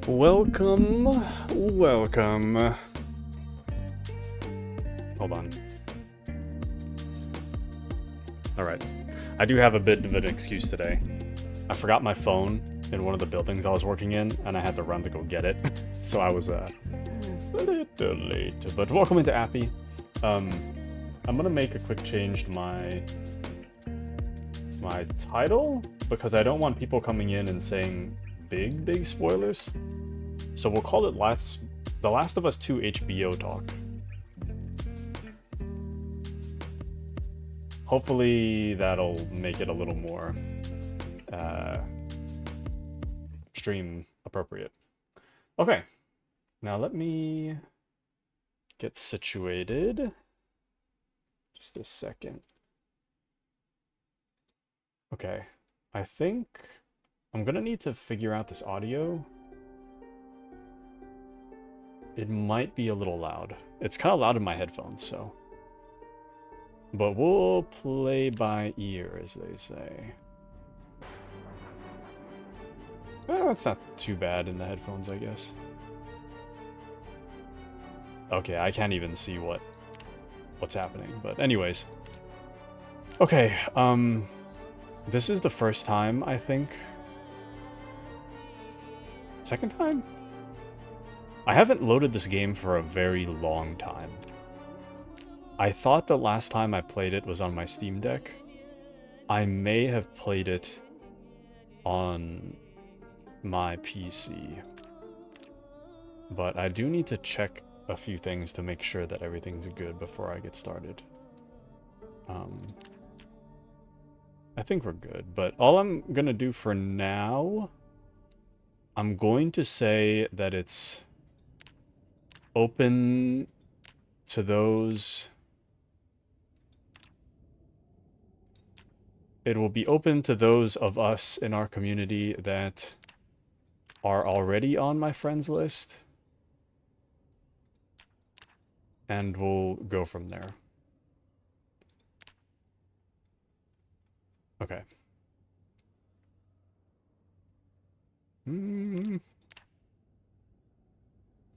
Welcome, welcome. Hold on. Alright. I do have a bit of an excuse today. I forgot my phone in one of the buildings I was working in, and I had to run to go get it. So I was, a little late. But welcome into Appy. I'm gonna make a quick change to my title, because I don't want people coming in and saying big spoilers. So we'll call it The Last of Us 2 HBO Talk. Hopefully that'll make it a little more stream appropriate. Okay, now let me get situated. Just a second. Okay, I think I'm gonna need to figure out this audio. It might be a little loud. It's kind of loud in my headphones, so. But we'll play by ear, as they say. Well, it's not too bad in the headphones, I guess. Okay, I can't even see what's happening, but anyways. Okay, this is the first time, I think. Second time? I haven't loaded this game for a very long time. I thought the last time I played it was on my Steam Deck. I may have played it on my PC. But I do need to check a few things to make sure that everything's good before I get started. I think we're good, but all I'm gonna do for now, I'm going to say that it's open to those. It will be open to those of us in our community that are already on my friends list. And we'll go from there. Okay.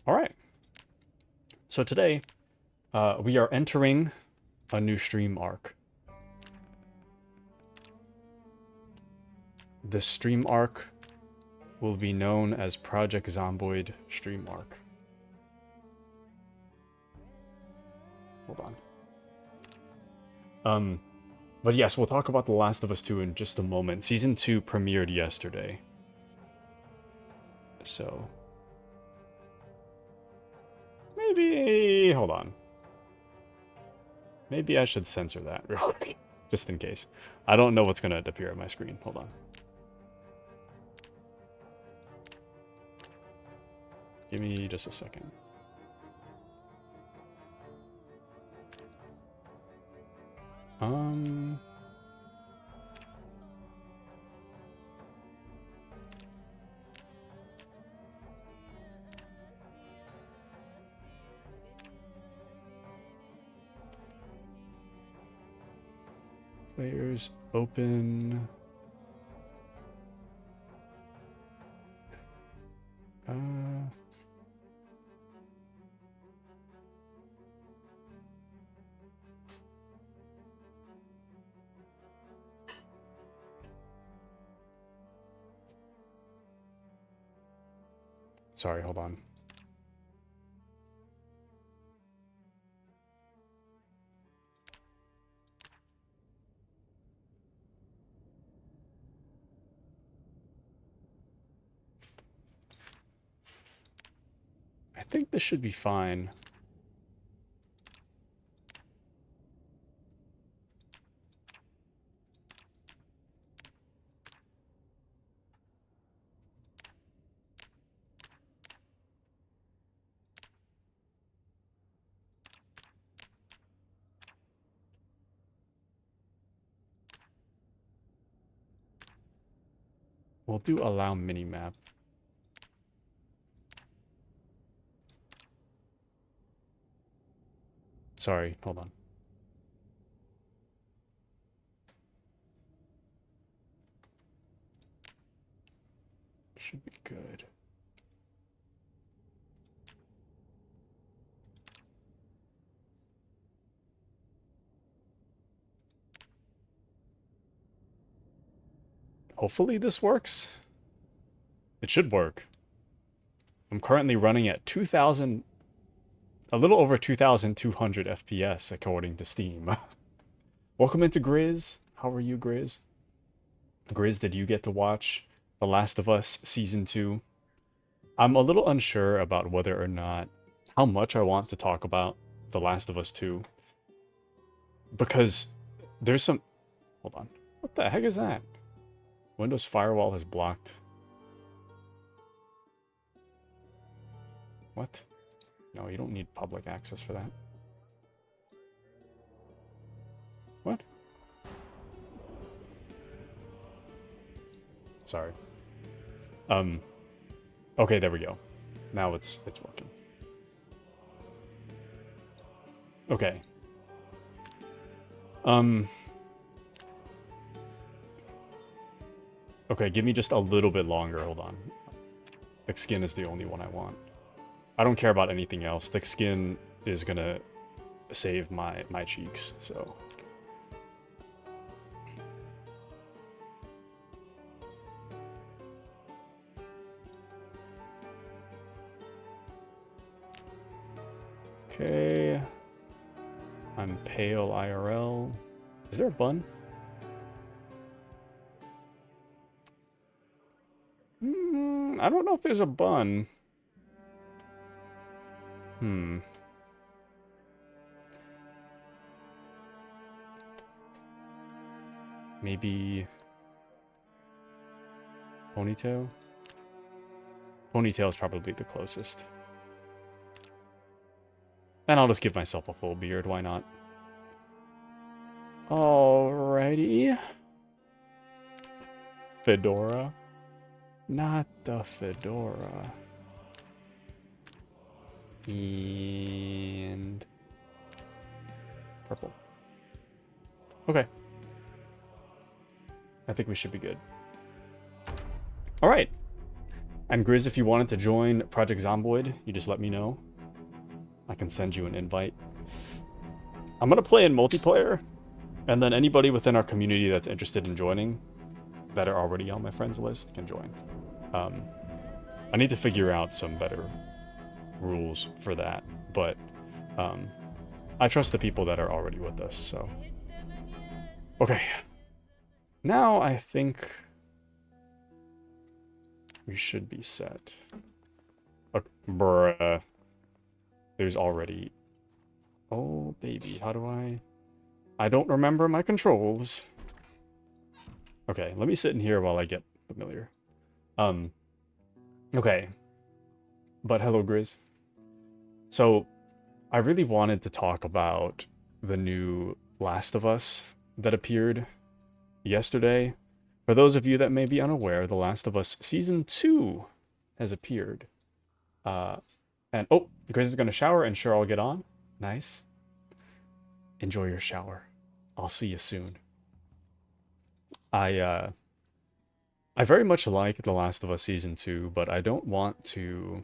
All right. So today, we are entering a new stream arc. This stream arc will be known as Project Zomboid Stream Arc. Hold on. But yes, we'll talk about The Last of Us 2 in just a moment. Season 2 premiered yesterday. So. Maybe. Hold on. Maybe I should censor that real quick. Just in case. I don't know what's going to appear on my screen. Hold on. Give me just a second. Players open. Sorry, hold on. I think this should be fine. We'll do allow minimap. Sorry, hold on. Should be good. Hopefully this works. It should work. I'm currently running at 2,000, a little over 2,200 FPS according to Steam. Welcome into Grizz. How are you, Grizz? Grizz, did you get to watch The Last of Us Season 2? I'm a little unsure about whether or not, how much I want to talk about The Last of Us 2. Because there's some... Hold on. What the heck is that? Windows Firewall has blocked... What? No, you don't need public access for that. What? Sorry. Okay, there we go. Now it's working. Okay. Okay, give me just a little bit longer. Hold on. Thick skin is the only one I want. I don't care about anything else. Thick skin is gonna save my cheeks, so. Okay. I'm pale IRL. Is there a bun? I don't know if there's a bun. Maybe... ponytail? Ponytail is probably the closest. And I'll just give myself a full beard, why not? Alrighty. Fedora. Not the fedora. And... purple. Okay. I think we should be good. Alright. And Grizz, if you wanted to join Project Zomboid, you just let me know. I can send you an invite. I'm going to play in multiplayer, and then anybody within our community that's interested in joining, that are already on my friends list, can join. I need to figure out some better rules for that, but I trust the people that are already with us, so. Okay. Now I think we should be set. Look, bruh. There's already... Oh, baby, how do I don't remember my controls. Okay, let me sit in here while I get familiar. Okay. But hello, Grizz. So, I really wanted to talk about the new Last of Us that appeared yesterday. For those of you that may be unaware, The Last of Us Season 2 has appeared. And, oh, Grizz is going to shower, and sure, I'll get on. Nice. Enjoy your shower. I'll see you soon. I very much like The Last of Us Season 2, but I don't want to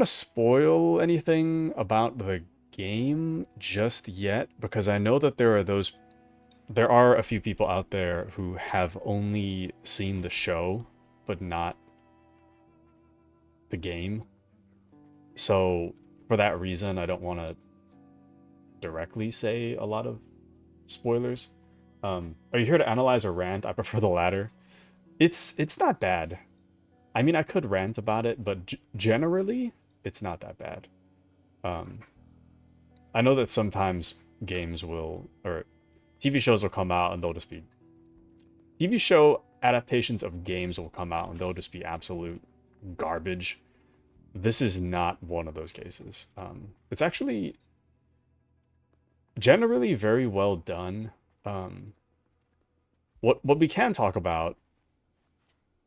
spoil anything about the game just yet, because I know that there are a few people out there who have only seen the show, but not the game. So, for that reason, I don't want to directly say a lot of spoilers. Are you here to analyze or rant? I prefer the latter. It's not bad. I mean, I could rant about it, but generally, it's not that bad. I know that sometimes games will, or TV shows will come out and they'll just be... TV show adaptations of games will come out and they'll just be absolute garbage. This is not one of those cases. It's actually generally very well done. What we can talk about,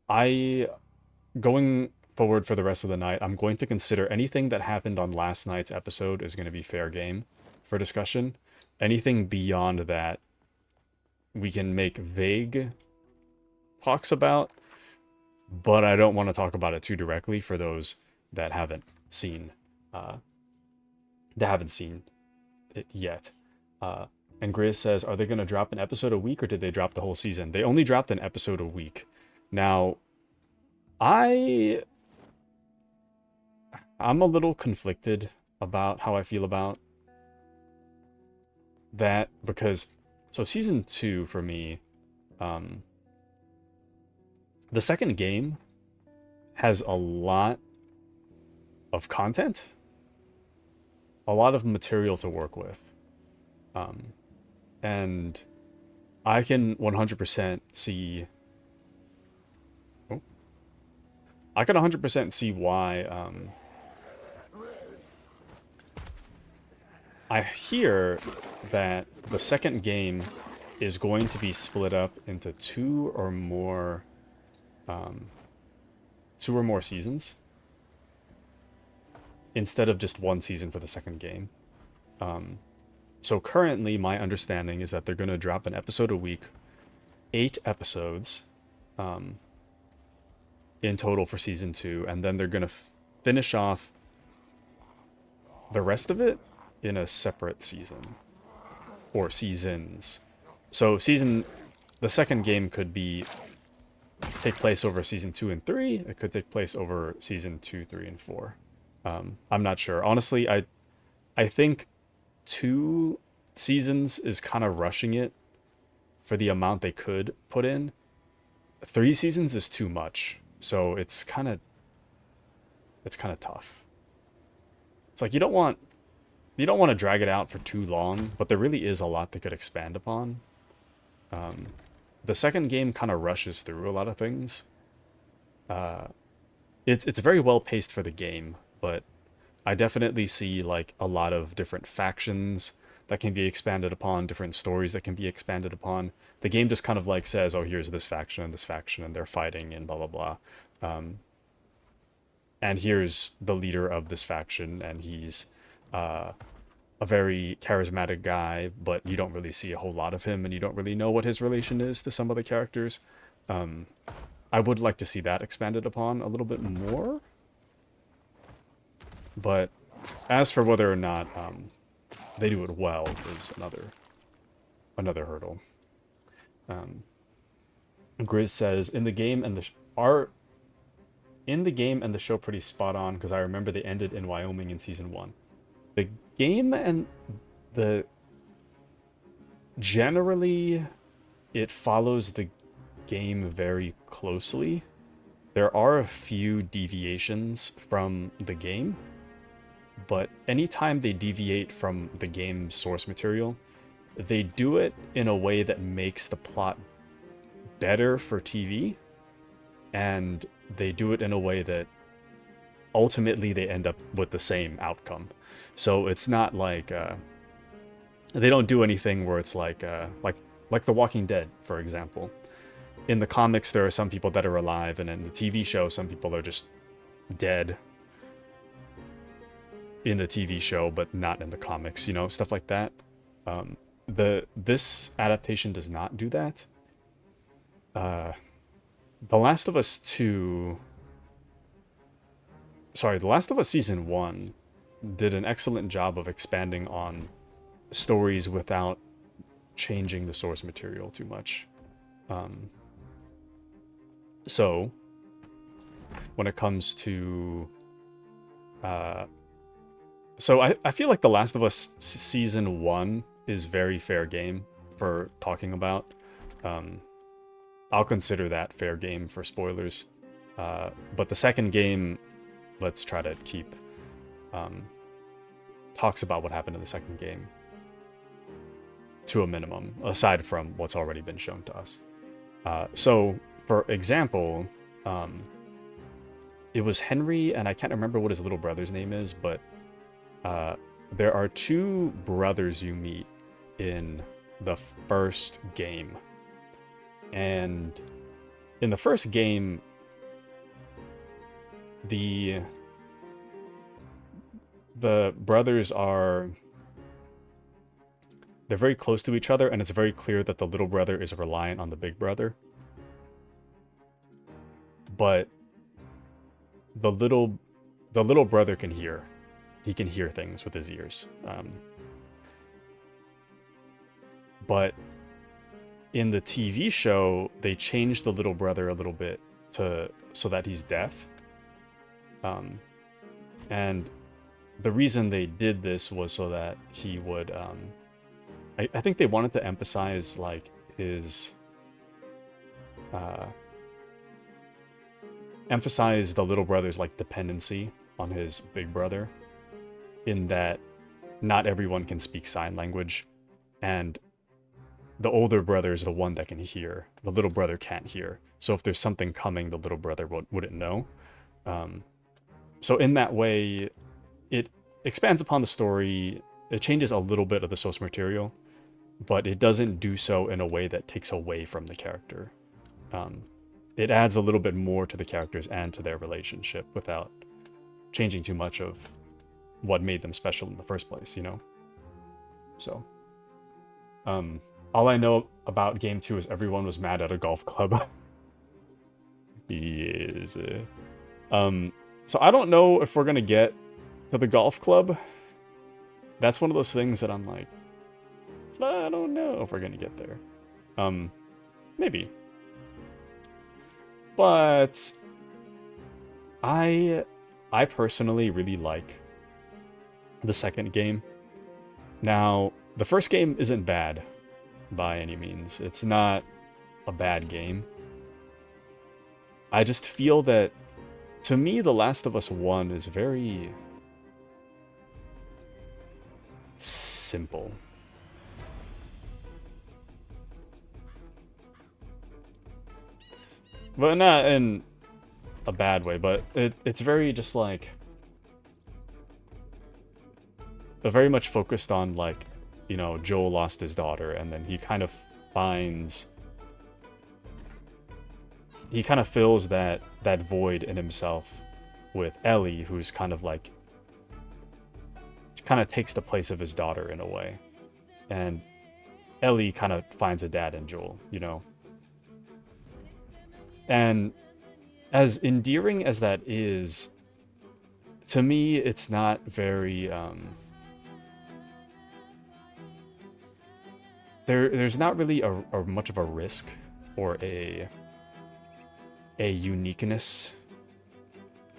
going forward for the rest of the night, I'm going to consider anything that happened on last night's episode is going to be fair game for discussion. Anything beyond that, we can make vague talks about, but I don't want to talk about it too directly for those that haven't seen it yet. And Grizz says, are they going to drop an episode a week or did they drop the whole season? They only dropped an episode a week. Now, I'm a little conflicted about how I feel about that because, so season 2 for me, the second game has a lot of content, a lot of material to work with. And I can 100% see... Oh. I can 100% see why... I hear that the second game is going to be split up into two or more seasons instead of just one season for the second game. So currently, my understanding is that they're going to drop an episode a week, 8 episodes in total for season 2, and then they're going to finish off the rest of it in a separate season or seasons. So the second game could take place over season 2 and 3. It could take place over season 2, 3, and 4. I'm not sure. Honestly, I think 2 seasons is kind of rushing it for the amount they could put in. 3 seasons is too much. So it's kind of tough. It's like you don't want to drag it out for too long, but there really is a lot they could expand upon. The second game kind of rushes through a lot of things. It's very well paced for the game, but I definitely see like a lot of different factions that can be expanded upon, different stories that can be expanded upon. The game just kind of like says, oh, here's this faction, and they're fighting, and blah, blah, blah. And here's the leader of this faction, and he's a very charismatic guy, but you don't really see a whole lot of him, and you don't really know what his relation is to some of the characters. I would like to see that expanded upon a little bit more. But as for whether or not they do it well is another hurdle. Grizz says, in the game and the show pretty spot on because I remember they ended in Wyoming in season 1. The game and generally it follows the game very closely. There are a few deviations from the game, but anytime they deviate from the game's source material, they do it in a way that makes the plot better for TV, and they do it in a way that ultimately they end up with the same outcome. So it's not like they don't do anything where it's like The Walking Dead, for example. In the comics, there are some people that are alive, and in the TV show, some people are just dead in the TV show, but not in the comics, stuff like that. This adaptation does not do that. The Last of Us Season 1 did an excellent job of expanding on stories without changing the source material too much. So, when it comes to... So I feel like The Last of Us Season 1 is very fair game for talking about. I'll consider that fair game for spoilers. But the second game, let's try to keep... talks about what happened in the second game to a minimum, aside from what's already been shown to us. So, for example, it was Henry, and I can't remember what his little brother's name is, but there are 2 brothers you meet in the first game. And in the first game, the brothers they're very close to each other, and it's very clear that the little brother is reliant on the big brother. But the little brother can hear. He can hear things with his ears. But in the TV show, they changed the little brother a little bit so that he's deaf. And the reason they did this was so that he would, I think they wanted to emphasize, like, his, emphasize the little brother's, like, dependency on his big brother, in that not everyone can speak sign language, and the older brother is the one that can hear. The little brother can't hear. So if there's something coming, the little brother wouldn't know. So in that way, it expands upon the story. It changes a little bit of the source material, but it doesn't do so in a way that takes away from the character. It adds a little bit more to the characters and to their relationship without changing too much of what made them special in the first place, you know? So, all I know about Game 2 is everyone was mad at a golf club. Yes. So I don't know if we're gonna get to the golf club. That's one of those things that I'm like, I don't know if we're gonna get there. Maybe. But I personally really like the second game. Now, the first game isn't bad by any means. It's not a bad game. I just feel that, to me, The Last of Us 1 is very simple. But not in a bad way, but it's very just like, very much focused on, like, you know, Joel lost his daughter, and then he kind of fills that void in himself with Ellie, who's kind of like, kind of takes the place of his daughter in a way. And Ellie kind of finds a dad in Joel, you know? And as endearing as that is, to me, it's not very, there's not really a much of a risk or a uniqueness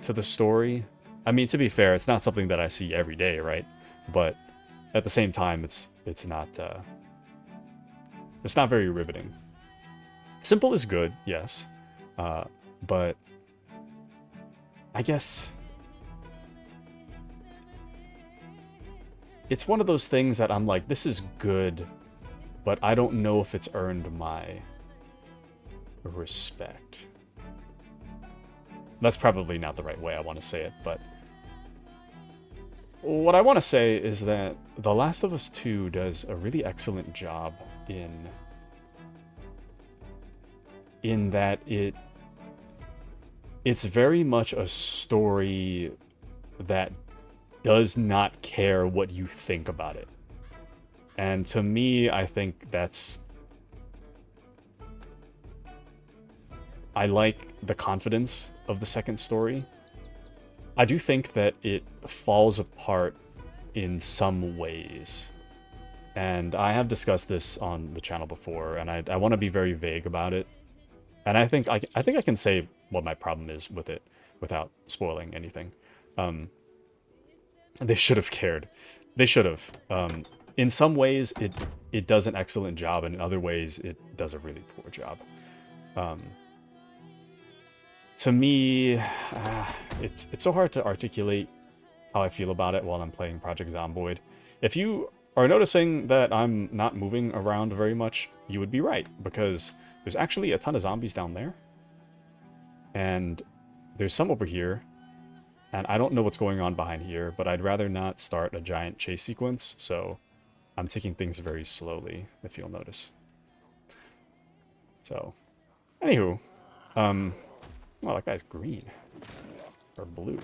to the story. I mean, to be fair, it's not something that I see every day, right? But at the same time, it's not very riveting. Simple is good, yes, but I guess it's one of those things that I'm like, this is good, but I don't know if it's earned my respect. That's probably not the right way I want to say it, but what I want to say is that The Last of Us 2 does a really excellent job in that it's very much a story that does not care what you think about it. And to me, I think I like the confidence of the second story. I do think that it falls apart in some ways. And I have discussed this on the channel before, and I want to be very vague about it. And I think I can say what my problem is with it without spoiling anything. They should have cared. They should have. In some ways, it does an excellent job, and in other ways, it does a really poor job. To me, it's so hard to articulate how I feel about it while I'm playing Project Zomboid. If you are noticing that I'm not moving around very much, you would be right, because there's actually a ton of zombies down there. And there's some over here, and I don't know what's going on behind here, but I'd rather not start a giant chase sequence, so I'm taking things very slowly, if you'll notice. So, anywho, well, that guy's green. Or blue.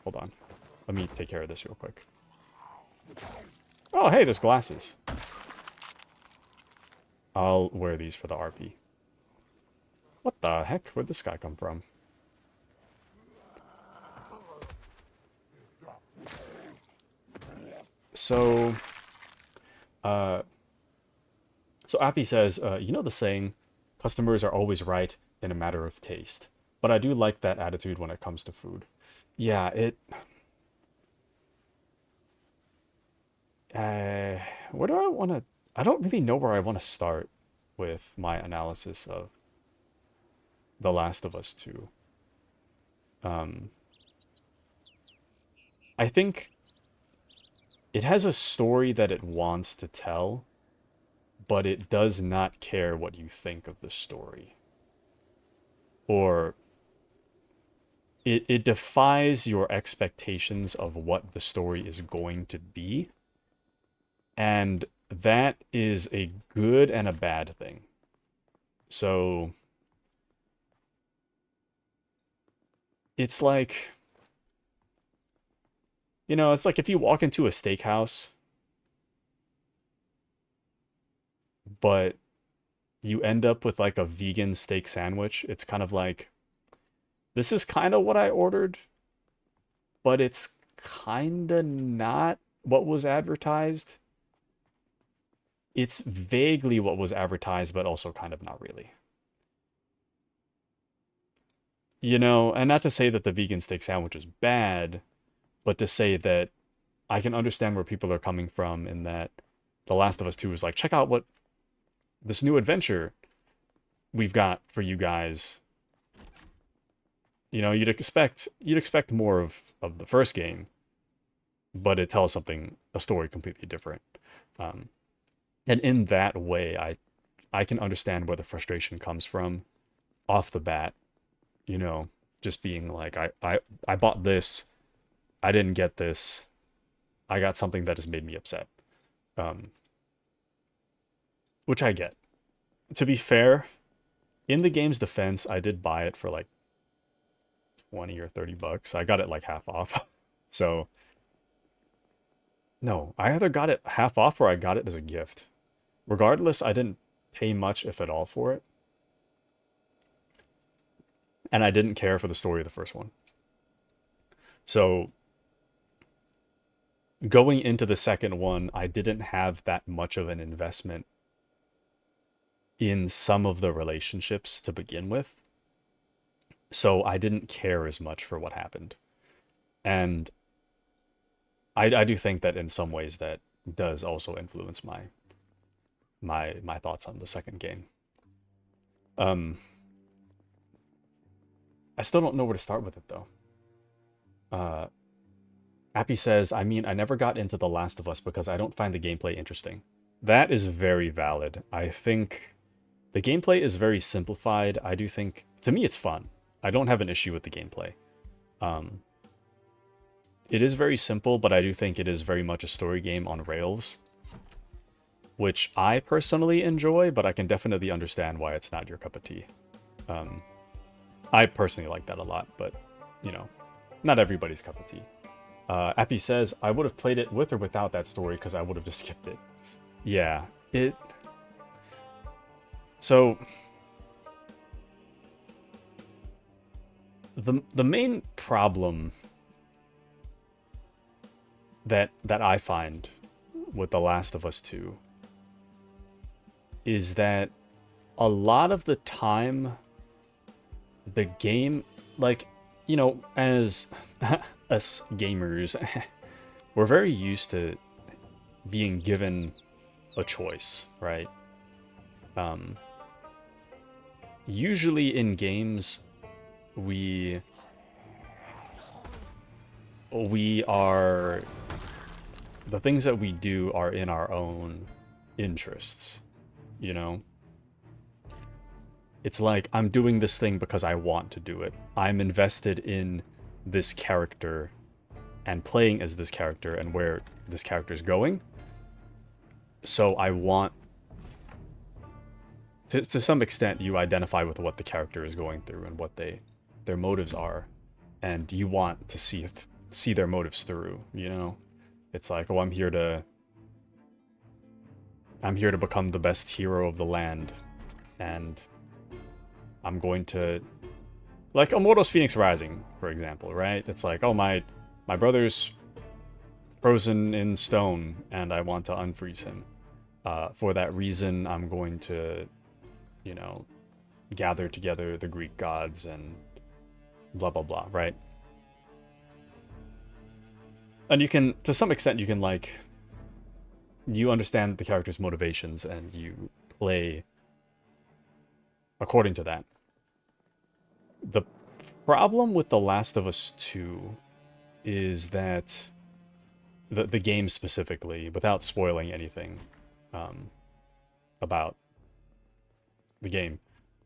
Hold on. Let me take care of this real quick. Oh, hey, there's glasses. I'll wear these for the RP. What the heck? Where'd this guy come from? So, So Appy says, you know the saying, customers are always right in a matter of taste. But I do like that attitude when it comes to food. Yeah, uh, where do I want to... I don't really know where I want to start with my analysis of The Last of Us 2. Um, I think it has a story that it wants to tell, but it does not care what you think of the story. Or it defies your expectations of what the story is going to be. And that is a good and a bad thing. So it's like, it's like if you walk into a steakhouse, but you end up with like a vegan steak sandwich, it's kind of like, this is kind of what I ordered, but it's kind of not what was advertised. It's vaguely what was advertised, but also kind of not really. And not to say that the vegan steak sandwich is bad, but to say that I can understand where people are coming from in that The Last of Us 2 is like, check out what this new adventure we've got for you guys. You'd expect more of the first game, but it tells a story completely different. And in that way, I can understand where the frustration comes from off the bat. Just being like, I bought this, I didn't get this, I got something that has made me upset. Which I get. To be fair, in the game's defense, I did buy it for like 20 or 30 bucks. I got it like half off. So, no, I either got it half off or I got it as a gift. Regardless, I didn't pay much, if at all, for it. And I didn't care for the story of the first one. So, going into the second one, I didn't have that much of an investment in some of the relationships to begin with. So I didn't care as much for what happened. And I do think that in some ways that does also influence my thoughts on the second game. I still don't know where to start with it though. Appy says, I mean, I never got into The Last of Us because I don't find the gameplay interesting. That is very valid. I think the gameplay is very simplified. I do think, to me, it's fun. I don't have an issue with the gameplay. It is very simple, but I do think it is very much a story game on rails, which I personally enjoy, but I can definitely understand why it's not your cup of tea. I personally like that a lot, but, not everybody's cup of tea. Appy says, I would have played it with or without that story because I would have just skipped it. Yeah, So, the main problem that I find with The Last of Us 2 is that a lot of the time the game, like, as us gamers, we're very used to being given a choice, right? Usually in games, we are, the things that we do are in our own interests, It's like, I'm doing this thing because I want to do it. I'm invested in this character and playing as this character and where this character is going. So I want... To some extent, you identify with what the character is going through and what their motives are. And you want to see their motives through, It's like, oh, I'm here to become the best hero of the land. And I'm going to... Like Immortals Phoenix Rising, for example, right? It's like, oh, my brother's frozen in stone, and I want to unfreeze him. For that reason, I'm going to, you know, gather together the Greek gods and blah, blah, blah, right? And you can, to some extent, you can, like, you understand the character's motivations and you play according to that. The problem with The Last of Us 2 is that the game specifically, without spoiling anything about the game,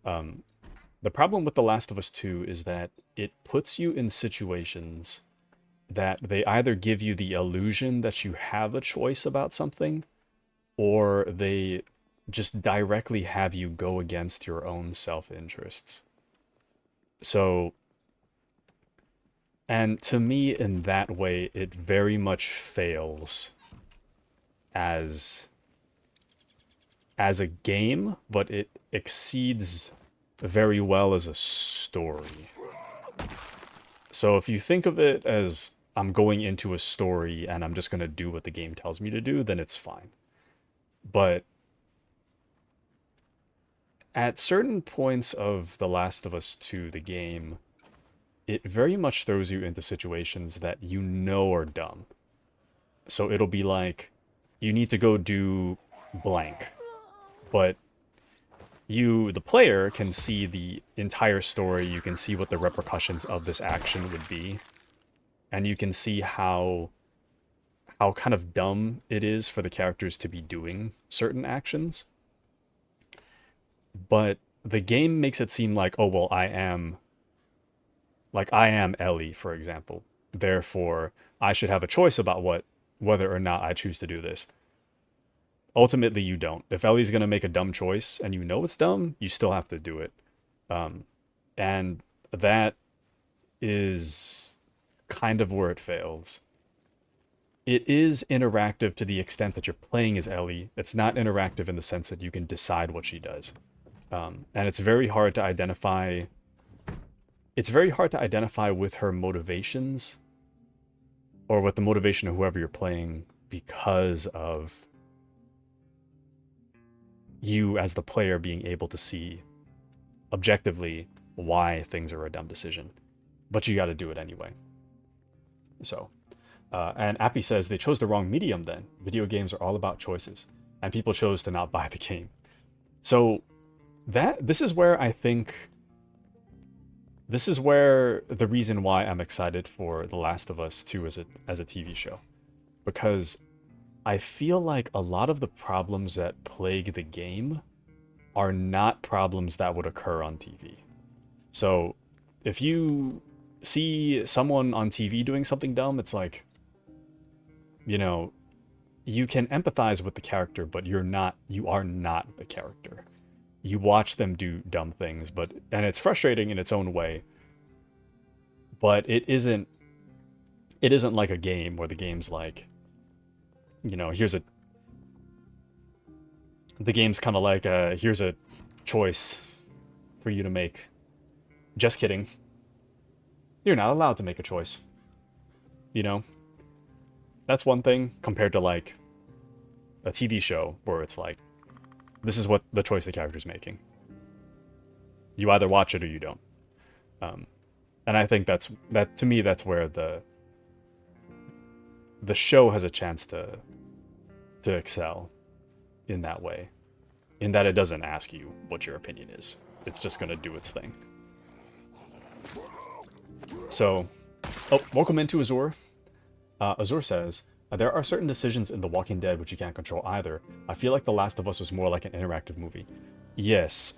the problem with The Last of Us 2 is that it puts you in situations that they either give you the illusion that you have a choice about something, or they just directly have you go against your own self-interests. So, and to me, in that way, it very much fails as a game, but it exceeds very well as a story. So if you think of it as I'm going into a story and I'm just going to do what the game tells me to do, then it's fine. But at certain points of The Last of Us 2, the game, it very much throws you into situations that you know are dumb. So it'll be like, you need to go do blank. But you, the player, can see the entire story, you can see what the repercussions of this action would be, and you can see how kind of dumb it is for the characters to be doing certain actions. But the game makes it seem like, oh, well, I am Ellie, for example. Therefore, I should have a choice about whether or not I choose to do this. Ultimately, you don't. If Ellie's going to make a dumb choice and you know it's dumb, you still have to do it. And that is kind of where it fails. It is interactive to the extent that you're playing as Ellie. It's not interactive in the sense that you can decide what she does. And it's very hard to identify... It's very hard to identify with her motivations, or with the motivation of whoever you're playing, because of you as the player being able to see objectively why things are a dumb decision. But you got to do it anyway. So, and Appy says they chose the wrong medium then. Video games are all about choices, and people chose to not buy the game. So this is where I think... This is where the reason why I'm excited for The Last of Us 2 as a TV show. Because I feel like a lot of the problems that plague the game are not problems that would occur on TV. So if you see someone on TV doing something dumb, it's like, you know, you can empathize with the character, but you are not the character. You watch them do dumb things, and it's frustrating in its own way, but it isn't like a game where the game's like, you know, the game's kind of like, here's a choice for you to make. Just kidding. You're not allowed to make a choice. You know? That's one thing compared to, like, a TV show where it's like, this is what the choice the character's making. You either watch it or you don't. And I think to me, that's where the show has a chance to excel in that way. In that it doesn't ask you what your opinion is. It's just going to do its thing. So, welcome into Azur. Azur says, there are certain decisions in The Walking Dead which you can't control either. I feel like The Last of Us was more like an interactive movie. Yes,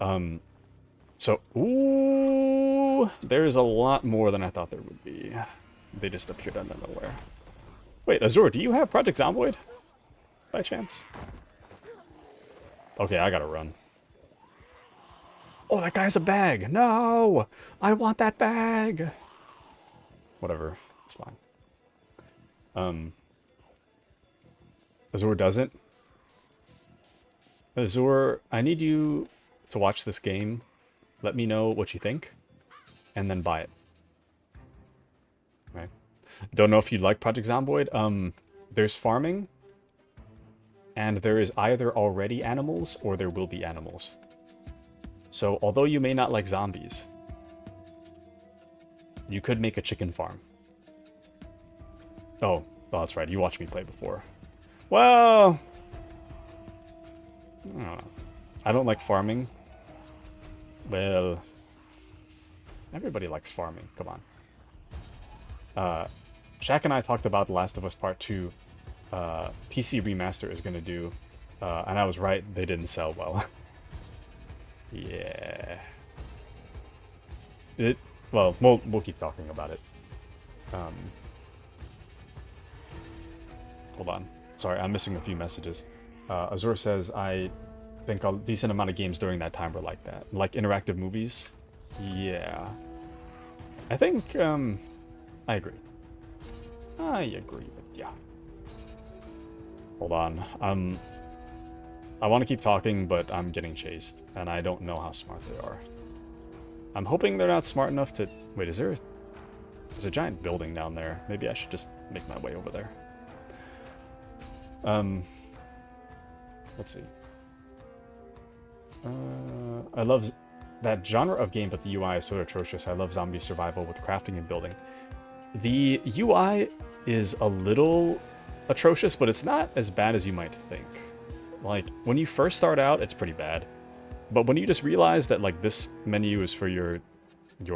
so, ooh, there's a lot more than I thought there would be. They just appeared out of nowhere. Wait, Azur, do you have Project Zomboid? By chance? Okay, I gotta run. Oh, that guy has a bag! No! I want that bag! Whatever, it's fine. Azur doesn't. Azur, I need you to watch this game. Let me know what you think, and then buy it. Right. Don't know if you'd like Project Zomboid. There's farming, and there is either already animals or there will be animals. So although you may not like zombies, you could make a chicken farm. Oh, that's right. You watched me play before. Well, I don't know. I don't like farming. Well, everybody likes farming. Come on. Shaq and I talked about The Last of Us Part 2. PC Remaster is going to do. And I was right. They didn't sell well. Yeah. Well, we'll keep talking about it. Hold on. Sorry, I'm missing a few messages. Azur says, I think a decent amount of games during that time were like that. Like interactive movies. Yeah. I think, I agree. I agree with ya. Hold on. I want to keep talking, but I'm getting chased, and I don't know how smart they are. I'm hoping they're not smart enough to... Wait, there's a giant building down there. Maybe I should just make my way over there. Let's see. I love that genre of game, but the UI is so atrocious. I love zombie survival with crafting and building. The UI is a little atrocious, but it's not as bad as you might think. Like, when you first start out, it's pretty bad. But when you just realize that, like, this menu is for your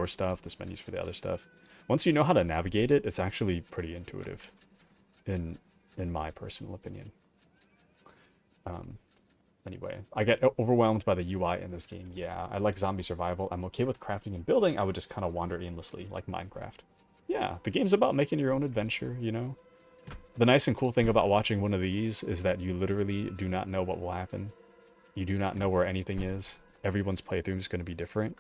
stuff, this menu's for the other stuff, once you know how to navigate it, it's actually pretty intuitive, in my personal opinion. Anyway, I get overwhelmed by the UI in this game. Yeah, I like zombie survival. I'm okay with crafting and building. I would just kind of wander aimlessly, like Minecraft. Yeah, the game's about making your own adventure, you know? The nice and cool thing about watching one of these is that you literally do not know what will happen. You do not know where anything is. Everyone's playthrough is going to be different.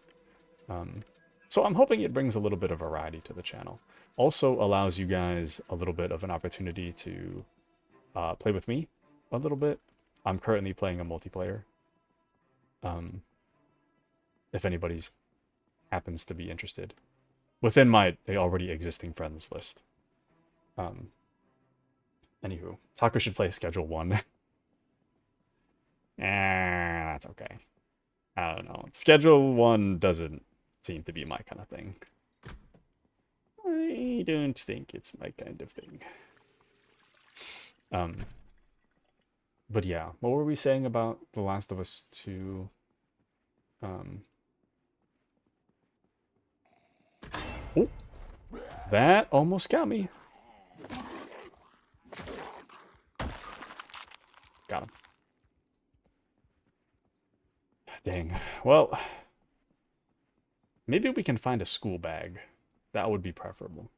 So I'm hoping it brings a little bit of variety to the channel. Also allows you guys a little bit of an opportunity to play with me a little bit. I'm currently playing a multiplayer. If anybody's happens to be interested. Within my already existing friends list. Anywho, Taku should play Schedule 1. That's okay. I don't know. Schedule 1 doesn't seem to be my kind of thing. I don't think it's my kind of thing. But yeah, what were we saying about The Last of Us 2? Oh, that almost got me. Got him. Dang. Well, maybe we can find a school bag. That would be preferable.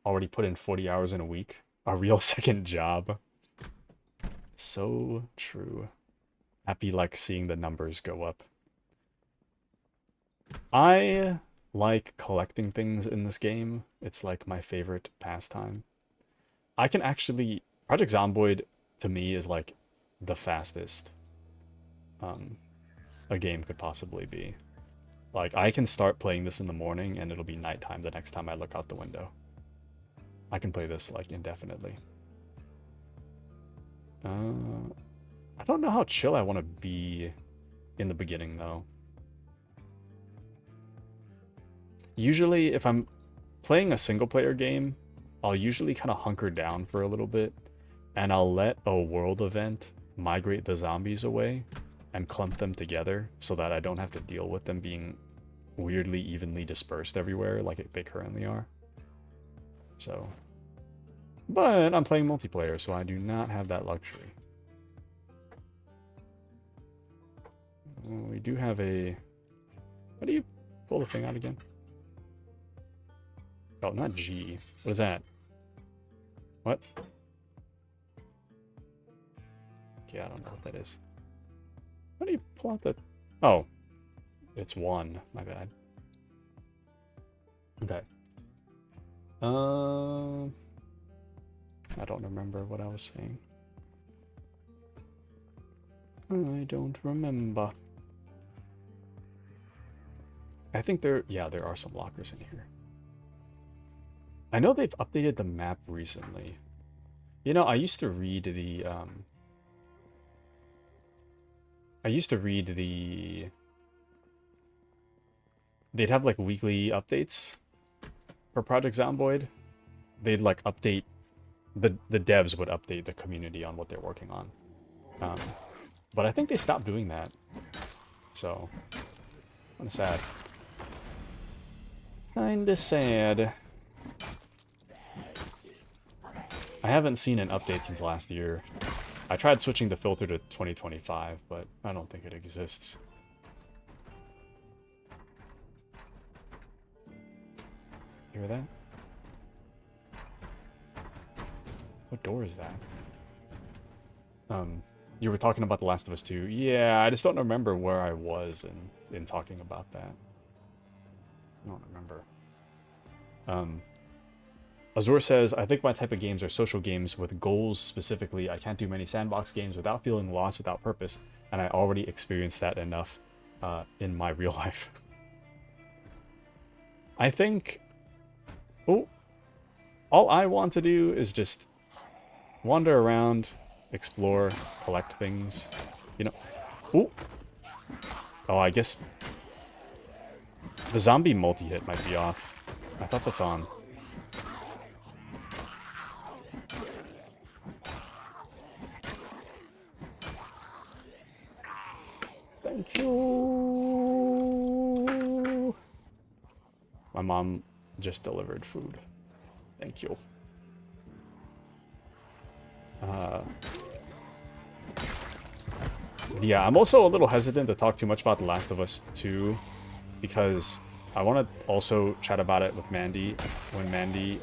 Already put in 40 hours in a week. A real second job. So true. Happy like seeing the numbers go up. I like collecting things in this game. It's like my favorite pastime. I can actually... Project Zomboid, to me, is like the fastest a game could possibly be. Like, I can start playing this in the morning and it'll be nighttime the next time I look out the window. I can play this, like, indefinitely. I don't know how chill I want to be in the beginning, though. Usually, if I'm playing a single-player game, I'll usually kind of hunker down for a little bit, and I'll let a world event migrate the zombies away and clump them together so that I don't have to deal with them being weirdly evenly dispersed everywhere like they currently are. So, but I'm playing multiplayer, so I do not have that luxury. We do have a... How do you pull the thing out again? Oh, not G. What is that? What? Okay, I don't know what that is. How do you pull out the... Oh. It's 1. My bad. Okay. I don't remember what I was saying. I don't remember. I think there are some lockers in here. I know they've updated the map recently. You know, I used to read the they'd have like weekly updates for Project Zomboid. They'd like update the devs would update the community on what they're working on. But I think they stopped doing that. So, kind of sad. Kinda sad. I haven't seen an update since last year. I tried switching the filter to 2025, but I don't think it exists. You hear that? What door is that? You were talking about The Last of Us 2. Yeah, I just don't remember where I was in talking about that. I don't remember. Azur says, I think my type of games are social games with goals specifically. I can't do many sandbox games without feeling lost without purpose, and I already experienced that enough in my real life. I think... Oh, all I want to do is just wander around, explore, collect things, you know. Ooh. Oh, I guess the zombie multi-hit might be off. I thought that's on. Thank you. My mom just delivered food. Thank you. Yeah, I'm also a little hesitant to talk too much about The Last of Us 2 because I want to also chat about it with Mandy when Mandy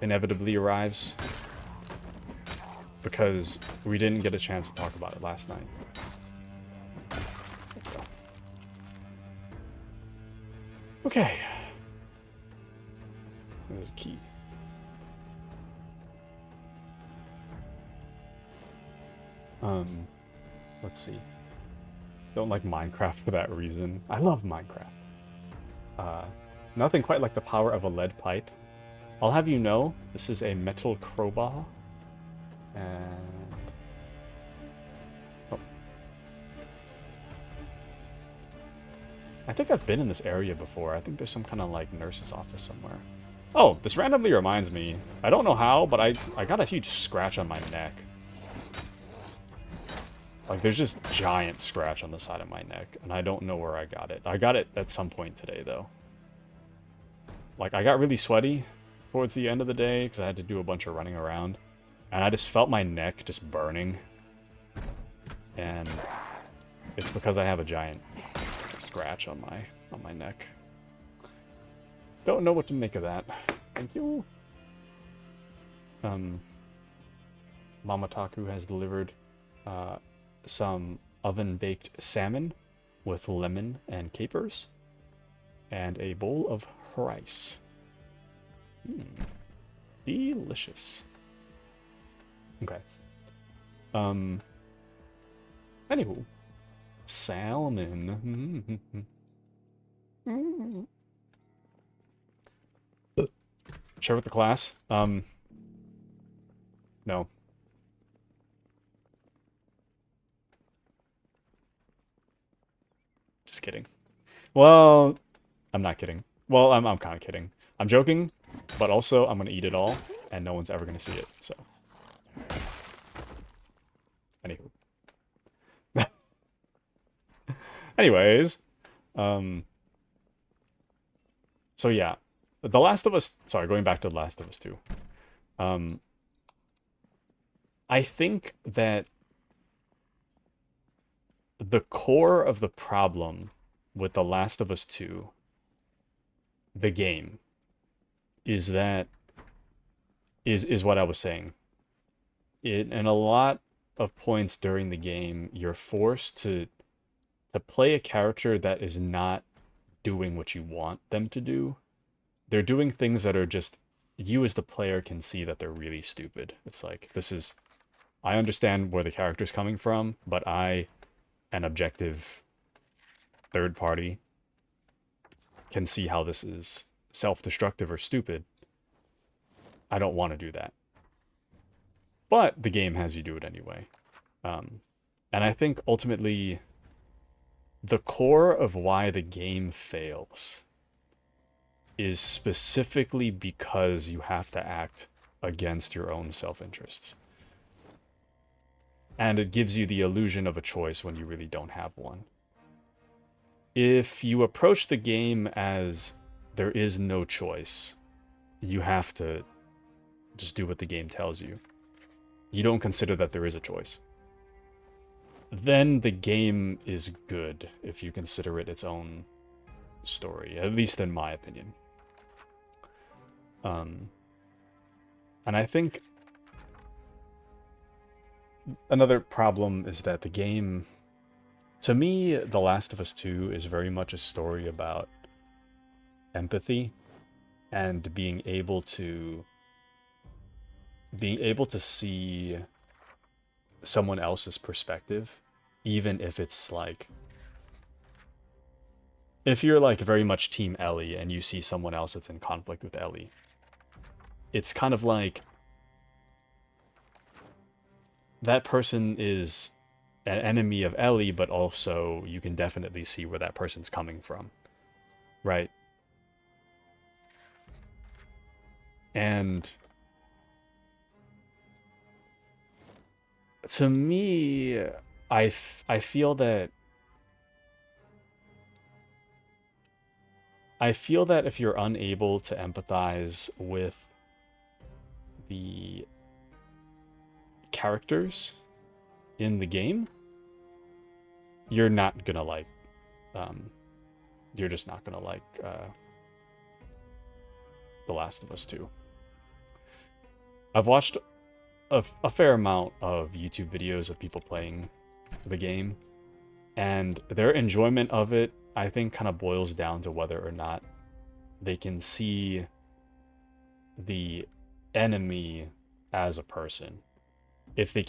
inevitably arrives, because we didn't get a chance to talk about it last night. Okay. There's a key. Let's see. Don't like Minecraft for that reason. I love Minecraft. Nothing quite like the power of a lead pipe. I'll have you know, this is a metal crowbar. And... oh. I think I've been in this area before. I think there's some kind of, like, nurse's office somewhere. Oh, this randomly reminds me. I don't know how, but I got a huge scratch on my neck. Like, there's just giant scratch on the side of my neck, and I don't know where I got it. I got it at some point today, though. Like, I got really sweaty towards the end of the day, because I had to do a bunch of running around. And I just felt my neck just burning. And it's because I have a giant scratch on my neck. Don't know what to make of that. Thank you. Mama Taku has delivered some oven-baked salmon with lemon and capers, and a bowl of rice. Delicious. Okay. Anywho, salmon. Share with the class. No. Just kidding. Well, I'm not kidding. Well, I'm kind of kidding. I'm joking, but also I'm gonna eat it all, and no one's ever gonna see it. So, anywho. Anyways, so yeah, The Last of Us. Sorry, going back to The Last of Us 2. I think that the core of the problem with The Last of Us 2, the game, is that is what I was saying. In a lot of points during the game, you're forced to play a character that is not doing what you want them to do. They're doing things that are just, you as the player can see that they're really stupid. It's like, I understand where the character's coming from, but I, an objective third party, can see how this is self-destructive or stupid. I don't want to do that. But the game has you do it anyway. And I think ultimately the core of why the game fails is specifically because you have to act against your own self-interests. And it gives you the illusion of a choice when you really don't have one. If you approach the game as there is no choice, you have to just do what the game tells you. You don't consider that there is a choice. Then the game is good if you consider it its own story, at least in my opinion. And I think another problem is that the game, to me, The Last of Us 2 is very much a story about empathy and being able to see someone else's perspective, even if it's like, if you're like very much Team Ellie and you see someone else that's in conflict with Ellie, it's kind of like that person is an enemy of Ellie, but also you can definitely see where that person's coming from, right? And to me, I feel that if you're unable to empathize with the characters in the game, you're not gonna like, you're just not gonna like The Last of Us 2. I've watched a fair amount of YouTube videos of people playing the game, and their enjoyment of it, I think, kind of boils down to whether or not they can see the enemy as a person. If they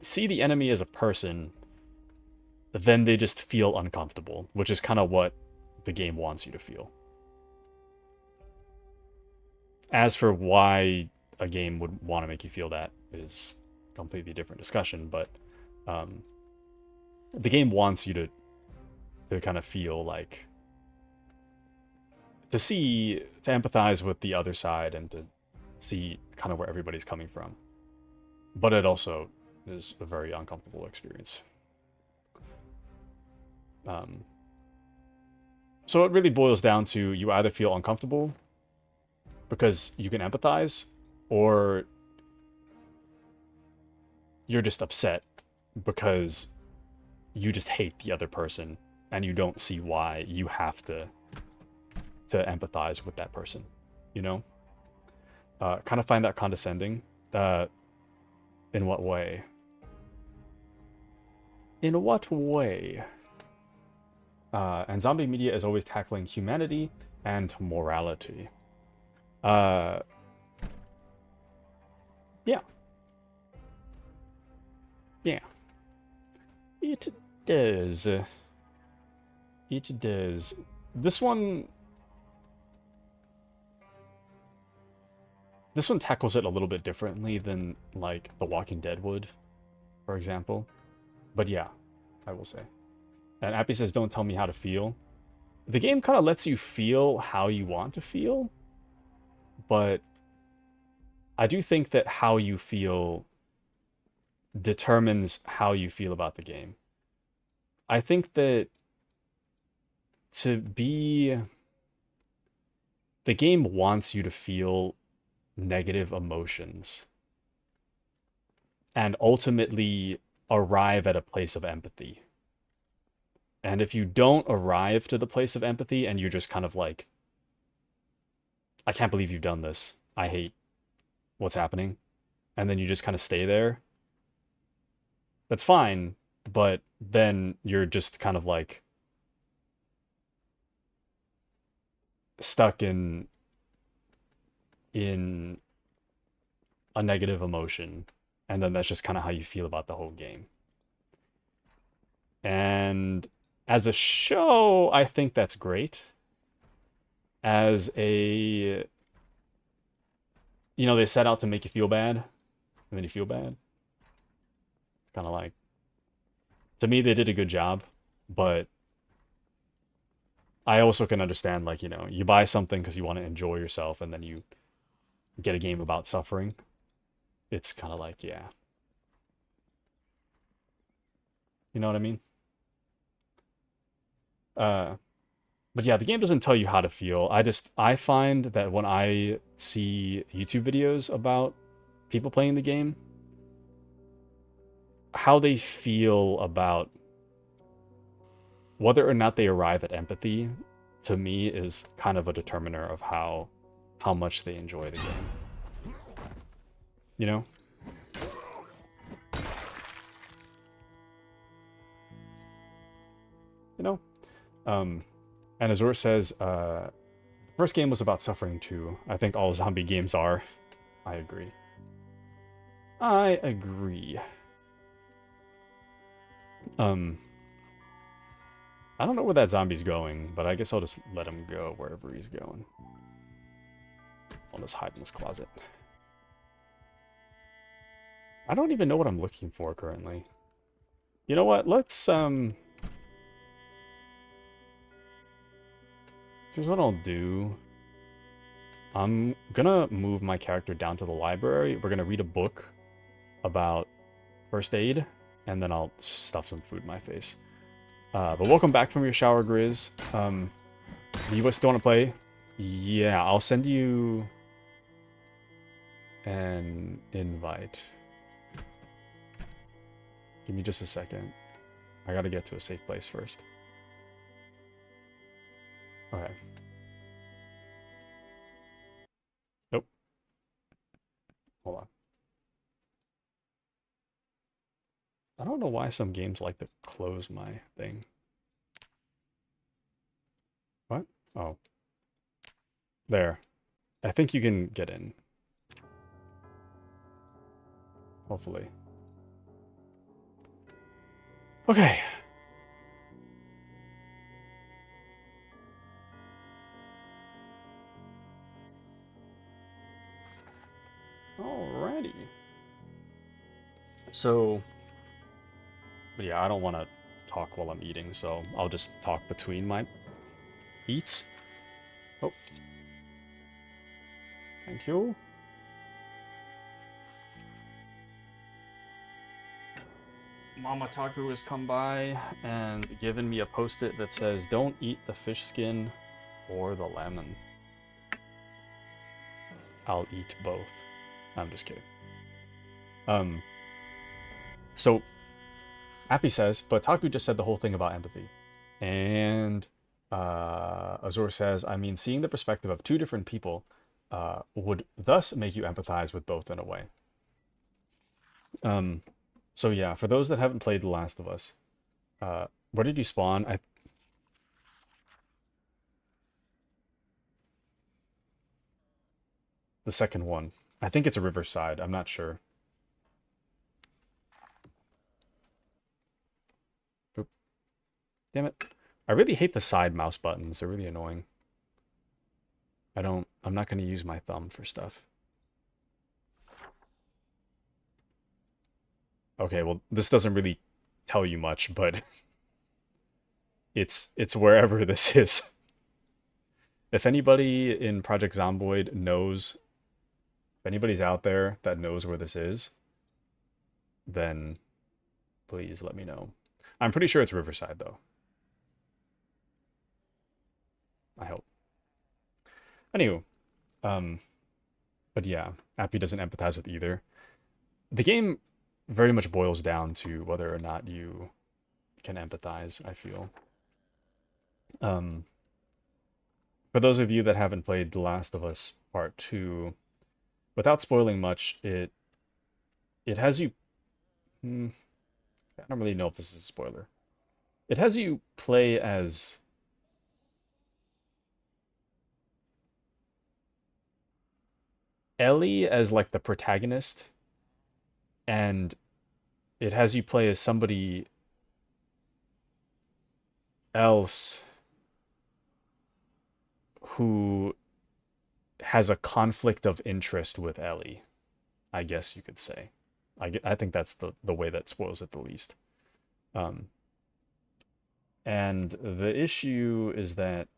see the enemy as a person, then they just feel uncomfortable, which is kind of what the game wants you to feel. As for why a game would want to make you feel that is a completely different discussion, but the game wants you to kind of feel like, to empathize with the other side and to see kind of where everybody's coming from. But it also is a very uncomfortable experience. So it really boils down to, you either feel uncomfortable because you can empathize, or you're just upset because you just hate the other person and you don't see why you have to empathize with that person, you know? Kind of find that condescending. In what way? In what way? And zombie media is always tackling humanity and morality. Yeah. Yeah. It does. It does. This one tackles it a little bit differently than, like, The Walking Dead would, for example. But yeah, I will say. And Appy says, don't tell me how to feel. The game kind of lets you feel how you want to feel, but I do think that how you feel determines how you feel about the game. I think that the game wants you to feel negative emotions and ultimately arrive at a place of empathy. And if you don't arrive to the place of empathy and you're just kind of like, I can't believe you've done this, I hate what's happening, and then you just kind of stay there, that's fine, but then you're just kind of like stuck in a negative emotion, and then that's just kind of how you feel about the whole game. And as a show, I think that's great. As a, they set out to make you feel bad, then you feel bad. It's kind of like, to me, they did a good job, but I also can understand, like, you buy something because you want to enjoy yourself, and then you get a game about suffering. It's kind of like, yeah. You know what I mean? Uh, but yeah, the game doesn't tell you how to feel. I find that when I see YouTube videos about people playing the game, how they feel about whether or not they arrive at empathy, to me, is kind of a determiner of how much they enjoy the game. You know? You know? And Azor says, the first game was about suffering too. I think all zombie games are. I agree. I agree. I don't know where that zombie's going, but I guess I'll just let him go wherever he's going. I'll just hide in this closet. I don't even know what I'm looking for currently. You know what? Here's what I'll do. I'm gonna move my character down to the library. We're gonna read a book about first aid, and then I'll stuff some food in my face. But welcome back from your shower, Grizz. You still want to play? Yeah, I'll send you an invite. Give me just a second. I gotta get to a safe place first. Okay. Nope. Hold on. I don't know why some games like to close my thing. What? Oh. There. I think you can get in. Hopefully. Okay. Alrighty. So, but yeah, I don't want to talk while I'm eating, so I'll just talk between my eats. Oh. Thank you. Mama Taku has come by and given me a post-it that says, "Don't eat the fish skin or the lemon." I'll eat both. I'm just kidding. So Appy says, but Taku just said the whole thing about empathy. And Azor says, I mean, seeing the perspective of two different people would thus make you empathize with both in a way. So yeah, for those that haven't played The Last of Us, where did you spawn? The second one. I think it's a Riverside. I'm not sure. Oop. Damn it. I really hate the side mouse buttons. They're really annoying. I'm not going to use my thumb for stuff. Okay, well, this doesn't really tell you much, but it's wherever this is. If anybody in Project Zomboid knows, if anybody's out there that knows where this is, then please let me know. I'm pretty sure it's Riverside, though. I hope. Anywho, but yeah, Appy doesn't empathize with either. The game very much boils down to whether or not you can empathize, I feel. For those of you that haven't played The Last of Us Part 2, without spoiling much, it has you... I don't really know if this is a spoiler. It has you play as... Ellie as, like, the protagonist, and it has you play as somebody else who has a conflict of interest with Ellie, I guess you could say. I think that's the way that spoils it the least. Um, and the issue is that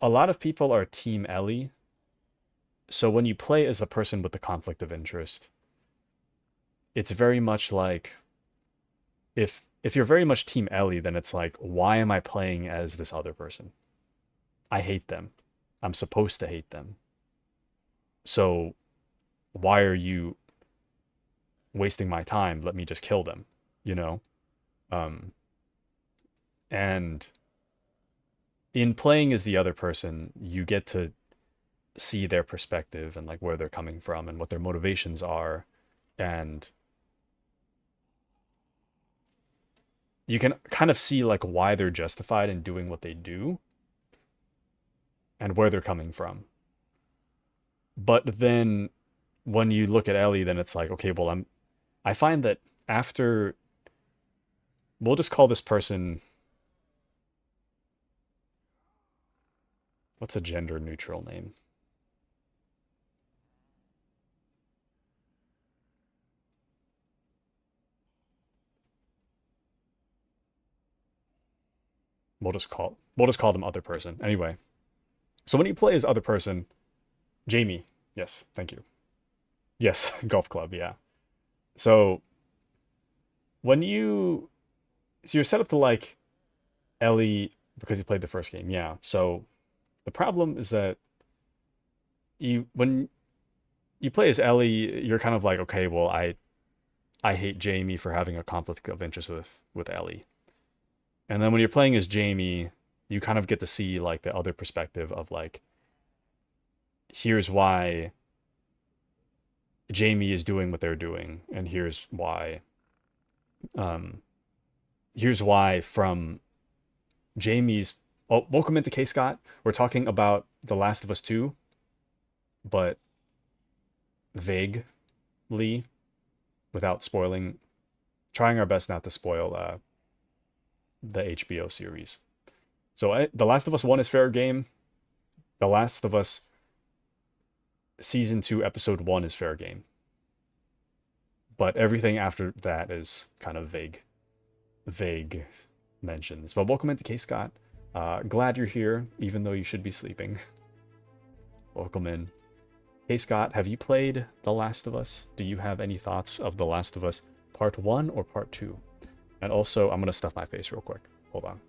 a lot of people are Team Ellie. So when you play as the person with the conflict of interest, it's very much like if you're very much Team Ellie, then it's like, why am I playing as this other person? I hate them. I'm supposed to hate them. So why are you wasting my time? Let me just kill them, you know? Um, and in playing as the other person, you get to see their perspective and like where they're coming from and what their motivations are. And you can kind of see like why they're justified in doing what they do and where they're coming from. But then when you look at Ellie, then it's like, okay, well, I find that after, we'll just call this person, what's a gender neutral name? We'll just call them other person. Anyway, so when you play as other person, Jamie, yes, thank you. Yes, golf club, yeah. So when you're set up to like Ellie because you played the first game, yeah. So the problem is that when you play as Ellie, you're kind of like, okay, well, I hate Jamie for having a conflict of interest with Ellie. And then when you're playing as Jamie, you kind of get to see like the other perspective of like, here's why Jamie is doing what they're doing, and um here's why from Jamie's. Oh, welcome into K Scott. We're talking about The Last of Us 2, but vaguely, without spoiling, trying our best not to spoil the HBO series. So The Last of Us 1 is fair game. The Last of Us Season 2, Episode 1 is fair game. But everything after that is kind of vague mentions. But welcome into K Scott. Glad you're here, even though you should be sleeping. Welcome in. Hey Scott, have you played The Last of Us? Do you have any thoughts of The Last of Us Part 1 or Part 2? And also, I'm going to stuff my face real quick. Hold on.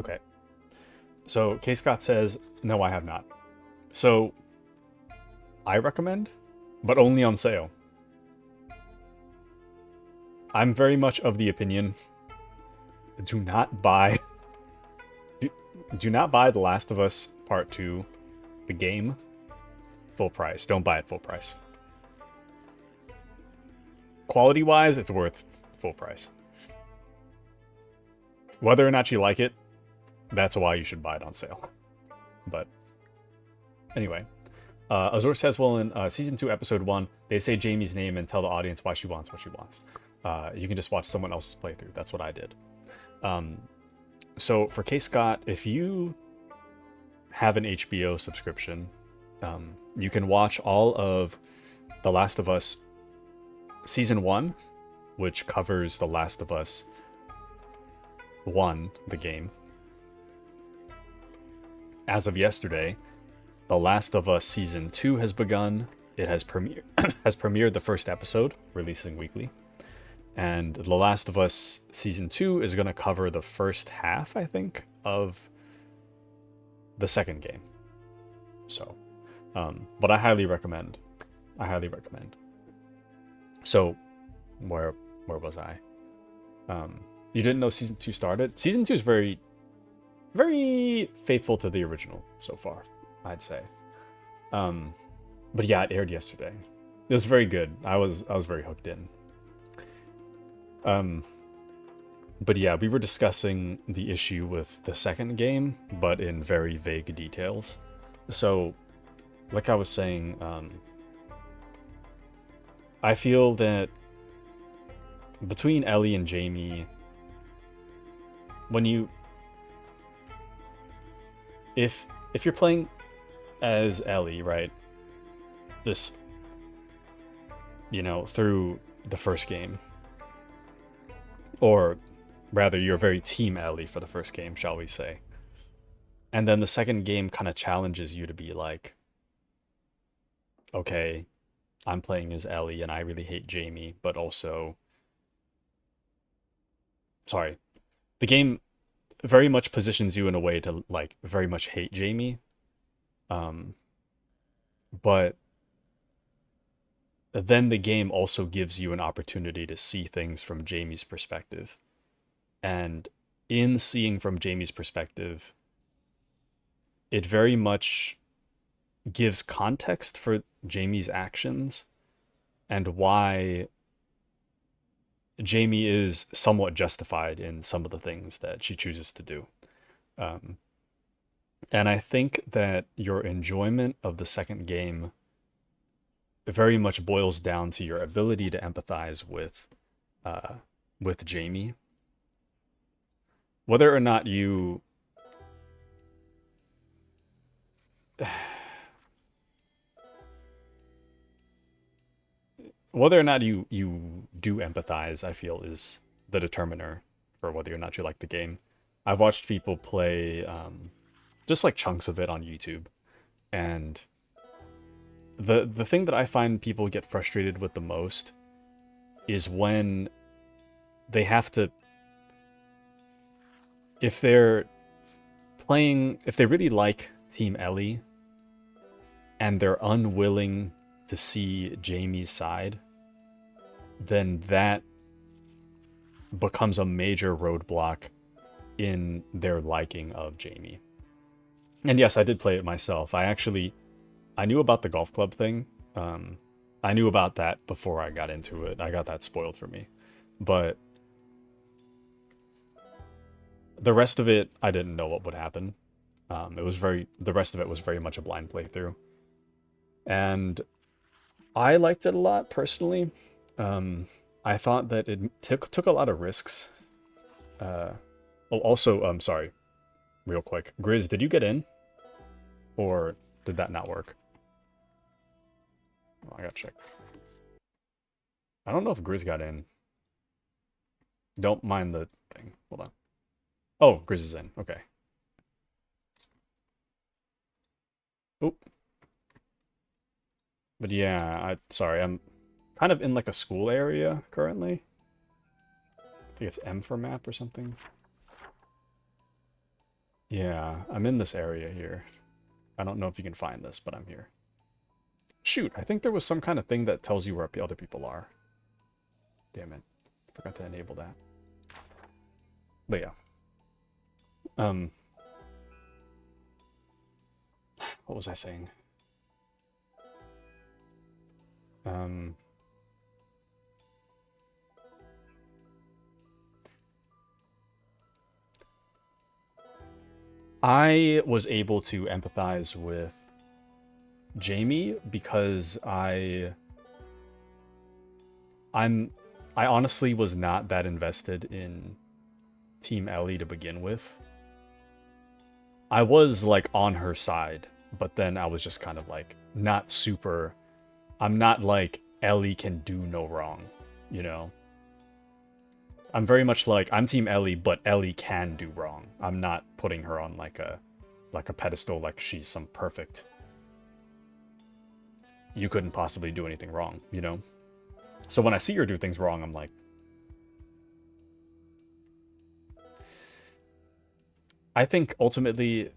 Okay. So K Scott says, no, I have not. So I recommend, but only on sale. I'm very much of the opinion, do not buy do not buy The Last of Us Part 2, the game, full price. Don't buy it full price. Quality wise, it's worth full price. Whether or not you like it, that's why you should buy it on sale. But anyway, Azor says, well, in Season 2, Episode 1, they say Jamie's name and tell the audience why she wants what she wants. You can just watch someone else's playthrough. That's what I did. So for K Scott, if you have an HBO subscription, you can watch all of The Last of Us Season 1, which covers The Last of Us 1, the game. As of yesterday, The Last of Us Season 2 has begun. It has premiered the first episode, releasing weekly. And The Last of Us Season 2 is going to cover the first half, I think, of the second game. So, but I highly recommend. So, where was I? You didn't know Season 2 started? Season 2 is very, very faithful to the original so far, I'd say. But yeah, it aired yesterday. It was very good. I was very hooked in. But yeah, we were discussing the issue with the second game, but in very vague details. So like I was saying, I feel that between Ellie and Jamie, when you if you're playing as Ellie, right? This, through the first game, or rather, you're very team Ellie for the first game, shall we say? And then the second game kind of challenges you to be like, okay, I'm playing as Ellie and I really hate Jamie, but also, sorry, the game very much positions you in a way to like very much hate Jamie. Um, but then the game also gives you an opportunity to see things from Jamie's perspective. And in seeing from Jamie's perspective, it very much gives context for Jamie's actions and why Jamie is somewhat justified in some of the things that she chooses to do. Um, and I think that your enjoyment of the second game very much boils down to your ability to empathize uh, with Jamie, whether or not you you do empathize, I feel, is the determiner for whether or not you like the game. I've watched people play just like chunks of it on YouTube, and the thing that I find people get frustrated with the most is when they have to, if they're playing, if they really like Team Ellie and they're unwilling to see Jamie's side, then that becomes a major roadblock in their liking of Jamie. And yes, I did play it myself. I knew about the golf club thing. I knew about that before I got into it. I got that spoiled for me. But the rest of it, I didn't know what would happen. The rest of it was very much a blind playthrough. And I liked it a lot personally. I thought that it took a lot of risks. Also, sorry, real quick. Grizz, did you get in? Or did that not work? Oh, I gotta check. I don't know if Grizz got in. Don't mind the thing. Hold on. Oh, Grizz is in. Okay. Oop. But yeah, sorry, I'm kind of in like a school area currently. I think it's M for map or something. Yeah, I'm in this area here. I don't know if you can find this, but I'm here. Shoot, I think there was some kind of thing that tells you where the other people are. Damn it. Forgot to enable that. But yeah. What was I saying? I was able to empathize with Jamie because I honestly was not that invested in Team Ellie to begin with. I was like on her side, but then I was just kind of like not super. I'm not like Ellie can do no wrong, you know? I'm very much like I'm Team Ellie, but Ellie can do wrong. I'm not putting her on like a pedestal like she's some perfect. You couldn't possibly do anything wrong, you know? So when I see her do things wrong, I'm like, I think ultimately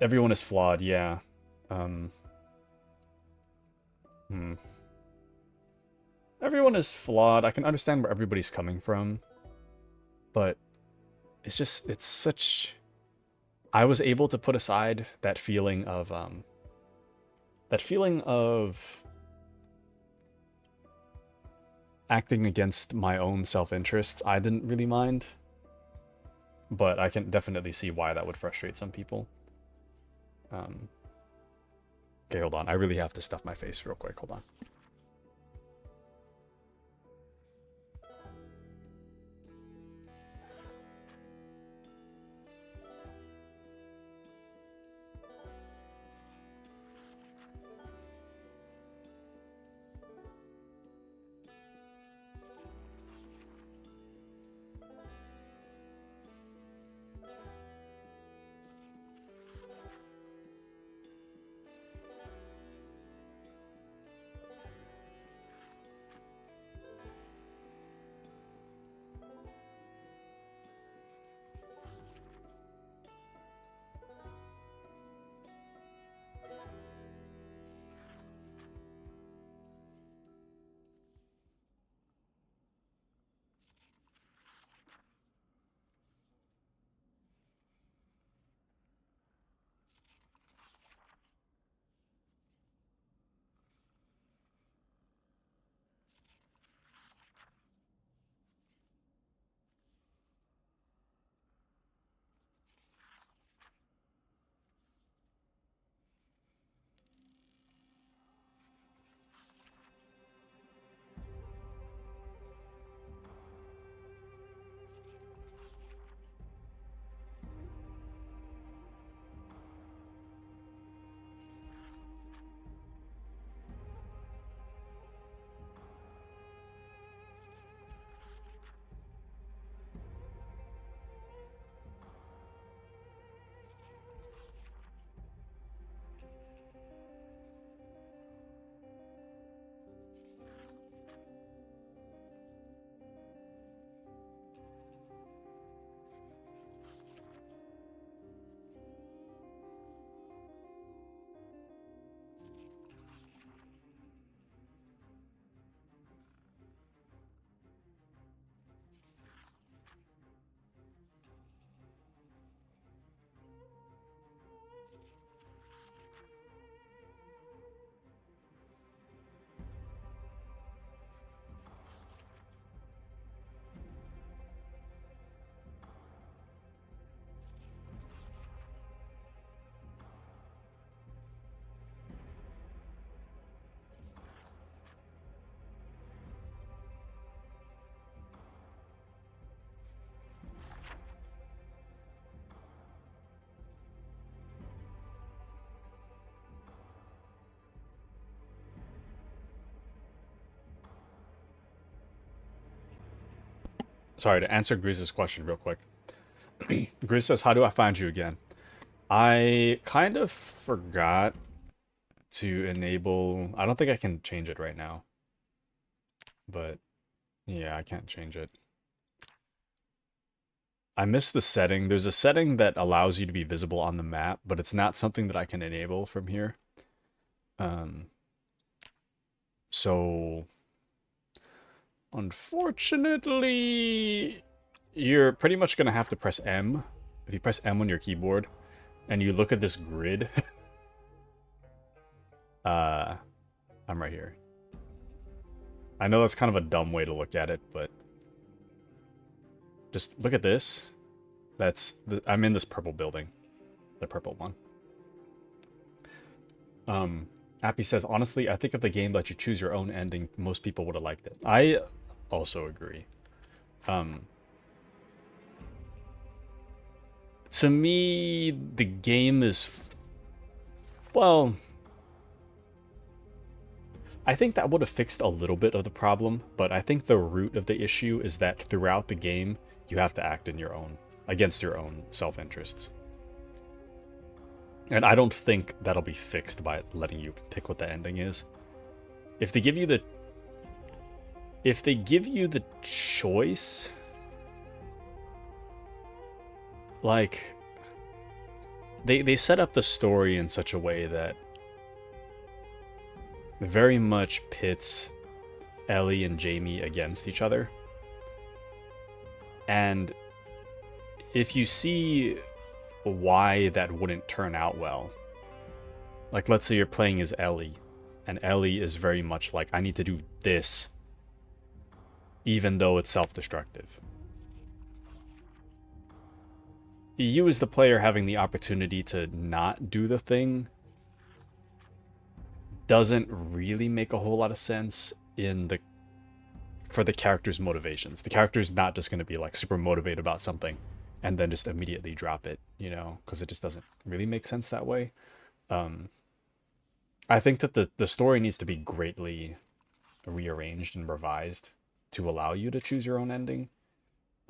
everyone is flawed, yeah. Everyone is flawed. I can understand where everybody's coming from, but it's such. I was able to put aside that feeling of acting against my own self-interest. I didn't really mind, but I can definitely see why that would frustrate some people. Okay, hold on. I really have to stuff my face real quick. Hold on. Sorry, to answer Grease's question real quick. Grease says, how do I find you again? I kind of forgot to enable... I don't think I can change it right now. But, yeah, I can't change it. I missed the setting. There's a setting that allows you to be visible on the map, but it's not something that I can enable from here. So... Unfortunately, you're pretty much going to have to press M. If you press M on your keyboard, and you look at this grid... I'm right here. I know that's kind of a dumb way to look at it, but... Just look at this. I'm in this purple building. The purple one. Appy says, honestly, I think if the game let you choose your own ending, most people would have liked it. I also agree. To me, the game is... Well... I think that would have fixed a little bit of the problem, but I think the root of the issue is that throughout the game, you have to act in your own... against your own self-interests. And I don't think that'll be fixed by letting you pick what the ending is. If they give you the... If they give you the choice... Like... They set up the story in such a way that... very much pits Ellie and Jamie against each other. And... if you see why that wouldn't turn out well. Like, let's say you're playing as Ellie, and Ellie is very much like, I need to do this, even though it's self-destructive. You as the player having the opportunity to not do the thing doesn't really make a whole lot of sense in the for the character's motivations. The character's not just going to be like super motivated about something and then just immediately drop it, you know, because it just doesn't really make sense that way. Um, I think that the story needs to be greatly rearranged and revised to allow you to choose your own ending.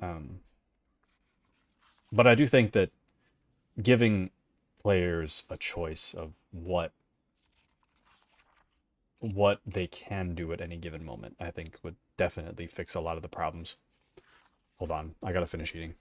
Um, but I do think that giving players a choice of what they can do at any given moment, I think would definitely fix a lot of the problems. Hold on, I gotta finish eating.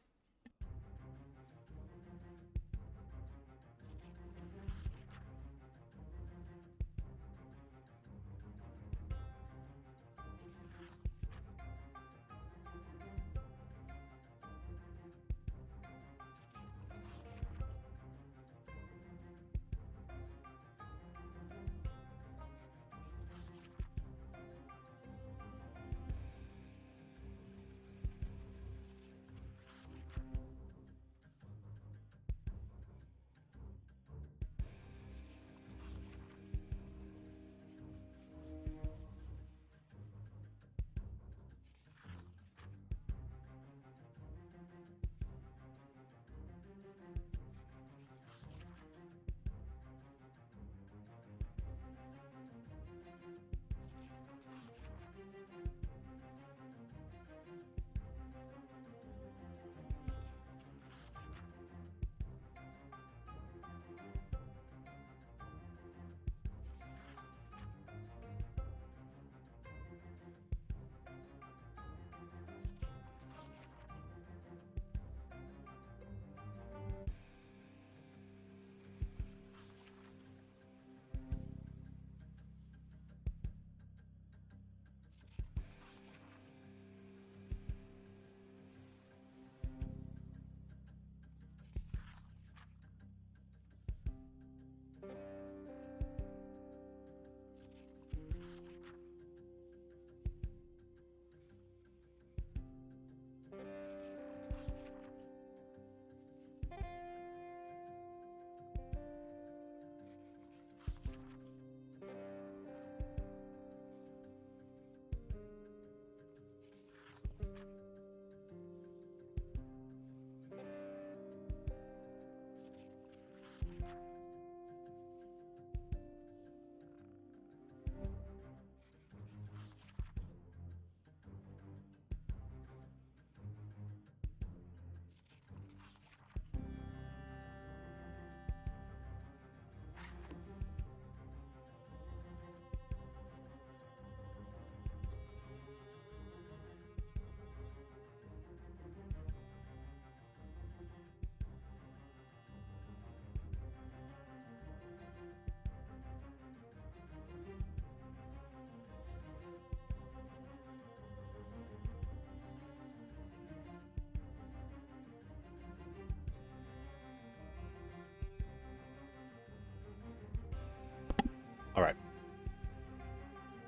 All right,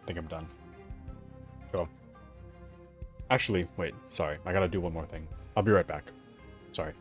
I think I'm done. So, actually, wait, sorry, I gotta do one more thing. I'll be right back. Sorry.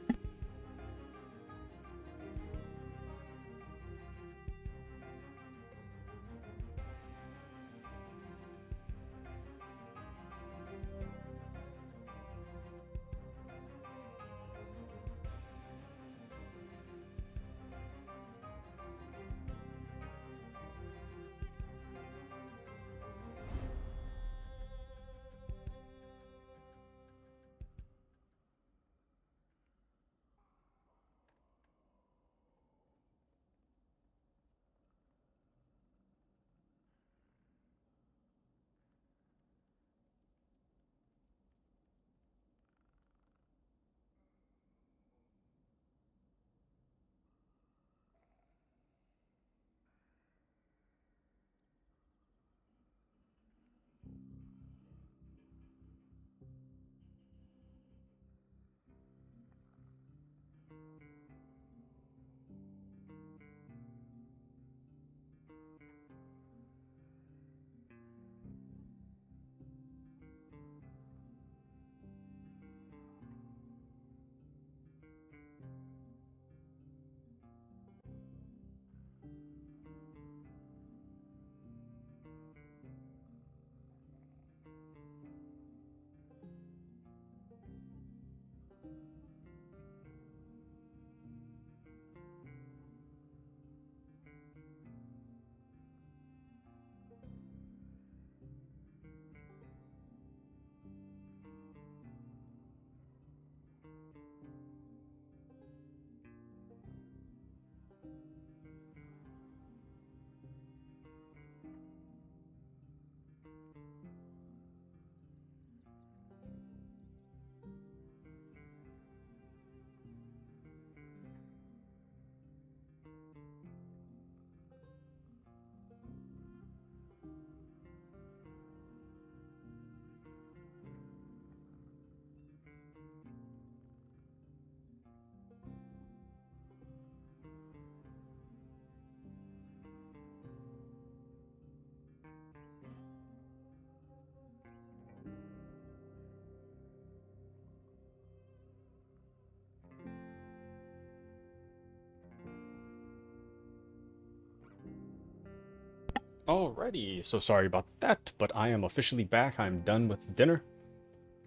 Alrighty, so sorry about that, but I am officially back. I'm done with dinner,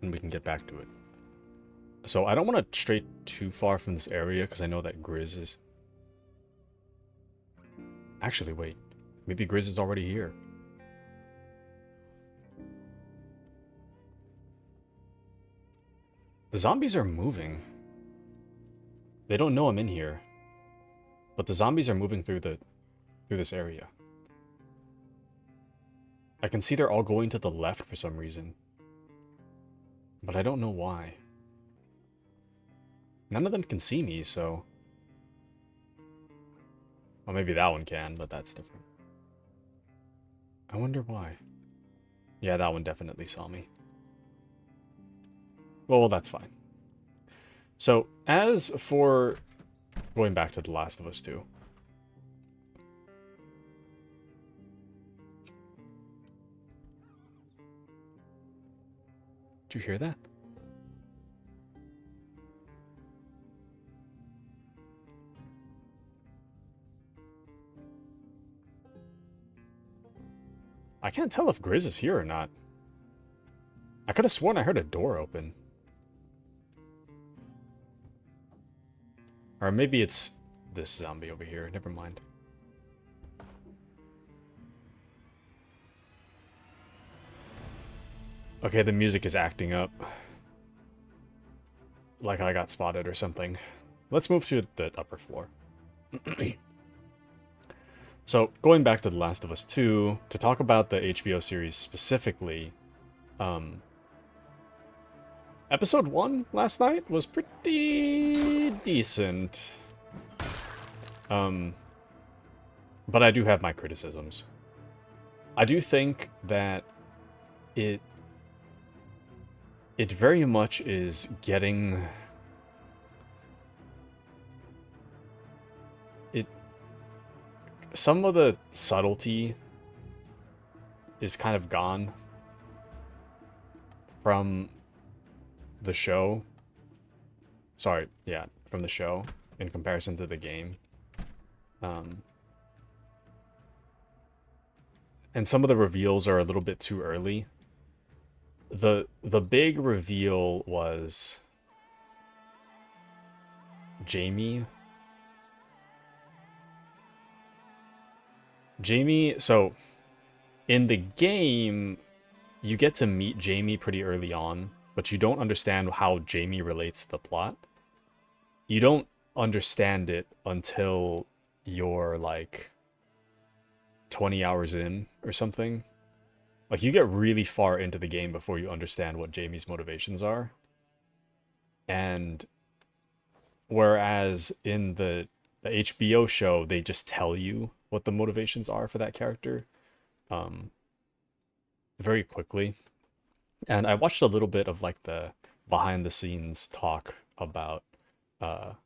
and we can get back to it. So I don't want to stray too far from this area, because I know that Grizz is... Actually, wait. Maybe Grizz is already here. The zombies are moving. They don't know I'm in here. But the zombies are moving through this area. I can see they're all going to the left for some reason. But I don't know why. None of them can see me, so... Well, maybe that one can, but that's different. I wonder why. Yeah, that one definitely saw me. Well, that's fine. So, as for going back to The Last of Us 2... Did you hear that? I can't tell if Grizz is here or not. I could have sworn I heard a door open. Or maybe it's this zombie over here. Never mind. Okay, the music is acting up. Like I got spotted or something. Let's move to the upper floor. So, going back to The Last of Us 2, to talk about the HBO series specifically, Episode 1 last night was pretty decent. But I do have my criticisms. I do think that it very much is getting... Some of the subtlety is kind of gone from the show. Sorry, yeah, from the show in comparison to the game. And some of the reveals are a little bit too early. The big reveal was Jamie. So in the game, you get to meet Jamie pretty early on, but you don't understand how Jamie relates to the plot. You don't understand it until you're like 20 hours in or something. Like, you get really far into the game before you understand what Jamie's motivations are. And whereas in the HBO show, they just tell you what the motivations are for that character very quickly. And I watched a little bit of like the behind the scenes talk about The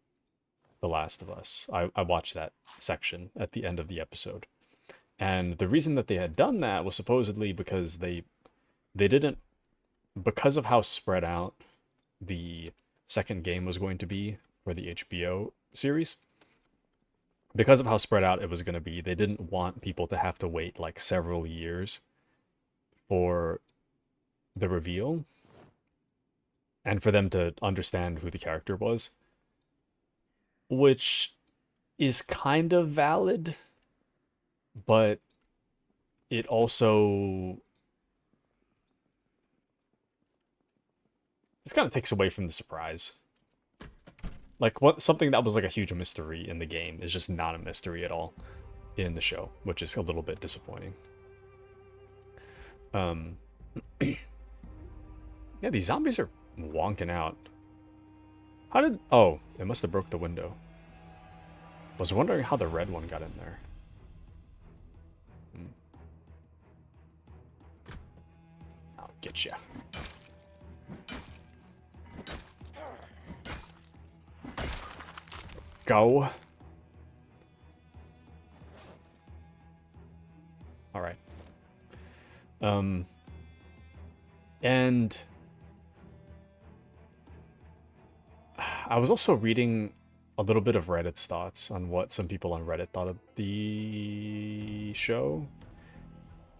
Last of Us. I watched that section at the end of the episode. And the reason that they had done that was supposedly because they didn't, because of how spread out the second game was going to be for the HBO series, because of how spread out it was going to be, they didn't want people to have to wait like several years for the reveal and for them to understand who the character was, which is kind of valid, but it also this kind of takes away from the surprise. Like, something that was like a huge mystery in the game is just not a mystery at all in the show, which is a little bit disappointing. Yeah, these zombies are wonking out. How did... Oh, it must have broke the window. I was wondering how the red one got in there. I'll get ya. Go. All right. And I was also reading a little bit of Reddit's thoughts on what some people on Reddit thought of the show.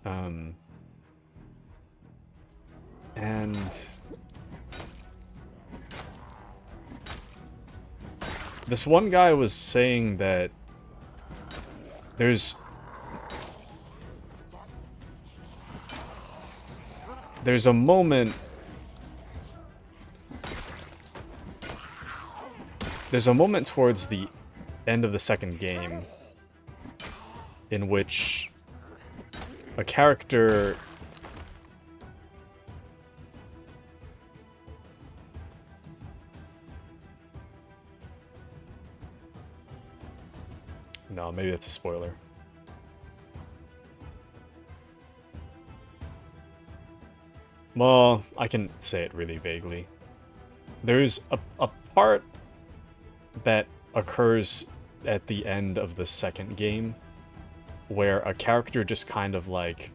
And this one guy was saying that there's a moment towards the end of the second game in which a character no, maybe that's a spoiler. Well, I can say it really vaguely. There's a part that occurs at the end of the second game where a character just kind of like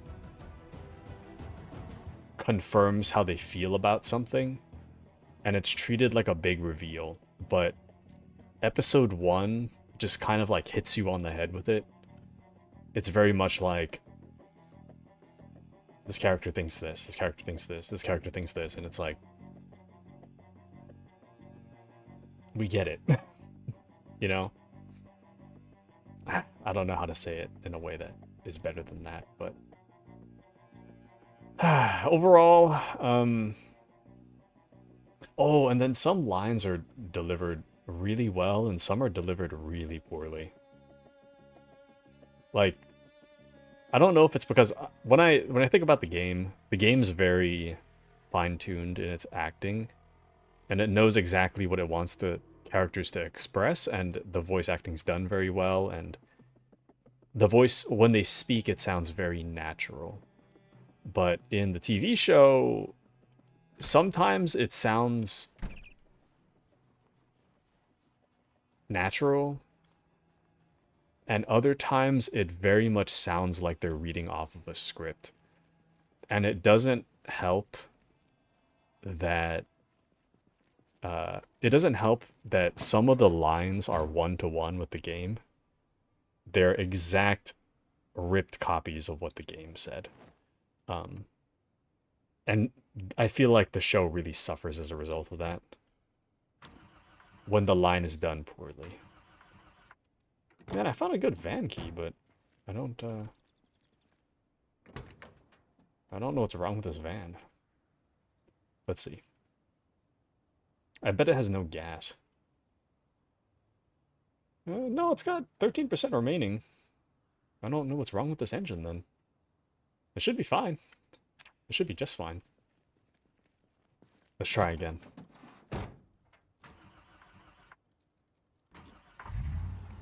confirms how they feel about something, and it's treated like a big reveal, but episode 1 just kind of like hits you on the head with it. It's very much like, this character thinks this, this character thinks this, this character thinks this, and it's like, we get it. You know? I don't know how to say it in a way that is better than that, but overall, oh, and then some lines are delivered really well, and some are delivered really poorly. Like, I don't know if it's because when I think about the game's very fine-tuned in its acting, and it knows exactly what it wants the characters to express, and the voice acting's done very well, and the voice, when they speak, it sounds very natural. But in the TV show, sometimes it sounds natural, and other times it very much sounds like they're reading off of a script. And it doesn't help that some of the lines are one-to-one with the game. They're exact ripped copies of what the game said. And I feel like the show really suffers as a result of that, when the line is done poorly. Man, I found a good van key, but I don't know what's wrong with this van. Let's see. I bet it has no gas. No, it's got 13% remaining. I don't know what's wrong with this engine, then. It should be fine. It should be just fine. Let's try again.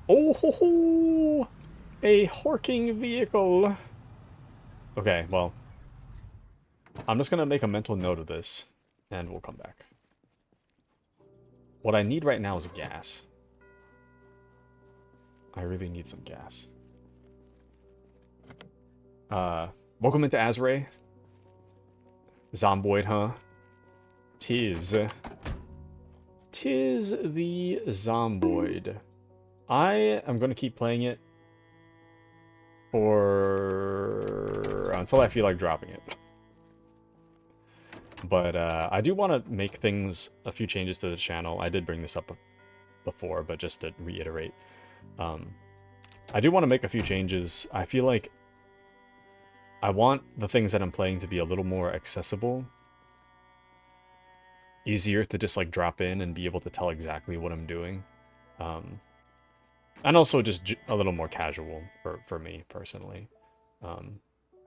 Oh ho ho! A horking vehicle! Okay, well. I'm just gonna make a mental note of this, and we'll come back. What I need right now is gas. I really need some gas. Welcome into Azray. Zomboid, huh? Tis the Zomboid. I am going to keep playing it for until I feel like dropping it. But I do want to make a few changes to the channel. I did bring this up before, but just to reiterate. I do want to make a few changes. I feel like I want the things that I'm playing to be a little more accessible. Easier to just like drop in and be able to tell exactly what I'm doing. And also just a little more casual for me personally.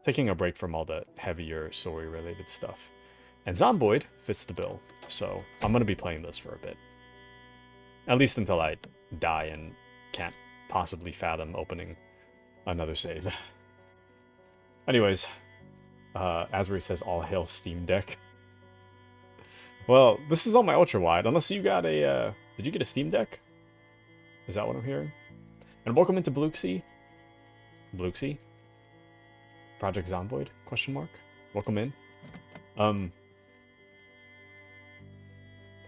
Taking a break from all the heavier story-related stuff. And Zomboid fits the bill, so I'm going to be playing this for a bit. At least until I die and can't possibly fathom opening another save. Anyways, Asbury says all hail Steam Deck. Well, this is on my ultra-wide, unless you got a, did you get a Steam Deck? Is that what I'm hearing? And welcome into Bluxy. Bluxy? Project Zomboid? Question mark? Welcome in.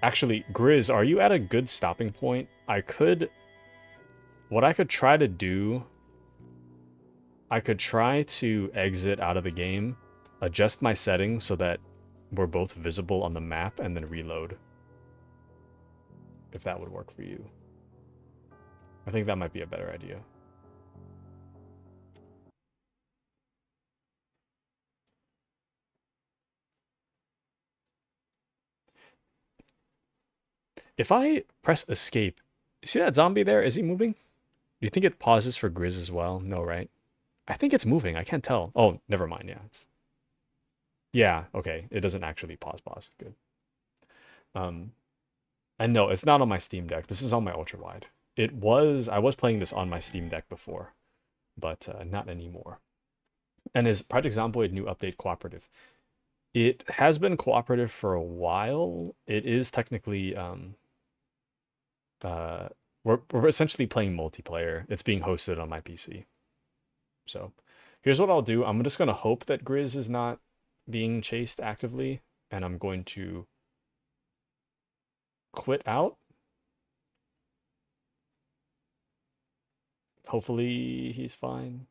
Actually, Grizz, are you at a good stopping point? What I could try to do I could try to exit out of the game, adjust my settings so that we're both visible on the map, and then reload. If that would work for you. I think that might be a better idea. If I press escape, see that zombie there? Is he moving? Do you think it pauses for Grizz as well? No, right? I think it's moving. I can't tell. Oh, never mind. Yeah. Yeah, okay. It doesn't actually pause. Good. And no, it's not on my Steam Deck. This is on my ultra wide. I was playing this on my Steam Deck before, but not anymore. And is Project Zomboid new update cooperative? It has been cooperative for a while. It is technically uh we're essentially playing multiplayer. It's being hosted on my PC. So here's what I'll do. I'm just gonna hope that Grizz is not being chased actively, and I'm going to quit out. Hopefully he's fine.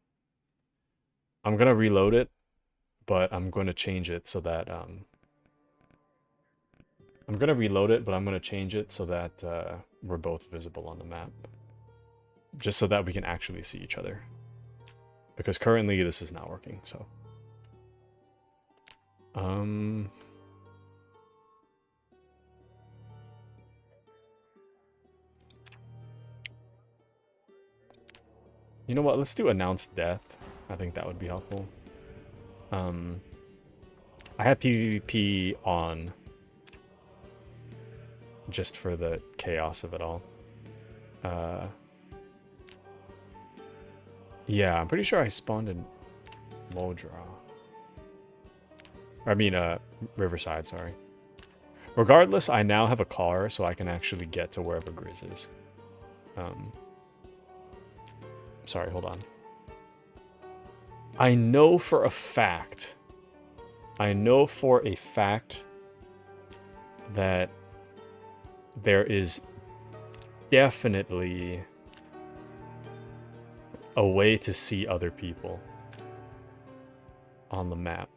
I'm gonna reload it, but I'm going to change it so that I'm gonna reload it, but I'm gonna change it so that we're both visible on the map, just so that we can actually see each other. Because currently this is not working. So, you know what? Let's do announced death. I think that would be helpful. I have PvP on just for the chaos of it all. Yeah, I'm pretty sure I spawned in Modra. I mean, Riverside, sorry. Regardless, I now have a car, so I can actually get to wherever Grizz is. Sorry, hold on. I know for a fact that there is definitely a way to see other people on the map,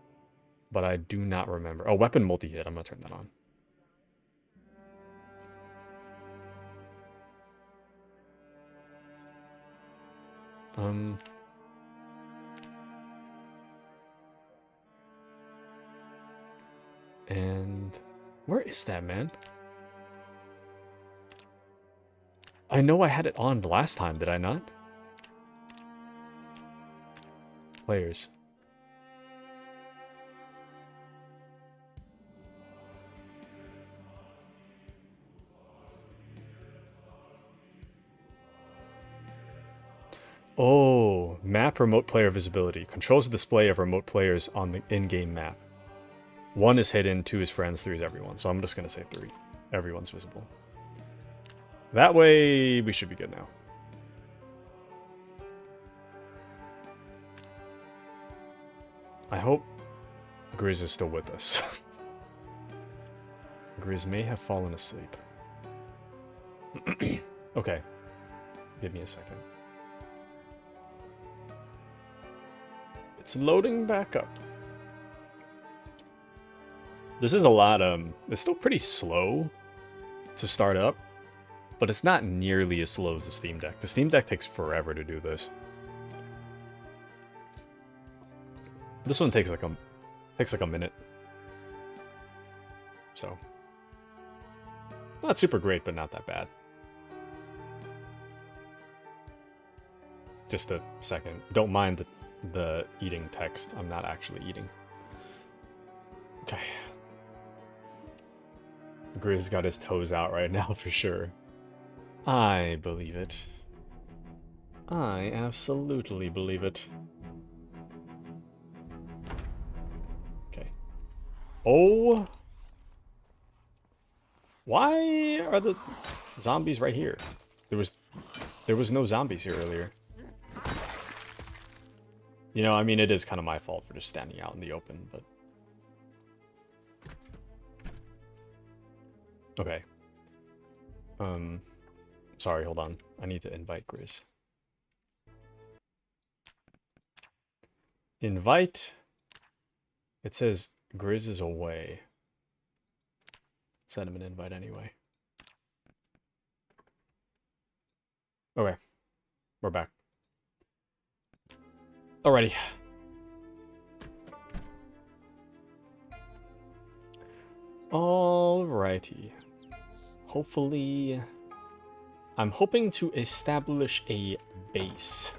but I do not remember. Oh, weapon multi-hit. I'm gonna turn that on. And where is that, man? I know I had it on the last time, did I not? Players. Oh, map remote player visibility. Controls the display of remote players on the in-game map. 1 is hidden, 2 is friends, 3 is everyone. So I'm just going to say 3. Everyone's visible. That way, we should be good now. I hope Grizz is still with us. Grizz may have fallen asleep. Okay. Give me a second. It's loading back up. This is a lot, it's still pretty slow to start up, but it's not nearly as slow as the Steam Deck. The Steam Deck takes forever to do this. This one takes like a minute. So, not super great, but not that bad. Just a second. Don't mind the eating text. I'm not actually eating. Okay. Grizz got his toes out right now for sure. I believe it. I absolutely believe it. Okay. Oh. Why are the zombies right here? There was no zombies here earlier. You know, I mean, it is kind of my fault for just standing out in the open, but... Okay. Sorry, hold on. I need to invite Grizz. Invite. It says Grizz is away. Send him an invite anyway. Okay. We're back. Alrighty. Alrighty. Hopefully... I'm hoping to establish a base.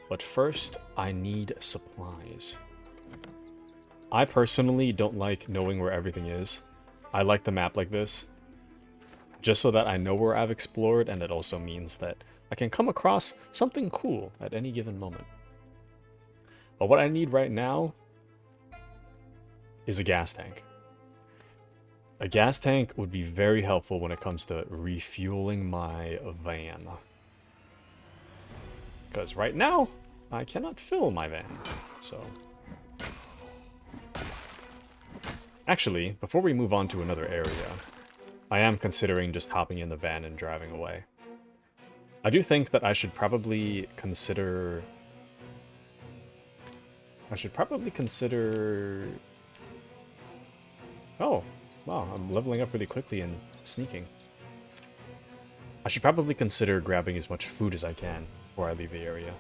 But first, I need supplies. I personally don't like knowing where everything is. I like the map like this. Just so that I know where I've explored, and it also means that I can come across something cool at any given moment. But what I need right now is a gas tank. A gas tank would be very helpful when it comes to refueling my van. Because right now, I cannot fill my van, so... Actually, before we move on to another area, I am considering just hopping in the van and driving away. I do think that I should probably consider... Oh, wow, I'm leveling up really quickly and sneaking. I should probably consider grabbing as much food as I can before I leave the area.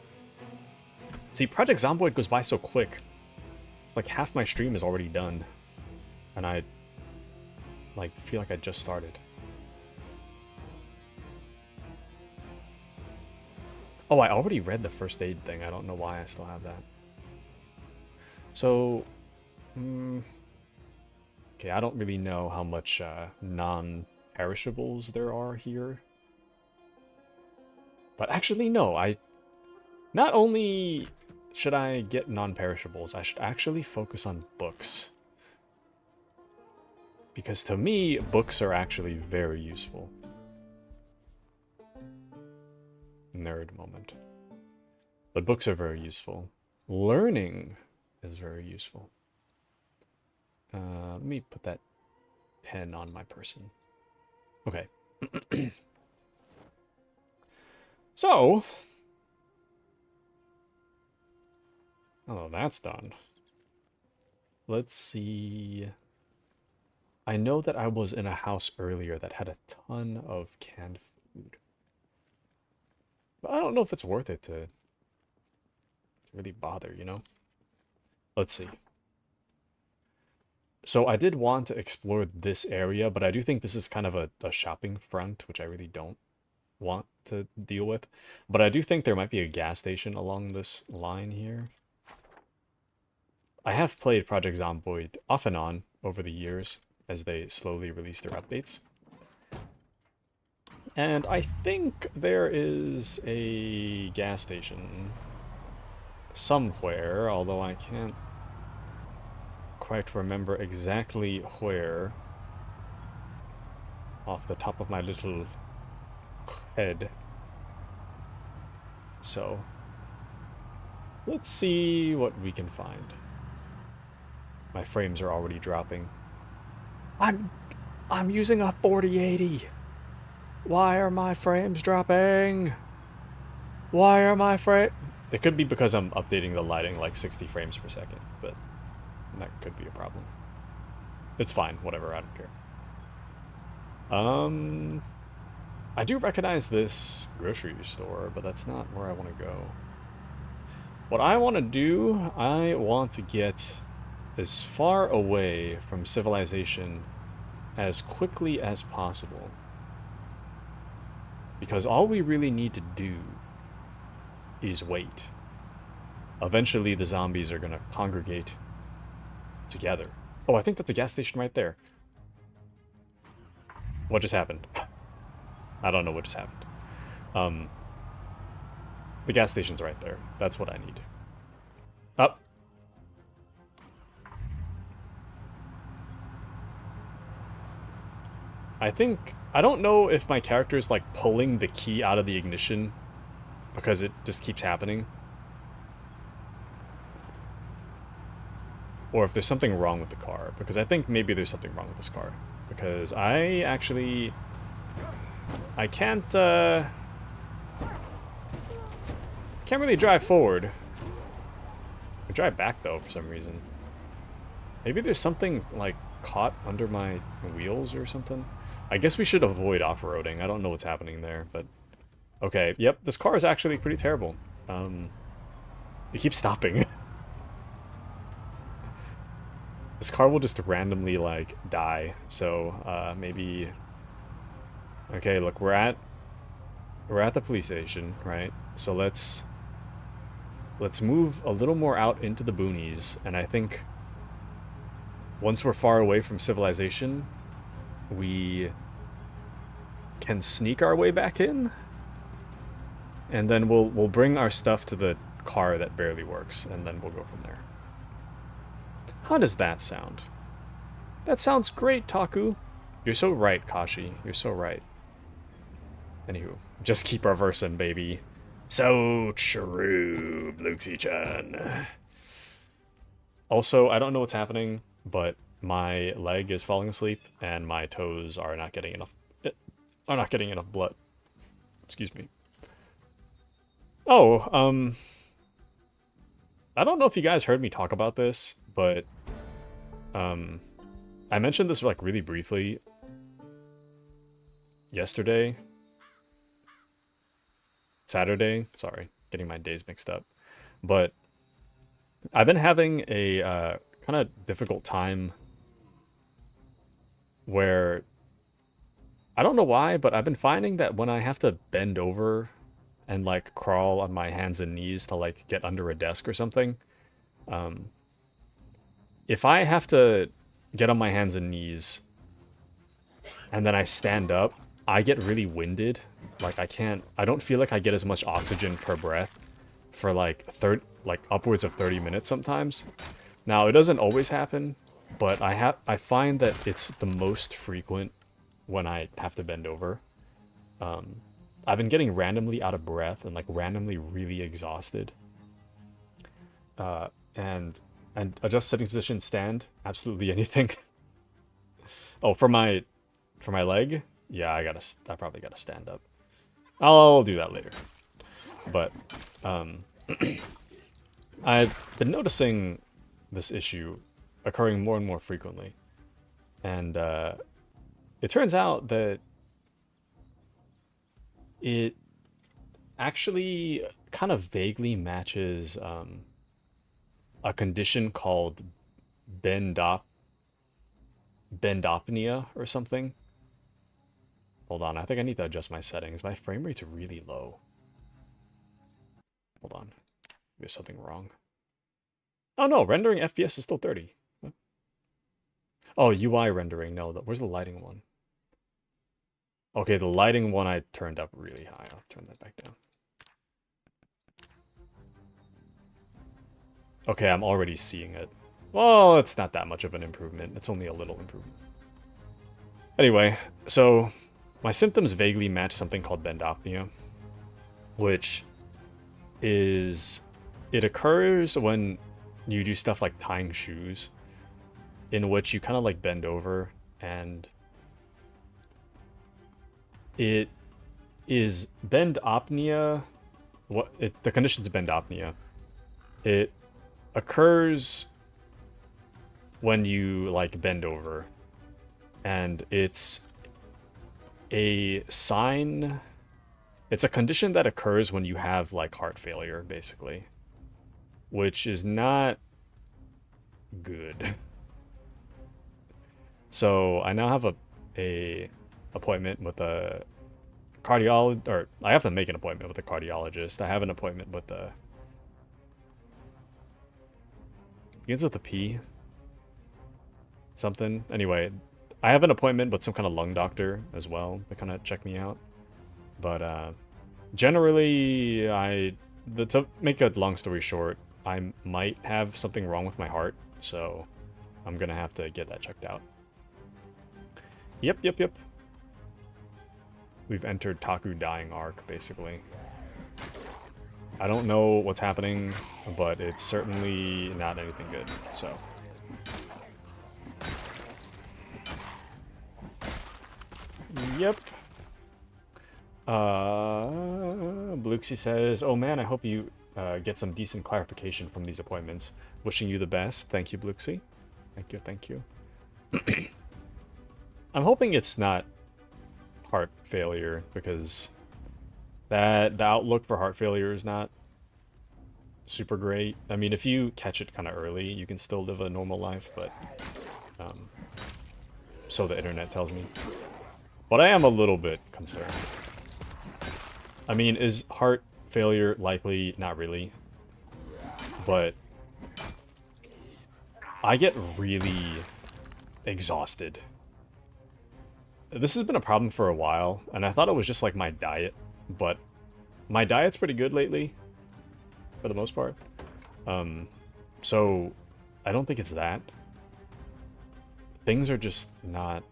See, Project Zomboid goes by so quick. Like, half my stream is already done. And I, like, feel like I just started. Oh, I already read the first aid thing. I don't know why I still have that. So, okay, I don't really know how much non-perishables there are here. But actually, no, not only should I get non-perishables, I should actually focus on books. Because to me, books are actually very useful. Nerd moment. But books are very useful. Learning is very useful. Let me put that pen on my person. Okay. So... Oh, that's done. Let's see... I know that I was in a house earlier that had a ton of canned food. But I don't know if it's worth it to really bother, you know? Let's see. So I did want to explore this area, but I do think this is kind of a shopping front, which I really don't want to deal with. But I do think there might be a gas station along this line here. I have played Project Zomboid off and on over the years, as they slowly release their updates. And I think there is a gas station somewhere, although I can't quite remember exactly where off the top of my little head. So, let's see what we can find. My frames are already dropping. I'm using a 4080. Why are my frames dropping? Why are my frames... It could be because I'm updating the lighting like 60 frames per second, but that could be a problem. It's fine, whatever, I don't care. I do recognize this grocery store, but that's not where I want to go. What I want to do, I want to get as far away from civilization as quickly as possible. Because all we really need to do is wait. Eventually the zombies are gonna congregate together. Oh, I think that's a gas station right there. What just happened? I don't know what just happened. The gas station's right there. That's what I need. Up. I don't know if my character is like pulling the key out of the ignition because it just keeps happening. Or if there's something wrong with the car, because I think maybe there's something wrong with this car. Because I can't really drive forward I drive back though for some reason. Maybe there's something like caught under my wheels or something. I guess we should avoid off-roading. I don't know what's happening there, but okay. Yep, this car is actually pretty terrible. It keeps stopping. This car will just randomly like die. So maybe. Okay, look, we're at the police station, right? So let's move a little more out into the boonies, and I think once we're far away from civilization, we can sneak our way back in, and then we'll bring our stuff to the car that barely works, and then we'll go from there. How does that sound? That sounds great, Taku. You're so right, Kashi. You're so right. Anywho, just keep reversing, baby. So true, Bluxy-chan. Also, I don't know what's happening, but my leg is falling asleep, and my toes are not getting enough blood. Excuse me. Oh, I don't know if you guys heard me talk about this, but I mentioned this like really briefly yesterday. Saturday, sorry, getting my days mixed up. But I've been having a kind of difficult time where I don't know why, but I've been finding that when I have to bend over and like crawl on my hands and knees to like get under a desk or something, if I have to get on my hands and knees and then I stand up, I get really winded. Like I don't feel like I get as much oxygen per breath for like upwards of 30 minutes sometimes. Now, it doesn't always happen, but I find that it's the most frequent when I have to bend over. I've been getting randomly out of breath and like randomly really exhausted. And adjust sitting position, stand, absolutely anything. Oh, for my leg, yeah, I probably gotta stand up. I'll do that later. But I've been noticing this issue occurring more and more frequently, and it turns out that it actually kind of vaguely matches a condition called bendopnea or something. Hold on, I think I need to adjust my settings. My frame rate's really low. Hold on. There's something wrong. Oh no, rendering FPS is still 30. What? Oh, UI rendering. No, where's the lighting one? Okay, the lighting one I turned up really high. I'll turn that back down. Okay, I'm already seeing it. Well, it's not that much of an improvement. It's only a little improvement. Anyway, so my symptoms vaguely match something called bendopnea, which is, it occurs when you do stuff like tying shoes, in which you kind of like bend over, and it is bendopnea. The condition's bendopnea. It occurs when you like bend over, and it's a sign. It's a condition that occurs when you have like heart failure, basically, which is not good. So I now have a appointment with a cardiologist, or I have to make an appointment with a cardiologist. I have an appointment with the begins with a P. Something. Anyway, I have an appointment with some kind of lung doctor as well to kind of check me out. But generally, to make a long story short, I might have something wrong with my heart, so I'm gonna have to get that checked out. Yep. We've entered Taku dying arc, basically. I don't know what's happening, but it's certainly not anything good, so. Yep. Bluxy says, oh man, I hope you get some decent clarification from these appointments. Wishing you the best. Thank you, Bluxy. Thank you, thank you. I'm hoping it's not heart failure, because the outlook for heart failure is not super great. I mean, if you catch it kind of early, you can still live a normal life, but so the internet tells me. But I am a little bit concerned. I mean, is heart failure likely? Not really. But I get really exhausted. This has been a problem for a while, and I thought it was just like my diet, but my diet's pretty good lately, for the most part. So I don't think it's that. Things are just not...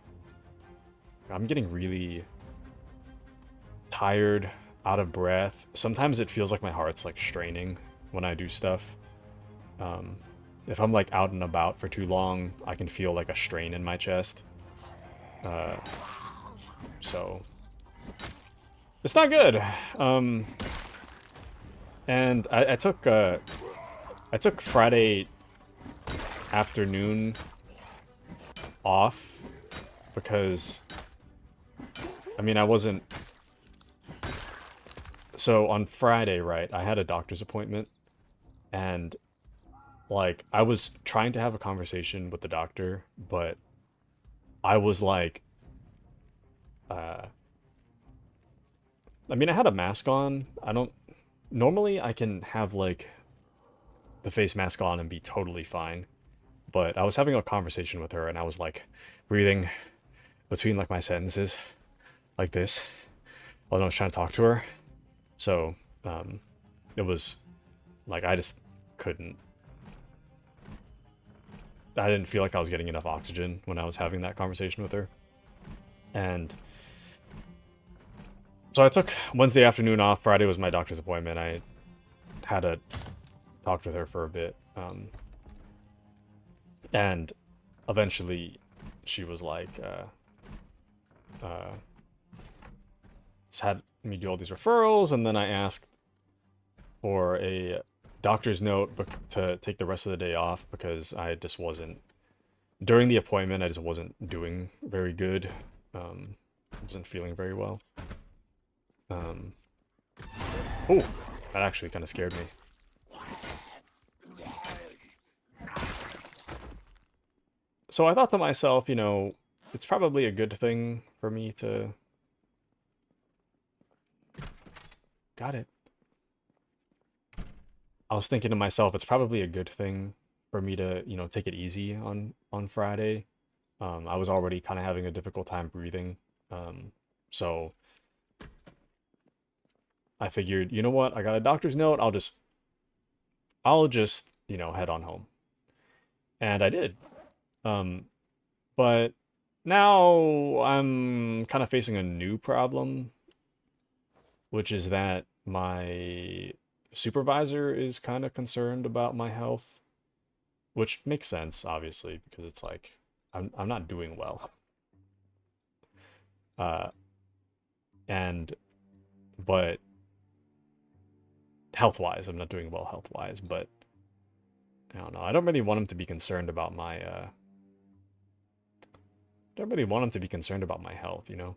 I'm getting really tired, out of breath. Sometimes it feels like my heart's like straining when I do stuff. If I'm like out and about for too long, I can feel like a strain in my chest. So it's not good. And I took Friday afternoon off because, I mean, I wasn't... So on Friday, right, I had a doctor's appointment, and like I was trying to have a conversation with the doctor, but I was like, I mean, I had a mask on. Normally I can have like the face mask on and be totally fine, but I was having a conversation with her and I was like breathing between like my sentences like this while I was trying to talk to her. So, it was like, I just couldn't, I didn't feel like I was getting enough oxygen when I was having that conversation with her. And so I took Wednesday afternoon off. Friday was my doctor's appointment. I had to talk with her for a bit. And eventually she was like, had me do all these referrals, and then I asked for a doctor's note to take the rest of the day off because I just wasn't, during the appointment, I just wasn't doing very good. Wasn't feeling very well. Oh, that actually kind of scared me. So I thought to myself, you know, it's probably a good thing for me to... Got it. I was thinking to myself, it's probably a good thing for me to, you know, take it easy on Friday. I was already kind of having a difficult time breathing. So I figured, you know what, I got a doctor's note, I'll just, you know, head on home. And I did. But now I'm kind of facing a new problem, which is that my supervisor is kind of concerned about my health, which makes sense, obviously, because it's like, I'm not doing well. But health-wise, I'm not doing well health-wise, but I don't know. I don't really want him to be concerned about my, I don't really want him to be concerned about my health, you know?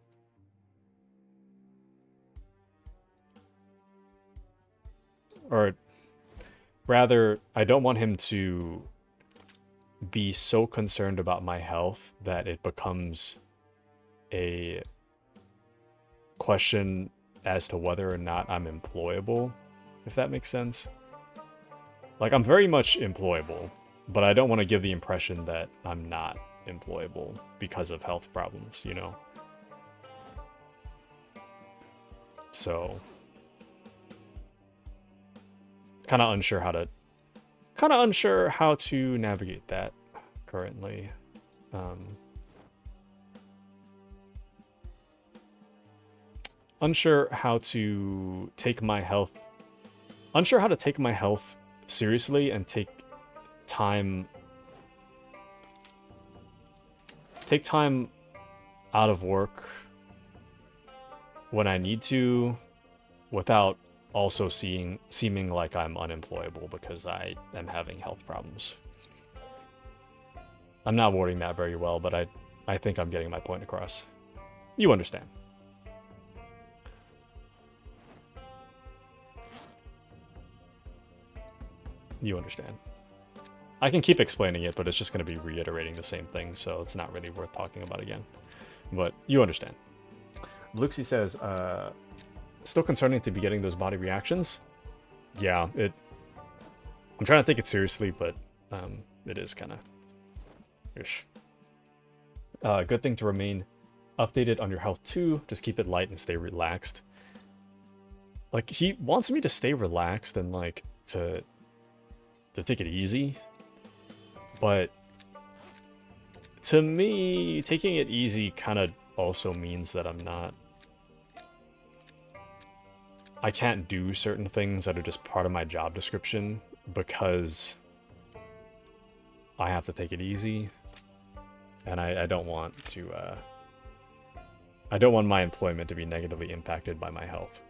Or rather, I don't want him to be so concerned about my health that it becomes a question as to whether or not I'm employable, if that makes sense. Like, I'm very much employable, but I don't want to give the impression that I'm not employable because of health problems, you know? So, kind of unsure how to navigate that currently. Unsure how to take my health seriously and take time out of work when I need to without also seeming like I'm unemployable because I am having health problems. I'm not wording that very well, but I think I'm getting my point across. You understand. You understand. I can keep explaining it, but it's just going to be reiterating the same thing, so it's not really worth talking about again. But you understand. Luxie says, still concerning to be getting those body reactions. Yeah, I'm trying to take it seriously, but it is kind of ish. Good thing to remain updated on your health too. Just keep it light and stay relaxed. Like, he wants me to stay relaxed and like to take it easy, but to me, taking it easy kind of also means that I can't do certain things that are just part of my job description because I have to take it easy, and I don't want to, I don't want my employment to be negatively impacted by my health.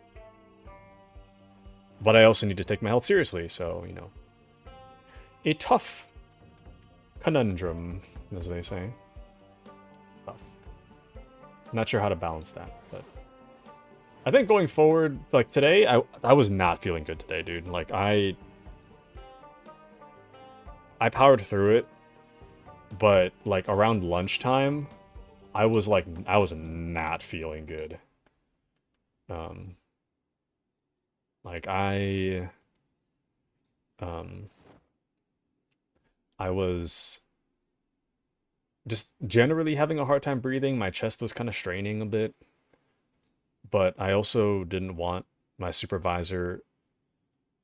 But I also need to take my health seriously, so, you know. A tough conundrum, as they say. Tough. Not sure how to balance that, but I think going forward, like today, I was not feeling good today, dude. Like I powered through it, but like around lunchtime, I was not feeling good. Like I was just generally having a hard time breathing. My chest was kind of straining a bit. But I also didn't want my supervisor...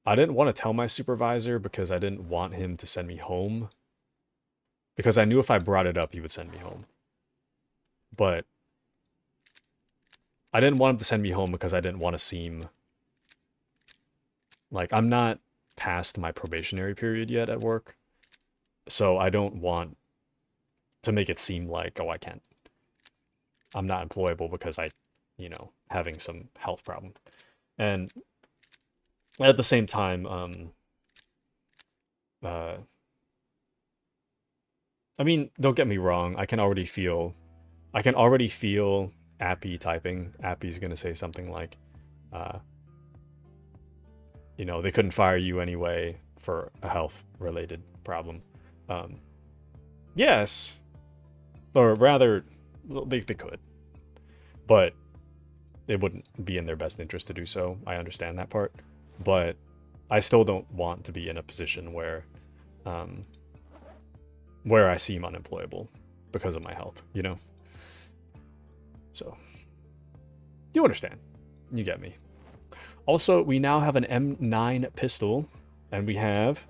I didn't want to tell my supervisor because I didn't want him to send me home. Because I knew if I brought it up, he would send me home. But I didn't want him to send me home because I didn't want to seem... like, I'm not past my probationary period yet at work. So I don't want to make it seem like, oh, I'm not employable because you know, having some health problem. And at the same time, I mean, don't get me wrong, I can already feel Appy typing. Appy's gonna say something like, you know, they couldn't fire you anyway for a health-related problem. Yes. Or rather, they could. But it wouldn't be in their best interest to do so. I understand that part. But I still don't want to be in a position where I seem unemployable because of my health, you know? So, you understand. You get me. Also, we now have an M9 pistol, and we have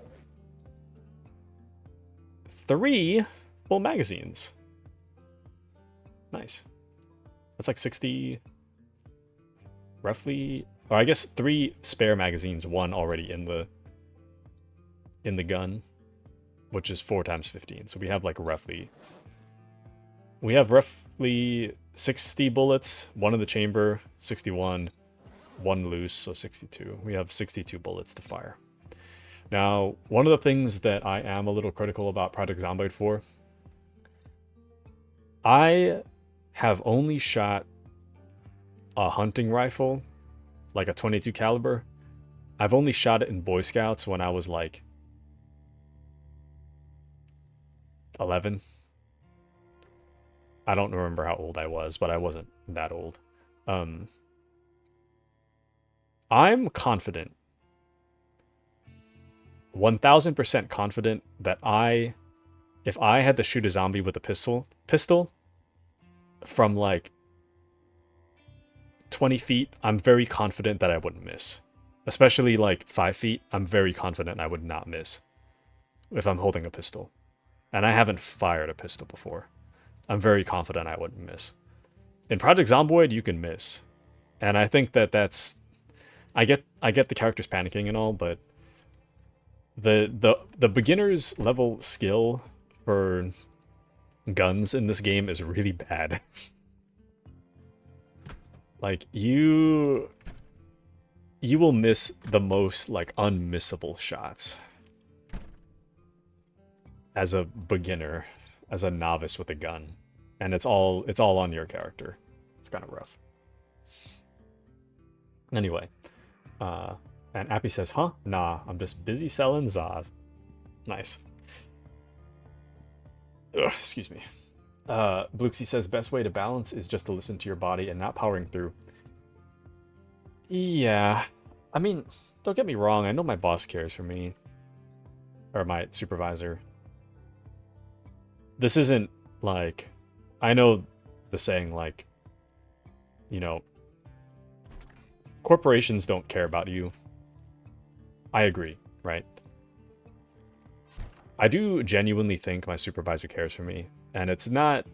3 full magazines. Nice. That's like 60... roughly... or I guess 3 spare magazines, 1 already in the gun, which is 4 times 15. So we have like roughly... we have roughly 60 bullets, 1 in the chamber, 61, 1 loose, so 62. We have 62 bullets to fire. Now, one of the things that I am a little critical about Project Zomboid 4, I have only shot a hunting rifle, like a 22 caliber. I've only shot it in Boy Scouts when I was like 11. I don't remember how old I was, but I wasn't that old. I'm confident, 1000% confident that if I had to shoot a zombie with a pistol from like 20 feet, I'm very confident that I wouldn't miss. Especially like 5 feet, I'm very confident I would not miss if I'm holding a pistol. And I haven't fired a pistol before. I'm very confident I wouldn't miss. In Project Zomboid, you can miss. And I think that's... I get the characters panicking and all, but the beginner's level skill for guns in this game is really bad. Like, you you will miss the most, like, unmissable shots. As a beginner, as a novice with a gun. And it's all on your character. It's kind of rough. Anyway, and Appy says, huh? Nah, I'm just busy selling Zaz. Nice. Ugh, excuse me. Bluxy says, best way to balance is just to listen to your body and not powering through. Yeah. I mean, don't get me wrong, I know my boss cares for me. Or my supervisor. This isn't, like... I know the saying, like... You know... Corporations don't care about you. I agree, right? I do genuinely think my supervisor cares for me. And it's not...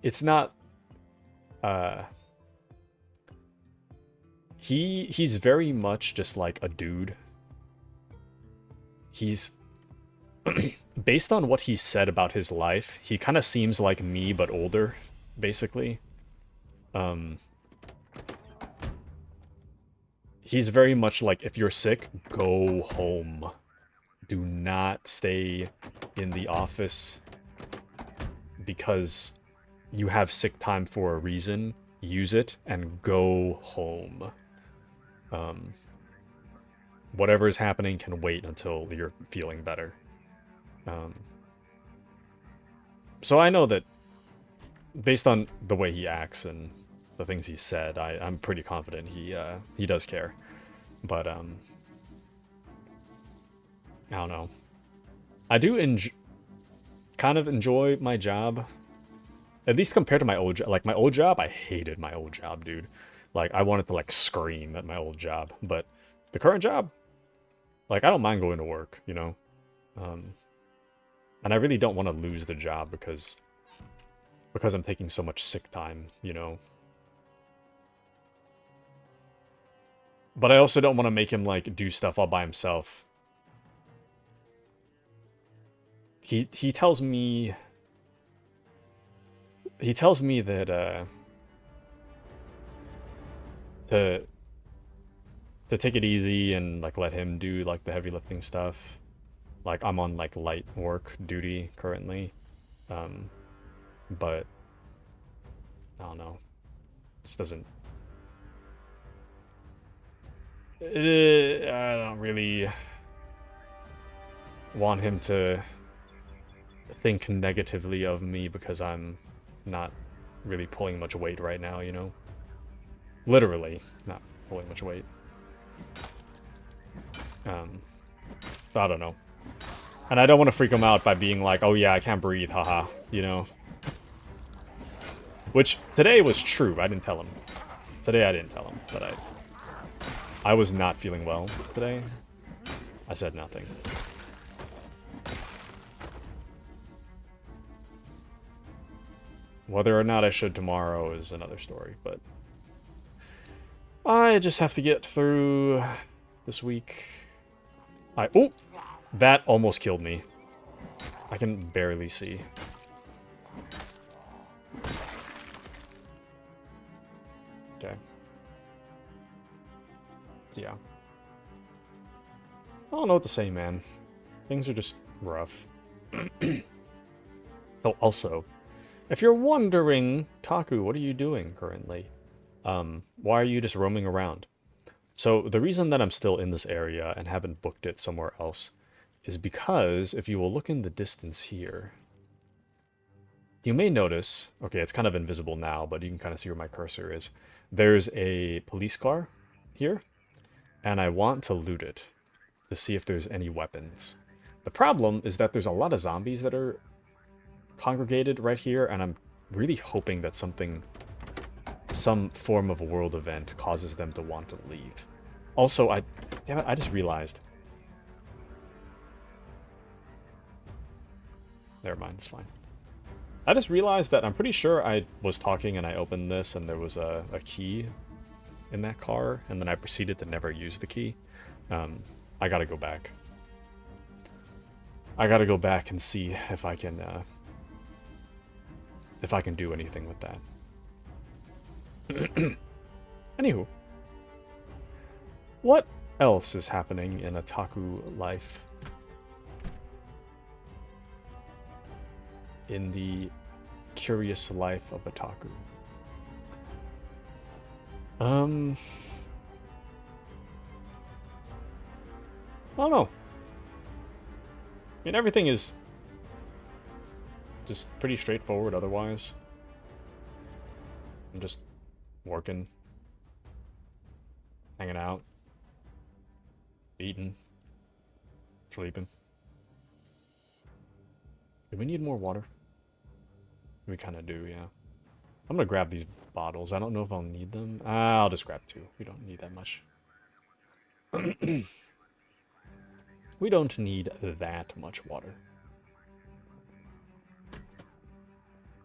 It's not... He's very much just like a dude. He's... Based on what he said about his life, he kind of seems like me, but older, basically. He's very much like, if you're sick, go home. Do not stay in the office because you have sick time for a reason. Use it and go home. Whatever is happening can wait until you're feeling better. So I know that based on the way he acts and the things he said, I'm pretty confident he does care. But I don't know. I do kind of enjoy my job, at least compared to my old job. Like my old job, I hated my old job, dude. Like I wanted to like scream at my old job. But the current job, like I don't mind going to work, you know. And I really don't want to lose the job because I'm taking so much sick time, you know. But I also don't want to make him, like, do stuff all by himself. He tells me... He tells me that, to take it easy and, like, let him do, like, the heavy lifting stuff. Like, I'm on, like, light work duty currently. But... I don't know. It just doesn't... I don't really want him to think negatively of me because I'm not really pulling much weight right now, you know? Literally not pulling much weight. I don't know. And I don't want to freak him out by being like, oh yeah, I can't breathe, haha, you know? Which, today was true, I didn't tell him. Today I didn't tell him, but I was not feeling well today. I said nothing. Whether or not I should tomorrow is another story, but... I just have to get through this week. Oh! That almost killed me. I can barely see. Okay. Yeah. I don't know what to say, man. Things are just rough. Oh, also, if you're wondering, Taku, what are you doing currently? Why are you just roaming around? So, the reason that I'm still in this area and haven't booked it somewhere else is because, if you will look in the distance here, you may notice, okay, it's kind of invisible now, but you can kind of see where my cursor is. There's a police car here. And I want to loot it to see if there's any weapons. The problem is that there's a lot of zombies that are congregated right here, and I'm really hoping that some form of a world event causes them to want to leave. Also, damn it, I just realized. Never mind, it's fine. I just realized that I'm pretty sure I was talking and I opened this and there was a key in that car, and then I proceeded to never use the key. I gotta go back. I gotta go back and see if I can do anything with that. Anywho. What else is happening in a Taku life? In the curious life of a Taku. I don't know. I mean, everything is just pretty straightforward otherwise. I'm just working, hanging out, eating, sleeping. Do we need more water? We kind of do, yeah. I'm gonna grab these bottles. I don't know if I'll need them. I'll just grab 2. We don't need that much. We don't need that much water.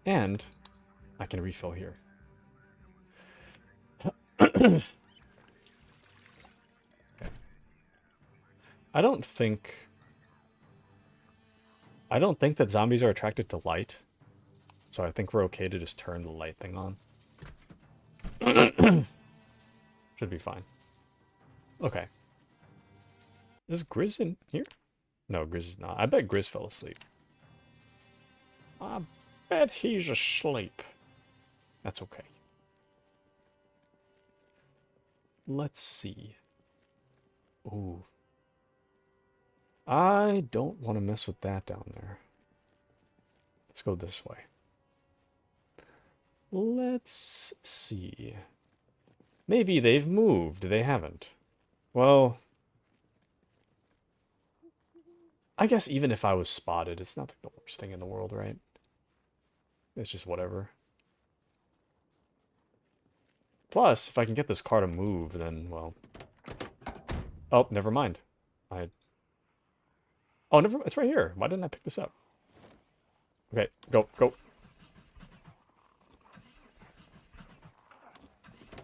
And I can refill here. Okay. I don't think that zombies are attracted to light. So I think we're okay to just turn the light thing on. Should be fine. Okay. Is Grizz in here? No, Grizz is not. I bet Grizz fell asleep. I bet he's asleep. That's okay. Let's see. Ooh. I don't want to mess with that down there. Let's go this way. Let's see. Maybe they've moved. They haven't. Well, I guess even if I was spotted, it's not the worst thing in the world, right? It's just whatever. Plus, if I can get this car to move, then, well... Oh, never mind. Oh, never. It's right here. Why didn't I pick this up? Okay, go, go.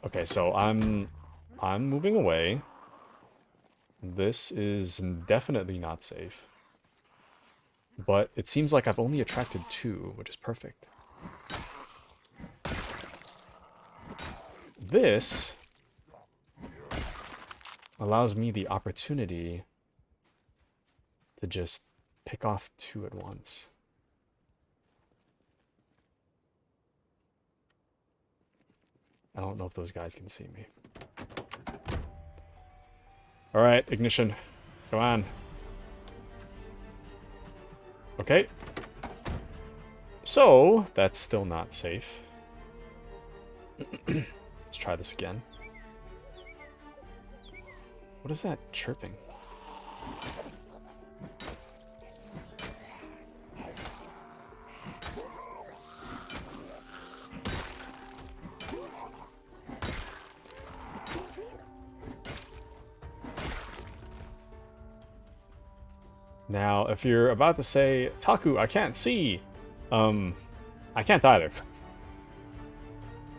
Okay, so I'm moving away. This is definitely not safe. But it seems like I've only attracted 2, which is perfect. This allows me the opportunity to just pick off 2 at once. I don't know if those guys can see me. Alright, ignition. Come on. Okay. So, that's still not safe. Let's try this again. What is that chirping? Now, if you're about to say, Taku, I can't see, I can't either.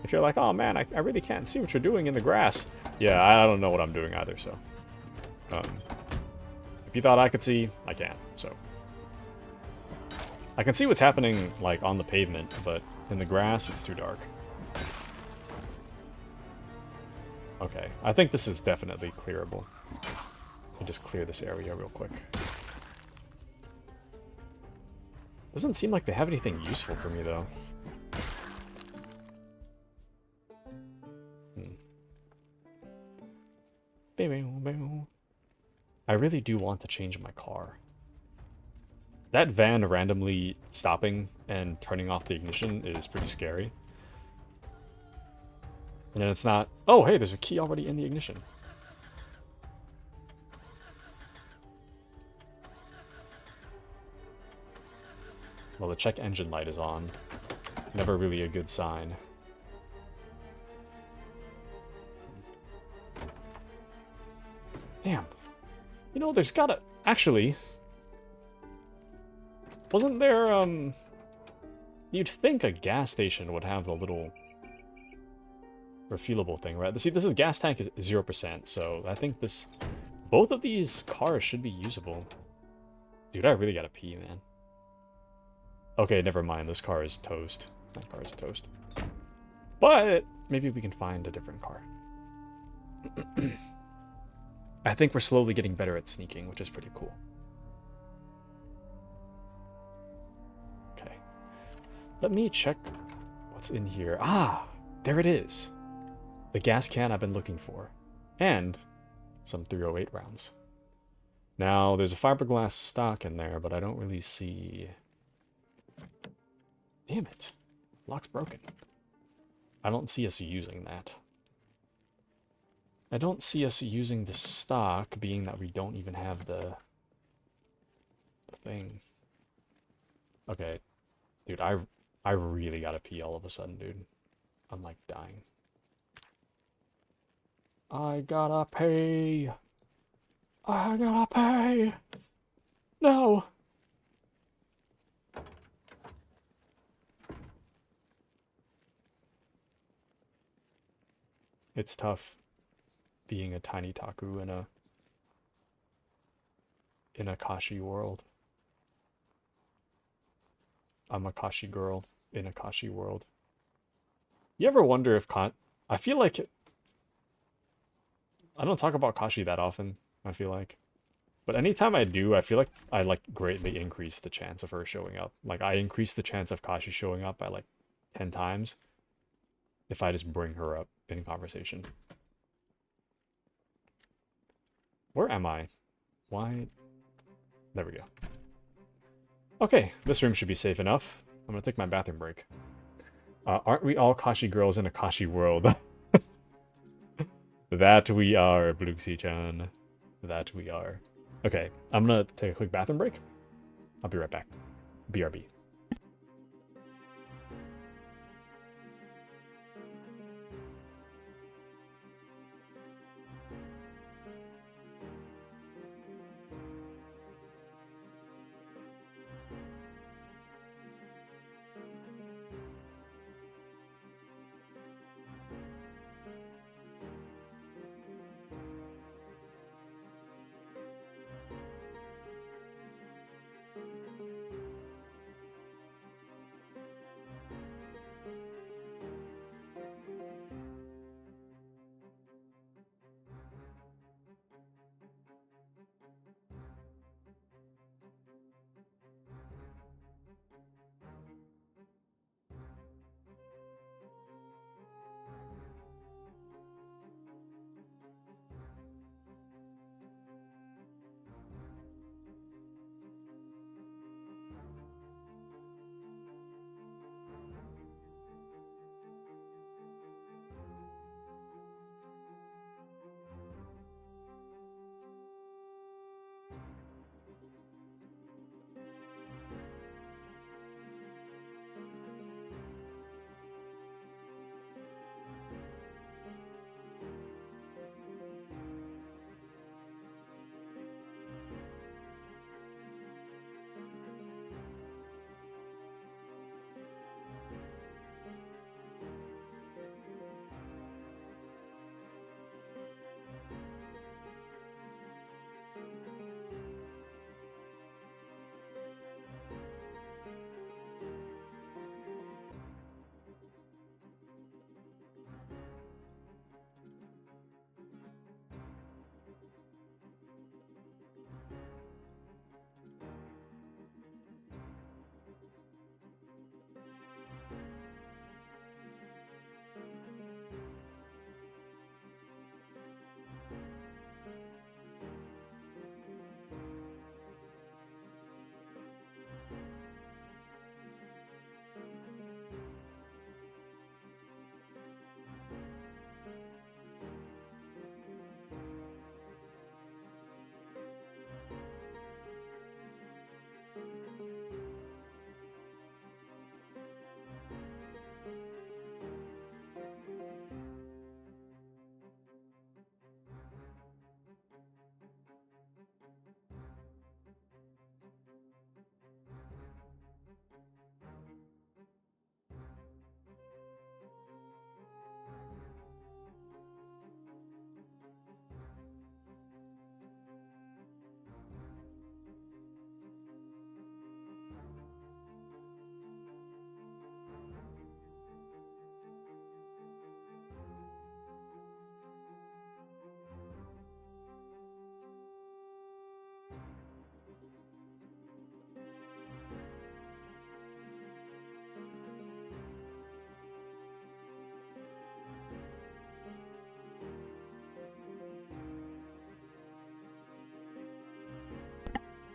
If you're like, oh man, I really can't see what you're doing in the grass. Yeah, I don't know what I'm doing either, so. If you thought I could see, I can't, so. I can see what's happening, like, on the pavement, but in the grass, it's too dark. Okay, I think this is definitely clearable. Let me just clear this area real quick. Doesn't seem like they have anything useful for me, though. I really do want to change my car. That van randomly stopping and turning off the ignition is pretty scary. And then it's not... Oh, hey, there's a key already in the ignition. Well, the check engine light is on. Never really a good sign. Damn. You know, there's gotta... Actually... Wasn't there, You'd think a gas station would have a little... refuelable thing, right? See, this is gas tank is 0%, so I think this... Both of these cars should be usable. Dude, I really gotta pee, man. Okay, never mind. This car is toast. That car is toast. But, maybe we can find a different car. I think we're slowly getting better at sneaking, which is pretty cool. Okay. Let me check what's in here. Ah, there it is. The gas can I've been looking for. And some 308 rounds. Now, there's a fiberglass stock in there, but I don't really see... Damn it. Lock's broken. I don't see us using that. I don't see us using the stock, being that we don't even have the thing. Okay. Dude, I really gotta pee all of a sudden, dude. I'm like dying. I gotta pee. I gotta pay. No. It's tough being a tiny Taku in a Kashi world. I'm a Kashi girl in a Kashi world. You ever wonder if I feel like I don't talk about Kashi that often, I feel like. But anytime I do, I feel like I like greatly increase the chance of her showing up. Like I increase the chance of Kashi showing up by like 10 times if I just bring her up in conversation. Where am I? Why? There we go. Okay, this room should be safe enough. I'm gonna take my bathroom break. Aren't we all Kashi girls in a Kashi world? That we are, Bluxy-chan. That we are. Okay, I'm gonna take a quick bathroom break. I'll be right back. BRB.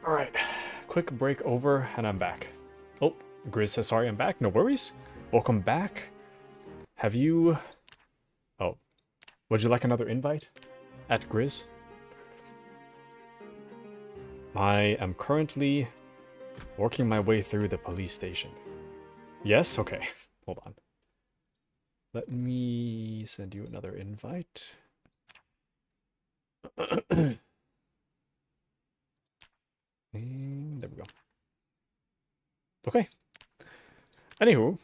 Alright, quick break over, and I'm back. Oh, Grizz says sorry I'm back. No worries. Welcome back. Have you... Oh, would you like another invite? At Grizz? I am currently working my way through the police station. Yes? Okay. Hold on. Let me send you another invite. And there we go. Okay. Anywho,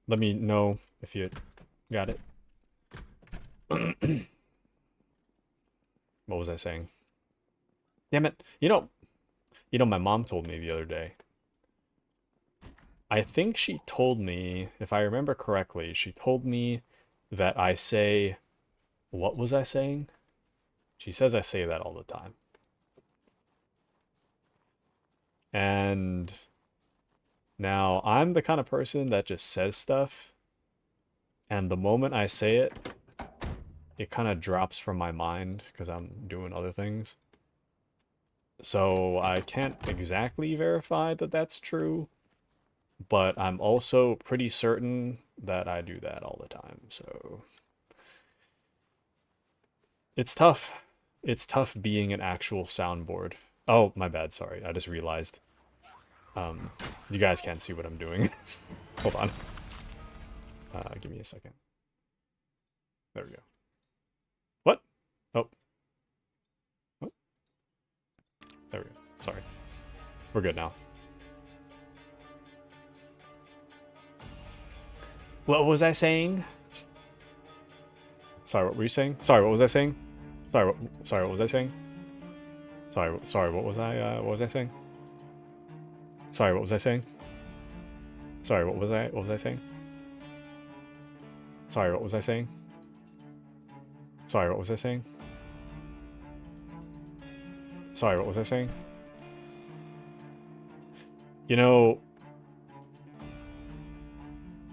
let me know if you got it. What was I saying? Damn it. You know, my mom told me the other day. I think she told me, if I remember correctly, she told me that I say, what was I saying? She says I say that all the time. And now I'm the kind of person that just says stuff, and the moment I say it, it kind of drops from my mind because I'm doing other things. So I can't exactly verify that that's true, but I'm also pretty certain that I do that all the time, so... It's tough. It's tough being an actual soundboard. Oh, my bad, sorry. I just realized. You guys can't see what I'm doing. Hold on. Give me a second. There we go. What? Oh. What? There we go. Sorry. We're good now. What was I saying? Sorry, what were you saying? Sorry, what was I saying? Sorry, what was I saying? Sorry, what was I saying? Sorry, what was I saying? Sorry, what was I saying? Sorry, what was I saying? Sorry, what was I saying? Sorry, what was I saying? You know...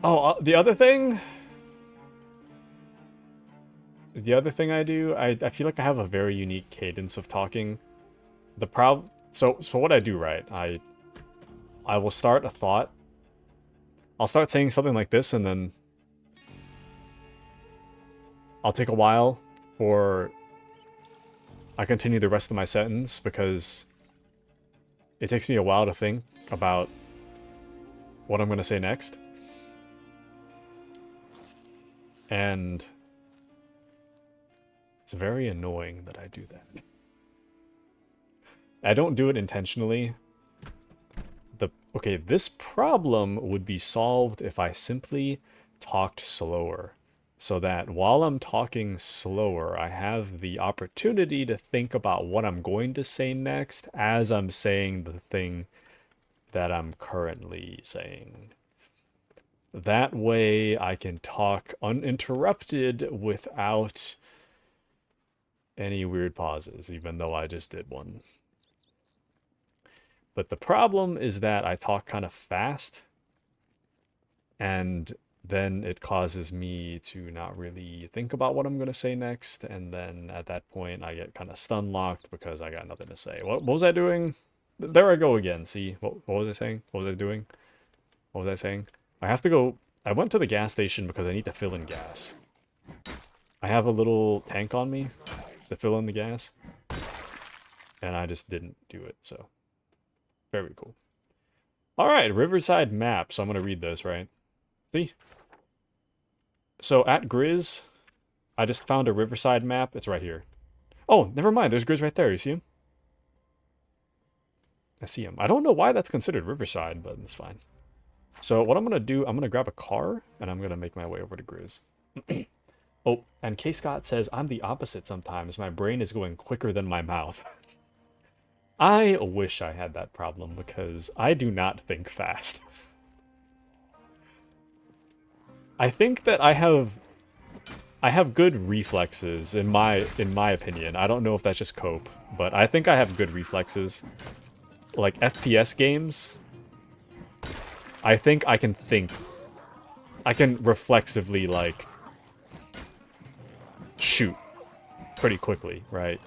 Oh, the other thing? The other thing I do, I feel like I have a very unique cadence of talking. So what I do, right, I will start a thought. I'll start saying something like this, and then I'll take a while, or I continue the rest of my sentence, because it takes me a while to think about what I'm going to say next. And it's very annoying that I do that. I don't do it intentionally. Okay, this problem would be solved if I simply talked slower. So that while I'm talking slower, I have the opportunity to think about what I'm going to say next as I'm saying the thing that I'm currently saying. That way I can talk uninterrupted without any weird pauses, even though I just did one. But the problem is that I talk kind of fast, and then it causes me to not really think about what I'm going to say next, and then at that point I get kind of stun-locked because I got nothing to say. What was I doing? There I go again, see? What was I saying? What was I doing? What was I saying? I have to go... I went to the gas station because I need to fill in gas. I have a little tank on me to fill in the gas, and I just didn't do it, so... Very cool. Alright, Riverside map. So I'm going to read this, right? See? So at Grizz, I just found a Riverside map. It's right here. Oh, never mind. There's Grizz right there. You see him? I see him. I don't know why that's considered Riverside, but it's fine. So what I'm going to do, I'm going to grab a car, and I'm going to make my way over to Grizz. Oh, and K. Scott says, I'm the opposite sometimes. My brain is going quicker than my mouth. I wish I had that problem, because I do not think fast. I think that I have good reflexes, in my opinion. I don't know if that's just cope, but I think I have good reflexes. Like, FPS games, I think I can reflexively, like, shoot pretty quickly, right?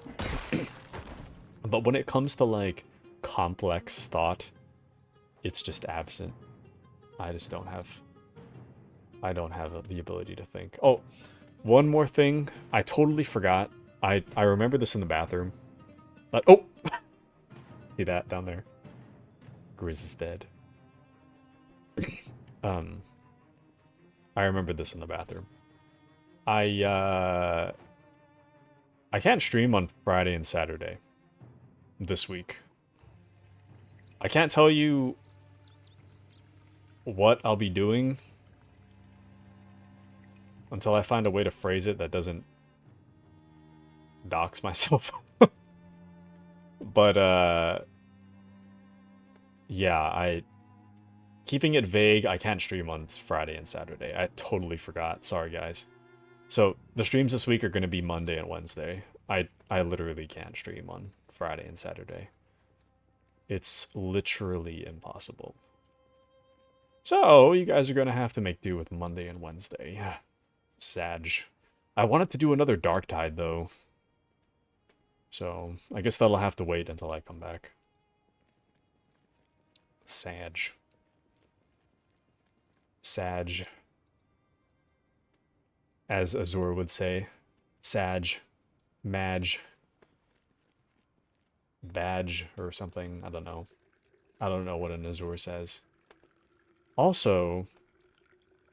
But when it comes to like complex thought, it's just absent. I just don't have. I don't have the ability to think. Oh, one more thing. I totally forgot. I remember this in the bathroom. But oh, see that down there? Grizz is dead. I remember this in the bathroom. I can't stream on Friday and Saturday this week. I can't tell you what I'll be doing until I find a way to phrase it that doesn't dox myself. But yeah, keeping it vague, I can't stream on Friday and Saturday. I totally forgot. Sorry, guys. So the streams this week are going to be Monday and Wednesday. I literally can't stream on Friday and Saturday. It's literally impossible. So you guys are going to have to make do with Monday and Wednesday. Sag. I wanted to do another Dark Tide, though. So I guess that'll have to wait until I come back. Sag. Sag. As Azur would say. Sag. Madge. Badge or something. I don't know. I don't know what an Azur says. Also,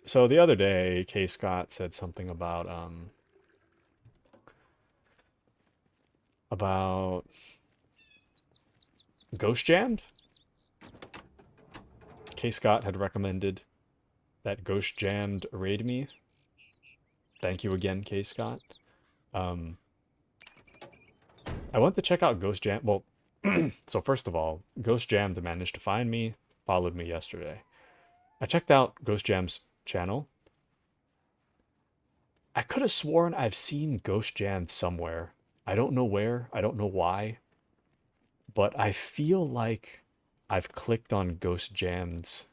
so the other day, K. Scott said something about Ghost Jammed? K. Scott had recommended that Ghost Jammed raid me. Thank you again, K. Scott. I went to check out Ghost Jam. Well, so first of all, Ghost Jammed managed to find me, followed me yesterday. I checked out Ghost Jam's channel. I could have sworn I've seen Ghost Jammed somewhere. I don't know where, I don't know why, but I feel like I've clicked on Ghost Jammed's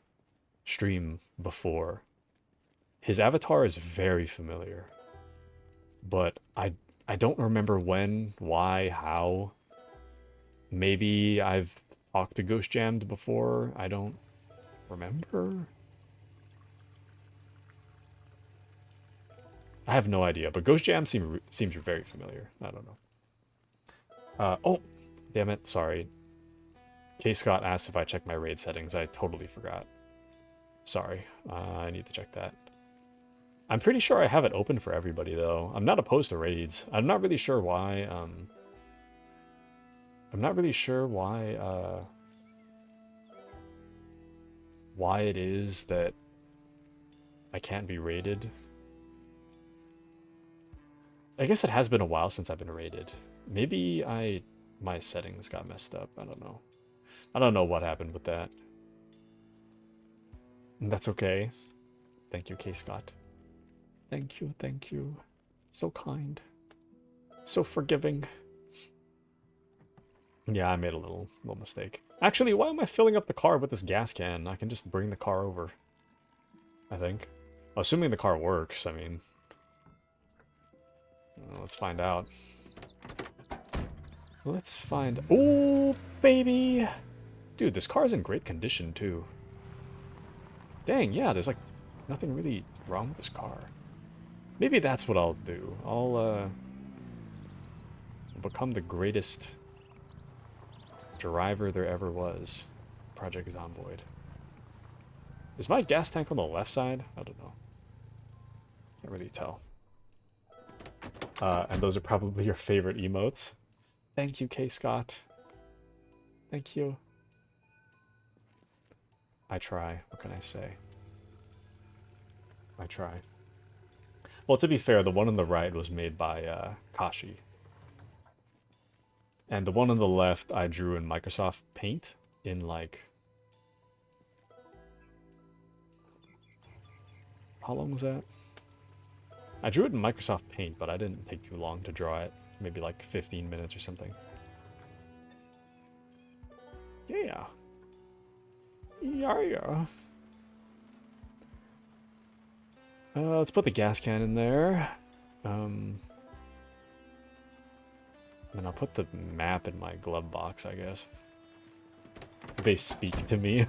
stream before. His avatar is very familiar, but I don't remember when, why, how. Maybe I've talked to Ghost Jammed before. I don't remember. I have no idea, but Ghost Jam seems very familiar. I don't know. Oh, damn it. Sorry. K. Scott asked if I checked my raid settings. I totally forgot. Sorry. I need to check that. I'm pretty sure I have it open for everybody, though. I'm not opposed to raids. I'm not really sure why, I'm not really sure why it is that I can't be raided. I guess it has been a while since I've been raided. Maybe my settings got messed up. I don't know. I don't know what happened with that. And that's okay. Thank you, K. Scott. Thank you, thank you. So kind. So forgiving. Yeah, I made a little mistake. Actually, why am I filling up the car with this gas can? I can just bring the car over. I think. Assuming the car works, I mean. Let's find out. Let's find... Oh, baby! Dude, this car is in great condition, too. Dang, yeah, there's, like, nothing really wrong with this car. Maybe that's what I'll do. I'll become the greatest driver there ever was. Project Zomboid. Is my gas tank on the left side? I don't know. Can't really tell. And those are probably your favorite emotes. Thank you, K. Scott. Thank you. I try. What can I say? I try. Well, to be fair, the one on the right was made by Kashi. And the one on the left I drew in Microsoft Paint in, like... How long was that? I drew it in Microsoft Paint, but I didn't take too long to draw it. Maybe like 15 minutes or something. Yeah. Yeah. Let's put the gas can in there. And I'll put the map in my glove box, I guess. They speak to me.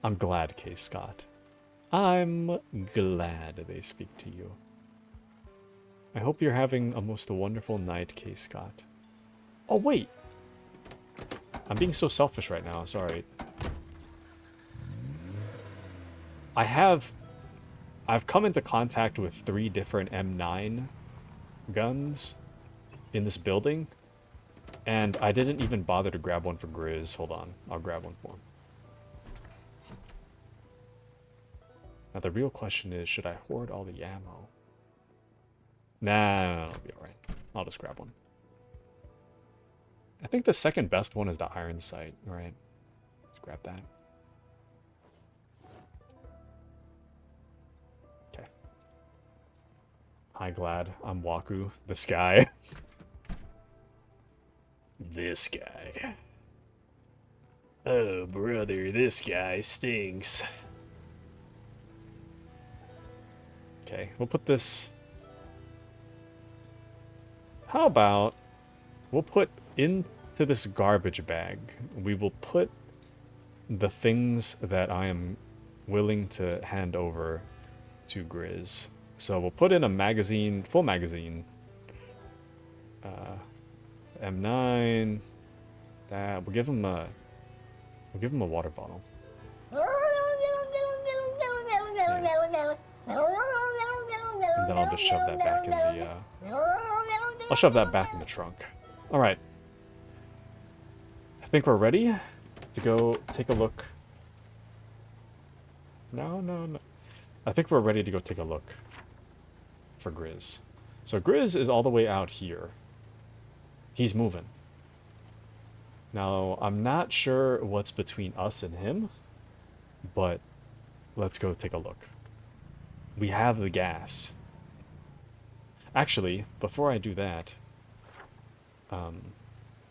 I'm glad, K. Scott. I'm glad they speak to you. I hope you're having a most wonderful night, K. Scott. Oh, wait! I'm being so selfish right now, sorry. I've come into contact with 3 different M9 guns in this building, and I didn't even bother to grab one for Grizz. Hold on, I'll grab one for him. Now the real question is, should I hoard all the ammo? Nah, I'll be alright. I'll just grab one. I think the second best one is the iron sight, right? Let's grab that. Okay. Hi, Glad. I'm Waku, this guy. This guy. Oh, brother, this guy stinks. Okay, we'll put this... How about... We'll put into this garbage bag, we will put the things that I am willing to hand over to Grizz. So we'll put in a magazine, full magazine. M9. That we'll give him a water bottle. Yeah. And then I'll just shove that back in the I'll shove that back in the trunk. All right. I think we're ready to go take a look. No. I think we're ready to go take a look for Grizz. So Grizz is all the way out here. He's moving. Now, I'm not sure what's between us and him, but let's go take a look. We have the gas. Actually, before I do that,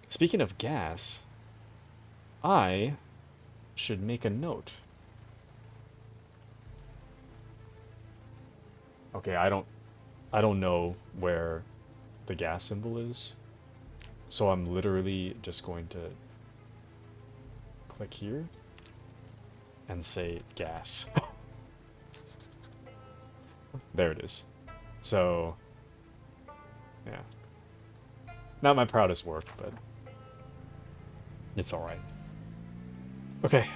speaking of gas, I should make a note. Okay, I don't know where the gas symbol is, so I'm literally just going to click here and say gas. There it is. So, yeah. Not my proudest work, but it's alright. Okay,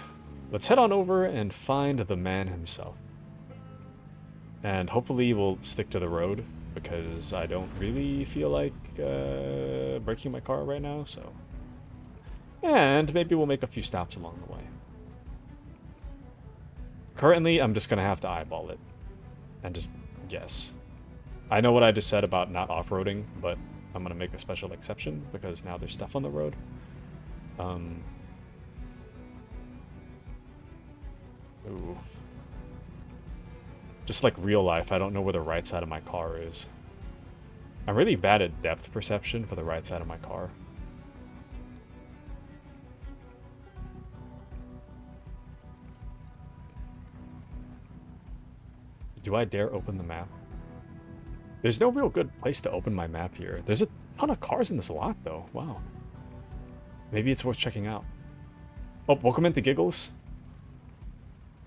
let's head on over and find the man himself. And hopefully we'll stick to the road, because I don't really feel like breaking my car right now, so... And maybe we'll make a few stops along the way. Currently, I'm just gonna have to eyeball it. And just guess. I know what I just said about not off-roading, but I'm gonna make a special exception, because now there's stuff on the road. Ooh. Just like real life, I don't know where the right side of my car is. I'm really bad at depth perception for the right side of my car. Do I dare open the map? There's no real good place to open my map here. There's a ton of cars in this lot, though. Wow. Maybe it's worth checking out. Oh, welcome into Giggles.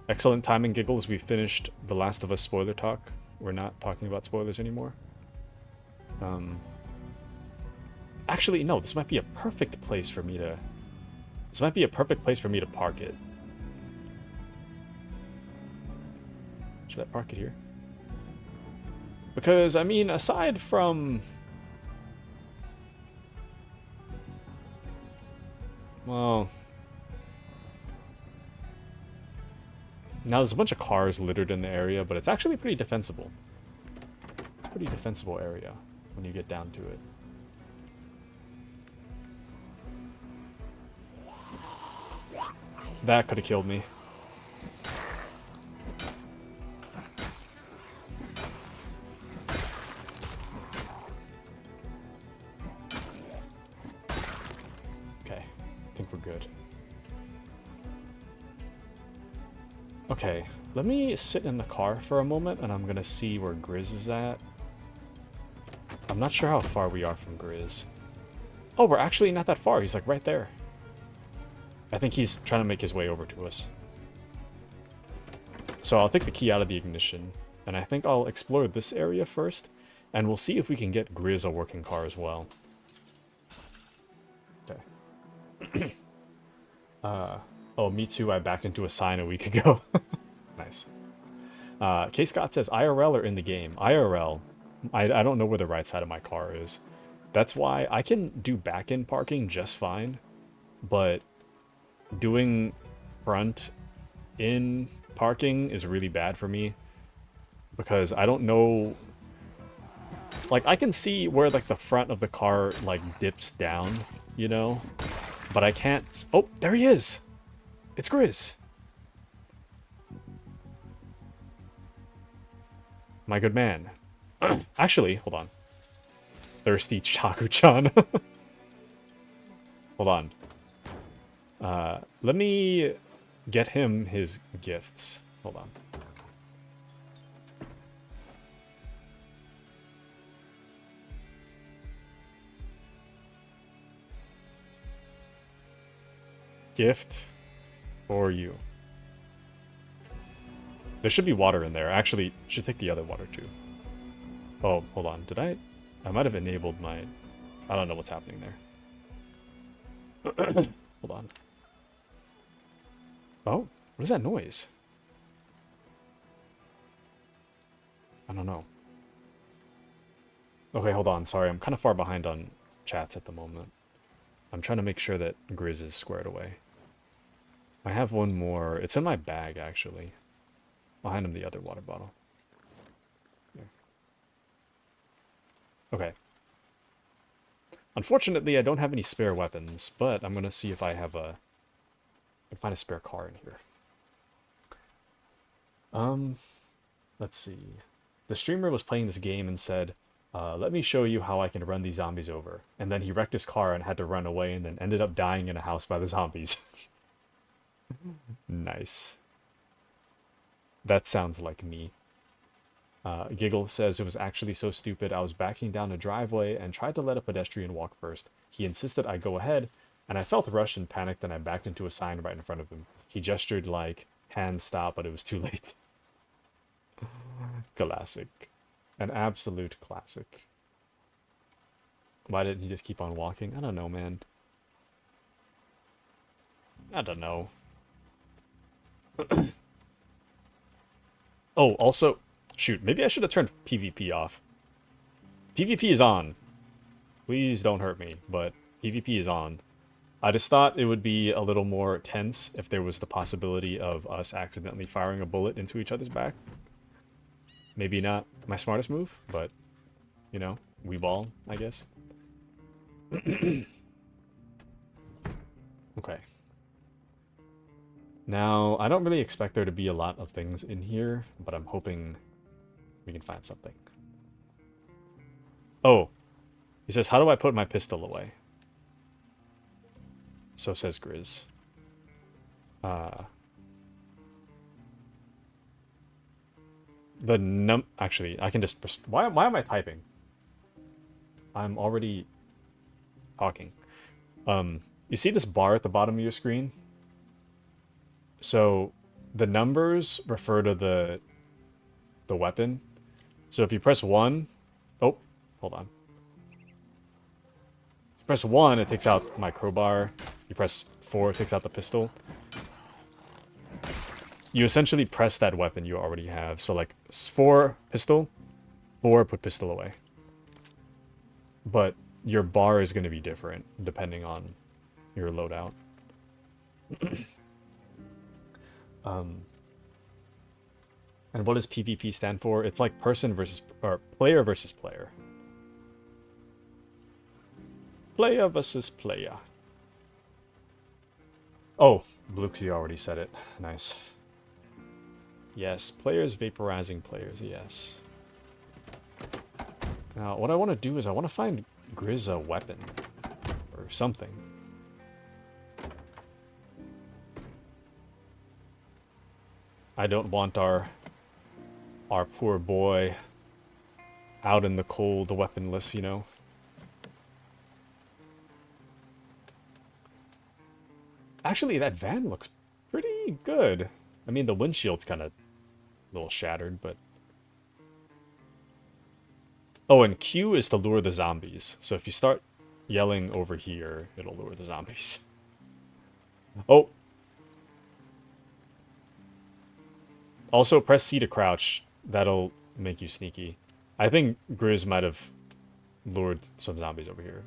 Excellent timing, Giggles. We finished The Last of Us spoiler talk. We're not talking about spoilers anymore. Actually, no. This might be a perfect place for me to... This might be a perfect place for me to park it. Should I park it here? Because, I mean, aside from... Well... Now, there's a bunch of cars littered in the area, but it's actually pretty defensible. Pretty defensible area when you get down to it. That could have killed me. Okay, I think we're good. Okay, let me sit in the car for a moment, and I'm gonna see where Grizz is at. I'm not sure how far we are from Grizz. Oh, we're actually not that far. He's like right there. I think he's trying to make his way over to us. So I'll take the key out of the ignition, and I think I'll explore this area first, and we'll see if we can get Grizz a working car as well. Okay. Oh, me too, I backed into a sign a week ago. Nice. K. Scott says, IRL or in the game? IRL. I don't know where the right side of my car is. That's why I can do back-end parking just fine, but doing front-in parking is really bad for me, because I don't know... Like, I can see where, like, the front of the car, like, dips down, you know? But I can't... Oh, there he is! It's Grizz! My good man. Actually, hold on. Thirsty Chaku-chan. Hold on. Let me get him his gifts. Hold on. Gift for you. There should be water in there. Actually, should take the other water too. Oh, hold on. Did I might have enabled my... I don't know what's happening there. Hold on. Oh, what is that noise? I don't know. Okay, hold on. Sorry, I'm kind of far behind on chats at the moment. I'm trying to make sure that Grizz is squared away. I have one more. It's in my bag, actually. Behind him, the other water bottle. Here. Okay. Unfortunately, I don't have any spare weapons, but I'm going to see if I have a... I can find a spare car in here. Let's see. The streamer was playing this game and said, let me show you how I can run these zombies over. And then he wrecked his car and had to run away and then ended up dying in a house by the zombies. Nice. That sounds like me. Giggle says, it was actually so stupid. I was backing down a driveway and tried to let a pedestrian walk first. He insisted I go ahead, and I felt rushed and panicked, and I backed into a sign right in front of him. He gestured like, hand stop, but it was too late. Classic. An absolute classic. Why didn't he just keep on walking? I don't know, man. I don't know. Oh, also, shoot, maybe I should have turned PvP off. PvP is on. Please don't hurt me, but PvP is on. I just thought it would be a little more tense if there was the possibility of us accidentally firing a bullet into each other's back. Maybe not my smartest move, but, you know, we ball, I guess. Okay. Now, I don't really expect there to be a lot of things in here, but I'm hoping we can find something. Oh, he says, how do I put my pistol away? So says Grizz. Actually, I can just... Why am I typing? I'm already talking. You see this bar at the bottom of your screen? So the numbers refer to the weapon. So if you press 1... Oh, hold on. If you press 1, it takes out my crowbar. You press 4, it takes out the pistol. You essentially press that weapon you already have. So like 4, pistol, 4, put pistol away. But your bar is going to be different depending on your loadout. And what does PvP stand for? It's like person versus... or player versus player. Player versus player. Oh, Bluxy already said it. Nice. Yes, players vaporizing players, yes. Now, what I want to do is I want to find Grizz a weapon. Or something. I don't want our poor boy out in the cold, weaponless, you know? Actually, that van looks pretty good. I mean, the windshield's kind of a little shattered, but... Oh, and Q is to lure the zombies. So if you start yelling over here, it'll lure the zombies. Oh! Also, press C to crouch. That'll make you sneaky. I think Grizz might have lured some zombies over here.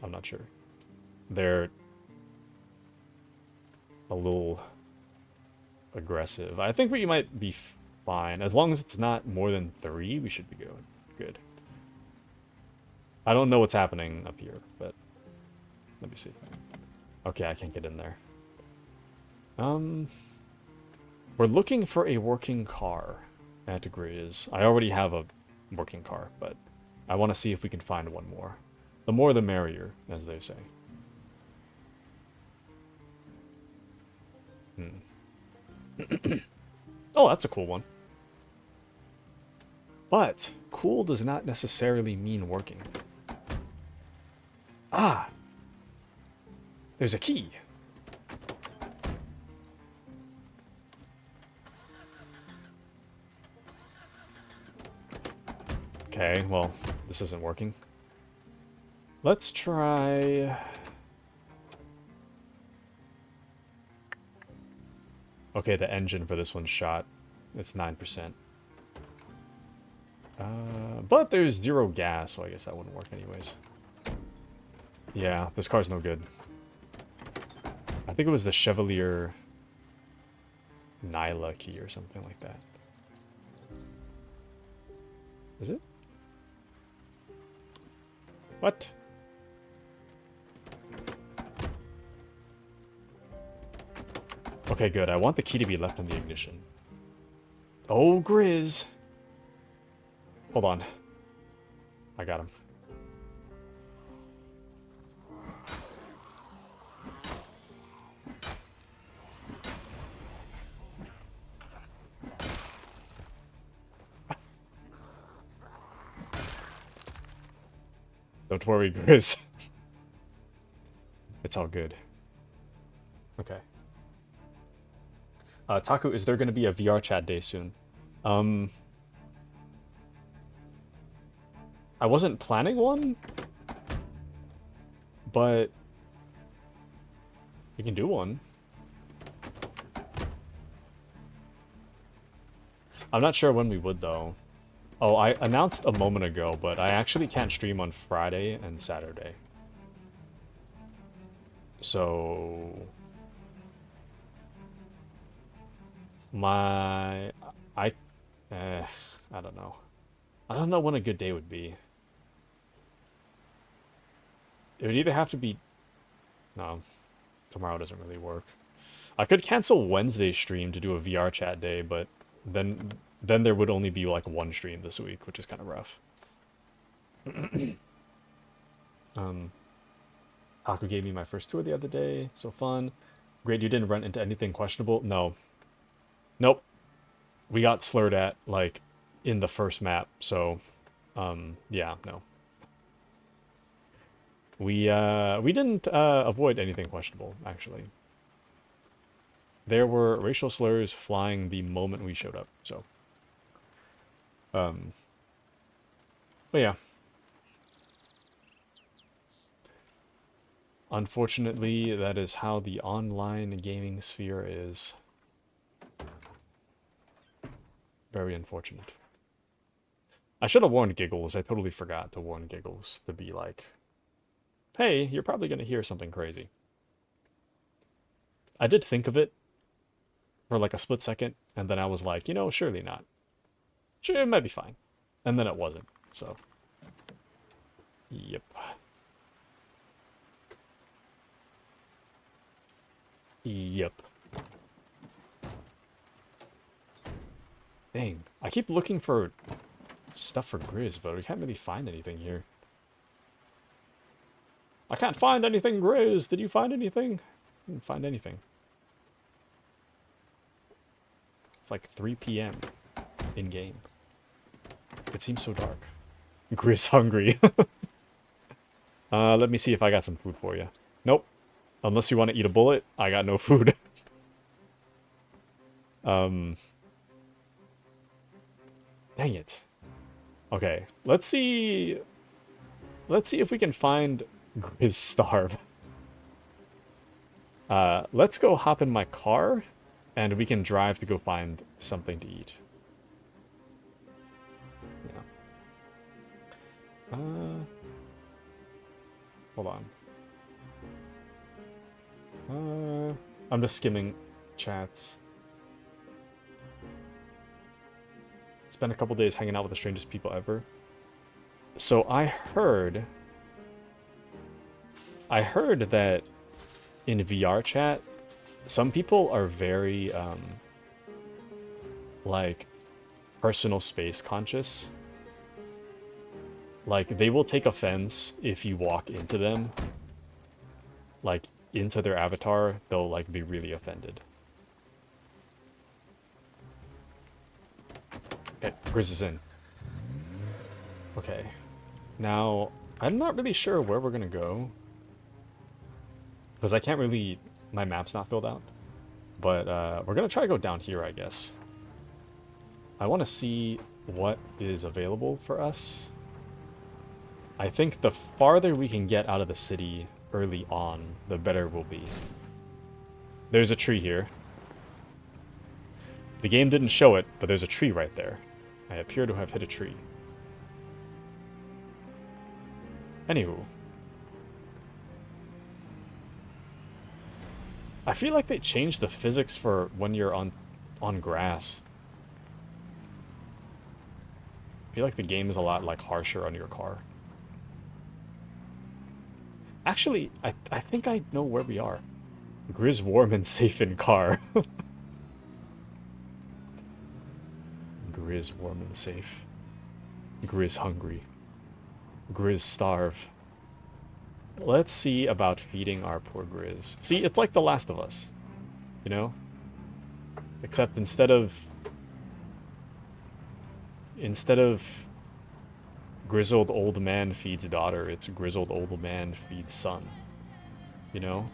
I'm not sure. They're a little aggressive. I think we might be fine. As long as it's not more than 3, we should be good. I don't know what's happening up here, but let me see. Okay, I can't get in there. We're looking for a working car at Grizz. I already have a working car, but I want to see if we can find one more. The more the merrier, as they say. Oh, that's a cool one. But cool does not necessarily mean working. Ah! There's a key. Okay, well, this isn't working. Let's try... Okay, the engine for this one's shot. It's 9%. But there's 0 gas, so I guess that wouldn't work anyways. Yeah, this car's no good. I think it was the Chevalier Nyla key or something like that. Is it? What? Okay, good. I want the key to be left in the ignition. Oh, Grizz! Hold on. I got him. Don't worry, Grizz. It's all good. Okay. Taku, is there going to be a VR chat day soon? I wasn't planning one, but we can do one. I'm not sure when we would, though. Oh, I announced a moment ago, but I actually can't stream on Friday and Saturday. So... I don't know. I don't know when a good day would be. It would either have to be... No, tomorrow doesn't really work. I could cancel Wednesday's stream to do a VR chat day, but then there would only be like one stream this week, which is kind of rough. Taku gave me my first tour the other day, so fun. Great, you didn't run into anything questionable? No. Nope. We got slurred at, like, in the first map, so, yeah, no. We didn't, avoid anything questionable, actually. There were racial slurs flying the moment we showed up, so. But yeah. Unfortunately, that is how the online gaming sphere is. Very unfortunate. I should have warned Giggles. I totally forgot to warn Giggles to be like, hey, you're probably going to hear something crazy. I did think of it for like a split second, and then I was like, you know, surely not. Sure, it might be fine. And then it wasn't, so. Yep. Yep. Dang. I keep looking for stuff for Grizz, but we can't really find anything here. I can't find anything, Grizz. Did you find anything? I didn't find anything. It's like 3 p.m. in-game. It seems so dark. Grizz hungry. Let me see if I got some food for you. Nope. Unless you want to eat a bullet, I got no food. Dang it. Okay, let's see. Let's see if we can find Grizz Starve. Let's go hop in my car, and we can drive to go find something to eat. Yeah. Hold on. I'm just skimming chats. Spent a couple days hanging out with the strangest people ever. So I heard that in VR chat, some people are very, like, personal space conscious. Like, they will take offense if you walk into them. Like, into their avatar, they'll, like, be really offended. Okay, Grizz is in. Okay. Now, I'm not really sure where we're gonna go. Because I can't really... My map's not filled out. But, we're gonna try to go down here, I guess. I want to see what is available for us. I think the farther we can get out of the city early on, the better we'll be. There's a tree here. The game didn't show it, but there's a tree right there. I appear to have hit a tree. Anywho. I feel like they changed the physics for when you're on grass. I feel like the game is a lot, like, harsher on your car. Actually, I think I know where we are. Grizz warm and safe in car. Grizz warm and safe. Grizz hungry. Grizz starve. Let's see about feeding our poor Grizz. See, it's like The Last of Us. You know? Except instead of grizzled old man feeds daughter, it's grizzled old man feeds son. You know?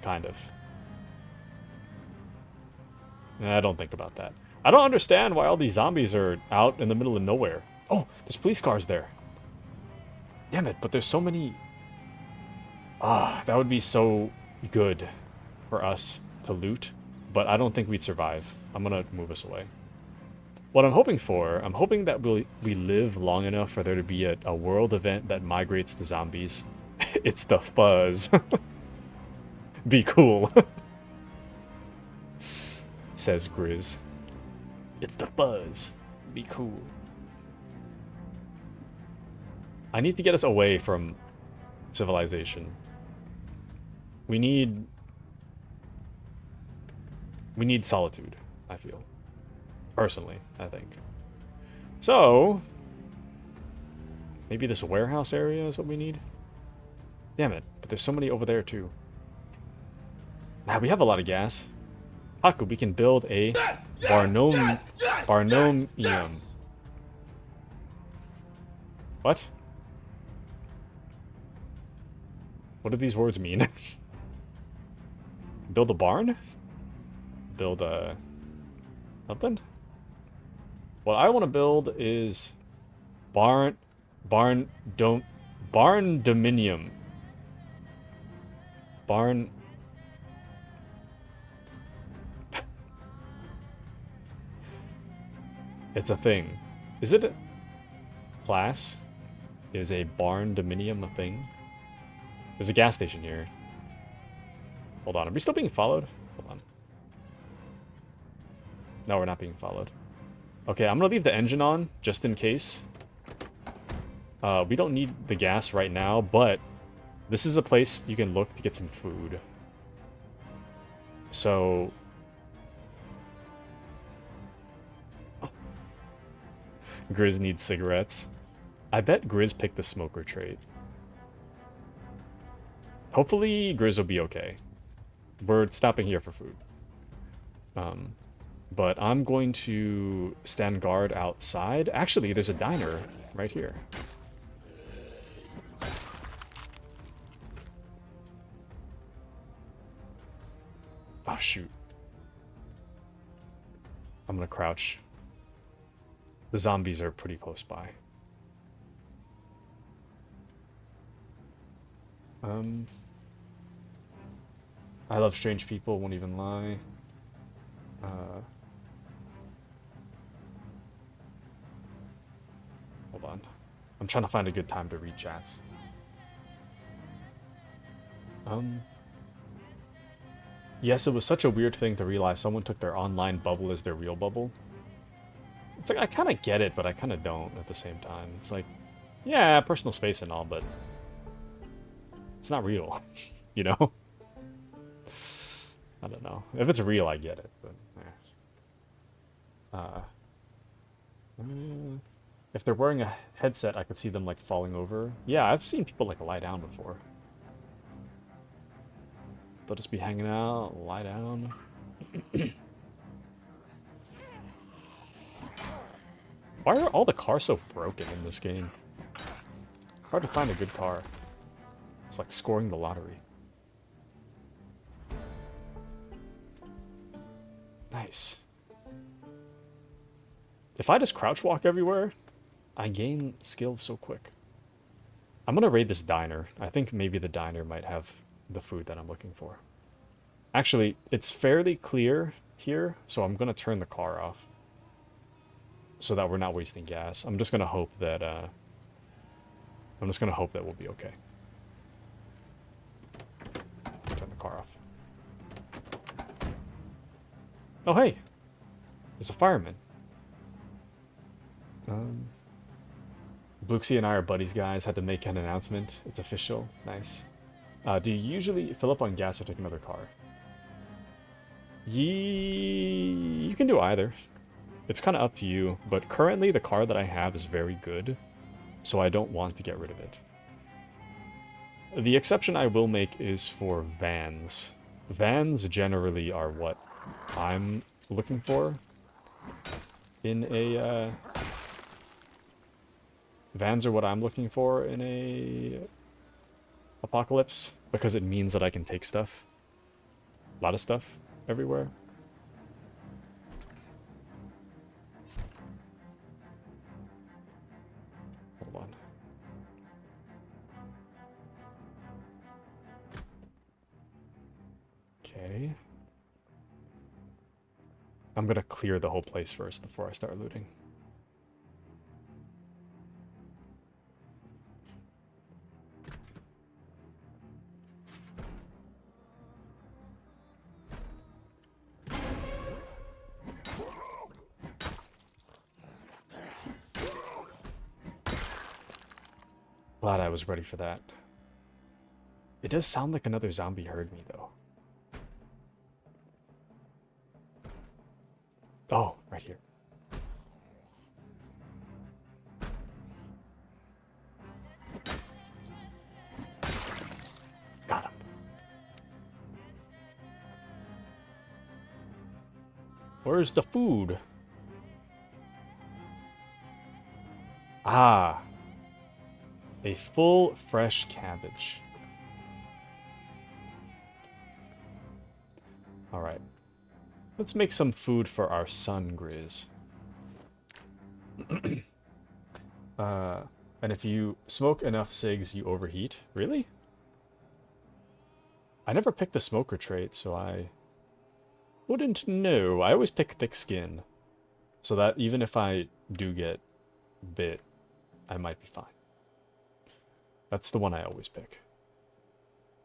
Kind of. I don't think about that. I don't understand why all these zombies are out in the middle of nowhere. Oh, there's police cars there. Damn it, but there's so many... Ah, that would be so good for us to loot, but I don't think we'd survive. I'm gonna move us away. What I'm hoping for, I'm hoping that we live long enough for there to be a world event that migrates the zombies. It's the fuzz. Be cool. Says Grizz. It's the fuzz. Be cool. I need to get us away from civilization. We need solitude, I feel. Personally, I think. So, maybe this warehouse area is what we need? Damn it, but there's so many over there too. Nah, we have a lot of gas. Taku, we can build a Barnomium. What? What do these words mean? Build a barn? Build a... something? What I want to build is... Barn-dominium. Barn... It's a thing. Is it a class? Is a barn-dominium a thing? There's a gas station here. Hold on, are we still being followed? Hold on. No, we're not being followed. Okay, I'm gonna leave the engine on, just in case. We don't need the gas right now, but this is a place you can look to get some food. So... Grizz needs cigarettes. I bet Grizz picked the smoker trait. Hopefully, Grizz will be okay. We're stopping here for food. But I'm going to stand guard outside. Actually, there's a diner right here. Oh, shoot. I'm gonna crouch. The zombies are pretty close by. I love strange people, won't even lie. Hold on. I'm trying to find a good time to read chats. Yes, it was such a weird thing to realize someone took their online bubble as their real bubble. It's like, I kind of get it, but I kind of don't at the same time. It's like, yeah, personal space and all, but it's not real, you know? I don't know. If it's real, I get it, but if they're wearing a headset, I could see them, like, falling over. Yeah, I've seen people, like, lie down before. They'll just be hanging out, lie down. Why are all the cars so broken in this game? Hard to find a good car. It's like scoring the lottery. Nice. If I just crouch walk everywhere, I gain skill so quick. I'm gonna raid this diner. I think maybe the diner might have the food that I'm looking for. Actually, it's fairly clear here, so I'm gonna turn the car off. So that we're not wasting gas. I'm just gonna hope that we'll be okay. Turn the car off. Oh hey! There's a fireman. Bluxy and I are buddies, guys. Had to make an announcement. It's official. Nice. Do you usually fill up on gas or take another car? You can do either. It's kind of up to you, but currently the car that I have is very good, so I don't want to get rid of it. The exception I will make is for vans. Vans generally are what I'm looking for in a... Vans are what I'm looking for in a apocalypse, because it means that I can take stuff. A lot of stuff everywhere. Hold on. Okay. I'm gonna clear the whole place first before I start looting. Glad I was ready for that. It does sound like another zombie heard me, though. Oh, right here. Got him. Where's the food? Ah. A full, fresh cabbage. Alright. Let's make some food for our son, Grizz. And if you smoke enough cigs, you overheat. Really? I never picked the smoker trait, so I wouldn't know. I always pick thick skin, so that even if I do get bit, I might be fine. That's the one I always pick.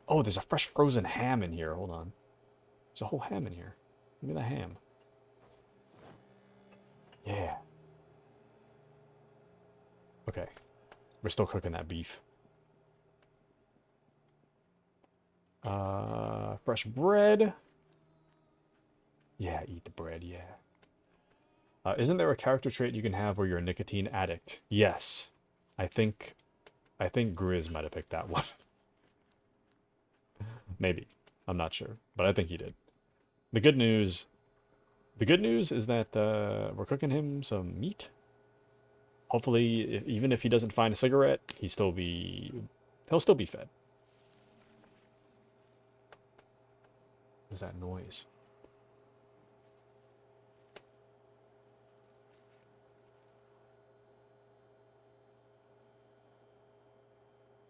Oh, there's a fresh frozen ham in here. Hold on. There's a whole ham in here. Give me the ham. Yeah. Okay. We're still cooking that beef. Fresh bread. Yeah, eat the bread, yeah. Isn't there a character trait you can have where you're a nicotine addict? Yes. I think Grizz might have picked that one. Maybe. I'm not sure. But I think he did. The good news The good news is that we're cooking him some meat. Hopefully, even if he doesn't find a cigarette, he'll still be fed. What is that noise?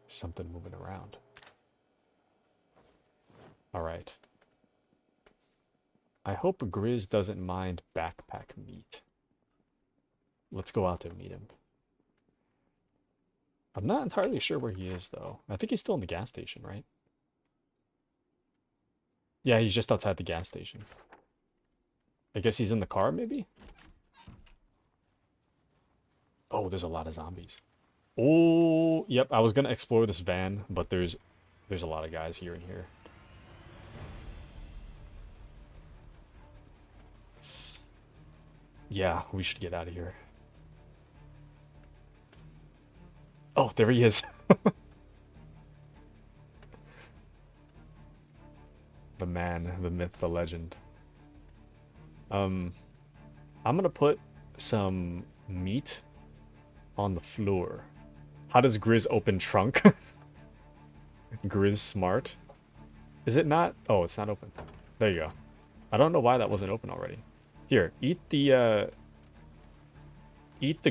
Something moving around. All right. I hope Grizz doesn't mind backpack meat. Let's go out to meet him. I'm not entirely sure where he is, though. I think he's still in the gas station, right? Yeah, he's just outside the gas station. I guess he's in the car, maybe? Oh, there's a lot of zombies. Oh, yep, I was gonna explore this van, but there's a lot of guys here and here. Yeah, we should get out of here. Oh, there he is. The man, the myth, the legend. I'm gonna put some meat on the floor. How does Grizz open trunk? Grizz smart. Is it not? Oh, it's not open. There you go. I don't know why that wasn't open already. Here, eat the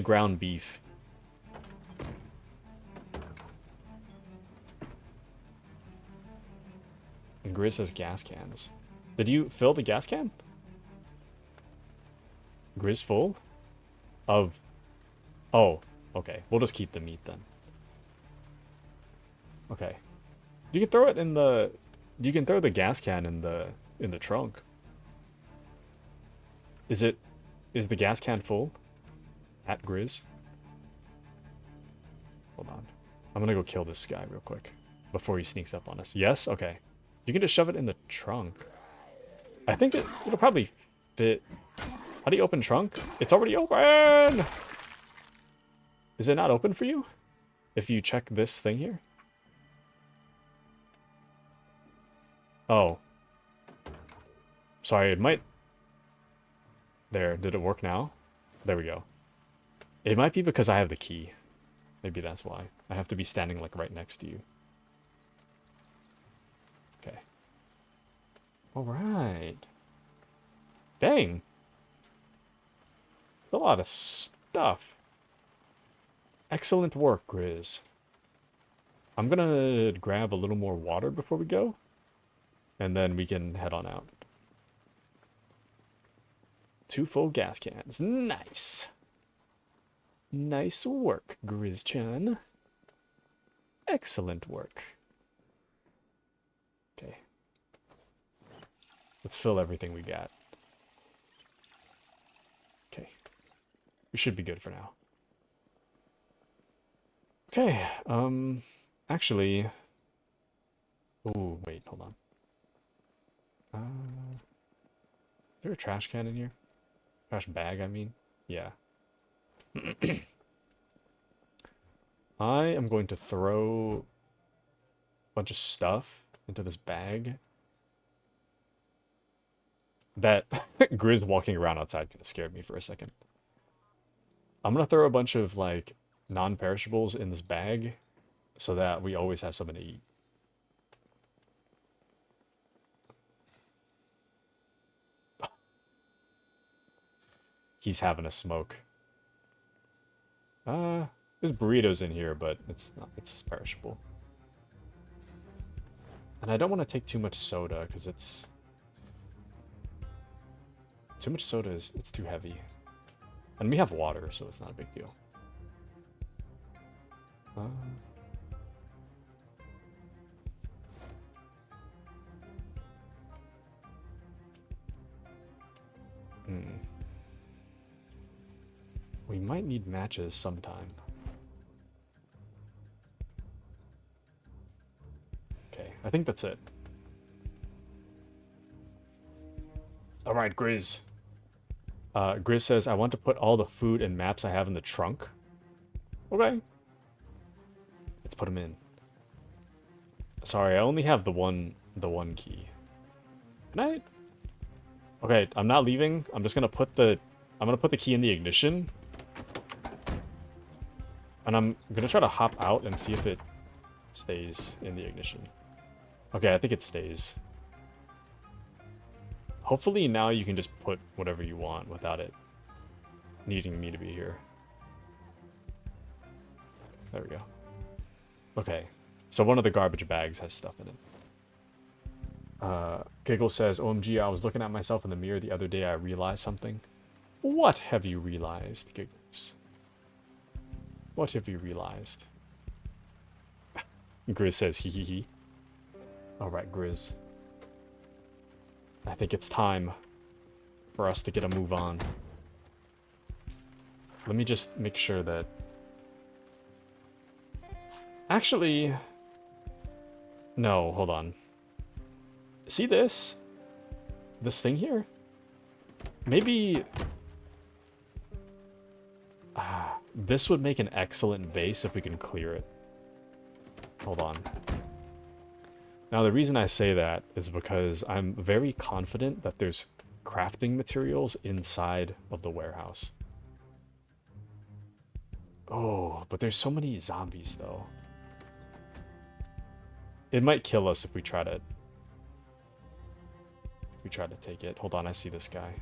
ground beef. And Grizz has gas cans. Did you fill the gas can? Grizz full? Of... Oh, okay. We'll just keep the meat then. Okay. You can throw it in the... You can throw the gas can in the trunk. Is the gas can full? At Grizz? Hold on. I'm gonna go kill this guy real quick. Before he sneaks up on us. Yes? Okay. You can just shove it in the trunk. I think it'll probably fit. How do you open trunk? It's already open! Is it not open for you? If you check this thing here? Oh. Sorry, it might... There, did it work now? There we go. It might be because I have the key. Maybe that's why. I have to be standing, like, right next to you. Okay. Alright. Dang. A lot of stuff. Excellent work, Grizz. I'm gonna grab a little more water before we go. And then we can head on out. 2 full gas cans. Nice. Nice work, Grizz-chan. Excellent work. Okay. Let's fill everything we got. Okay. We should be good for now. Okay, actually... Oh, wait, hold on. Is there a trash can in here? Trash bag, I mean? Yeah. I am going to throw a bunch of stuff into this bag. That Grizz walking around outside kind of scared me for a second. I'm gonna throw a bunch of, like, non-perishables in this bag so that we always have something to eat. He's having a smoke. There's burritos in here, but it's perishable. And I don't want to take too much soda because it's too much soda it's too heavy. And we have water, so it's not a big deal. We might need matches sometime. Okay, I think that's it. Alright, Grizz. Grizz says, I want to put all the food and maps I have in the trunk. Okay. Let's put them in. Sorry, I only have the one key. Can I? Okay, I'm not leaving. I'm just gonna put the... I'm gonna put the key in the ignition. And I'm gonna try to hop out and see if it stays in the ignition. Okay, I think it stays. Hopefully now you can just put whatever you want without it needing me to be here. There we go. Okay, so one of the garbage bags has stuff in it. Giggle says, OMG, I was looking at myself in the mirror the other day. I realized something. What have you realized, Giggles? What have you realized? Grizz says, hee hee hee. Alright, Grizz. I think it's time for us to get a move on. Let me just make sure that... Actually... No, hold on. See this? This thing here? Maybe... this would make an excellent base if we can clear it. Hold on. Now, the reason I say that is because I'm very confident that there's crafting materials inside of the warehouse. Oh, but there's so many zombies, though. It might kill us if we try to... take it. Hold on, I see this guy.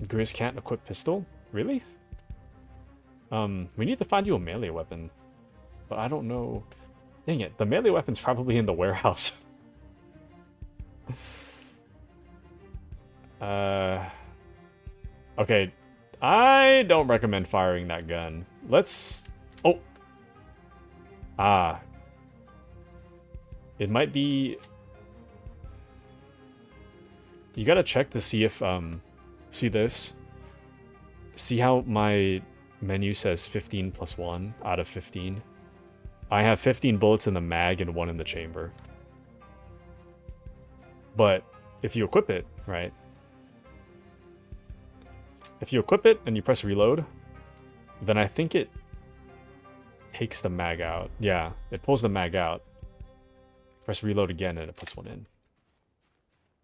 Grizz can't equip pistol? Really? We need to find you a melee weapon. But I don't know... Dang it, the melee weapon's probably in the warehouse. Okay, I don't recommend firing that gun. Let's... Oh! Ah. It might be... You gotta check to see if, see this? See how my menu says 15 plus 1 out of 15? I have 15 bullets in the mag and 1 in the chamber. But if you equip it, right? If you equip it and you press reload, then I think it takes the mag out. Yeah, it pulls the mag out. Press reload again and it puts one in.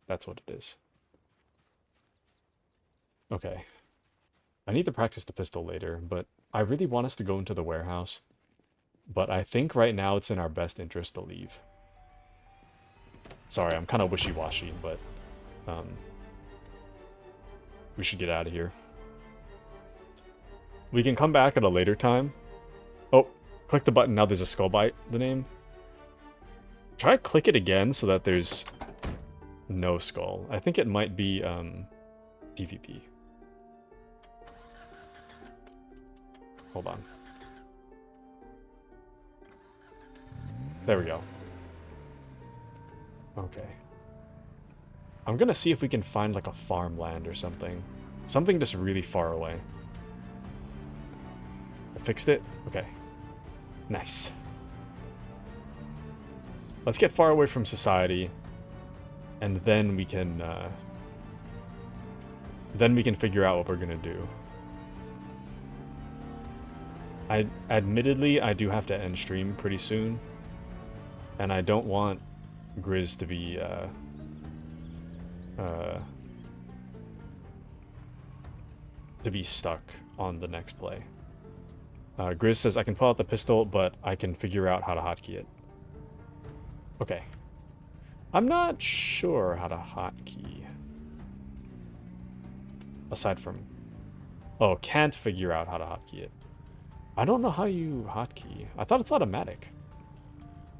That's what it is. Okay. I need to practice the pistol later, but I really want us to go into the warehouse. But I think right now it's in our best interest to leave. Sorry, I'm kind of wishy-washy, but we should get out of here. We can come back at a later time. Oh, click the button. Now there's a skull bite, the name. Try click it again so that there's no skull. I think it might be PvP. Hold on. There we go. Okay. I'm gonna see if we can find like a farmland or something. Something just really far away. I fixed it? Okay. Nice. Let's get far away from society. And then we can figure out what we're gonna do. Admittedly, I do have to end stream pretty soon. And I don't want Grizz to be, stuck on the next play. Grizz says, I can pull out the pistol, but I can figure out how to hotkey it. Okay. I'm not sure how to hotkey. Aside from... Oh, can't figure out how to hotkey it. I don't know how you hotkey. I thought it's automatic.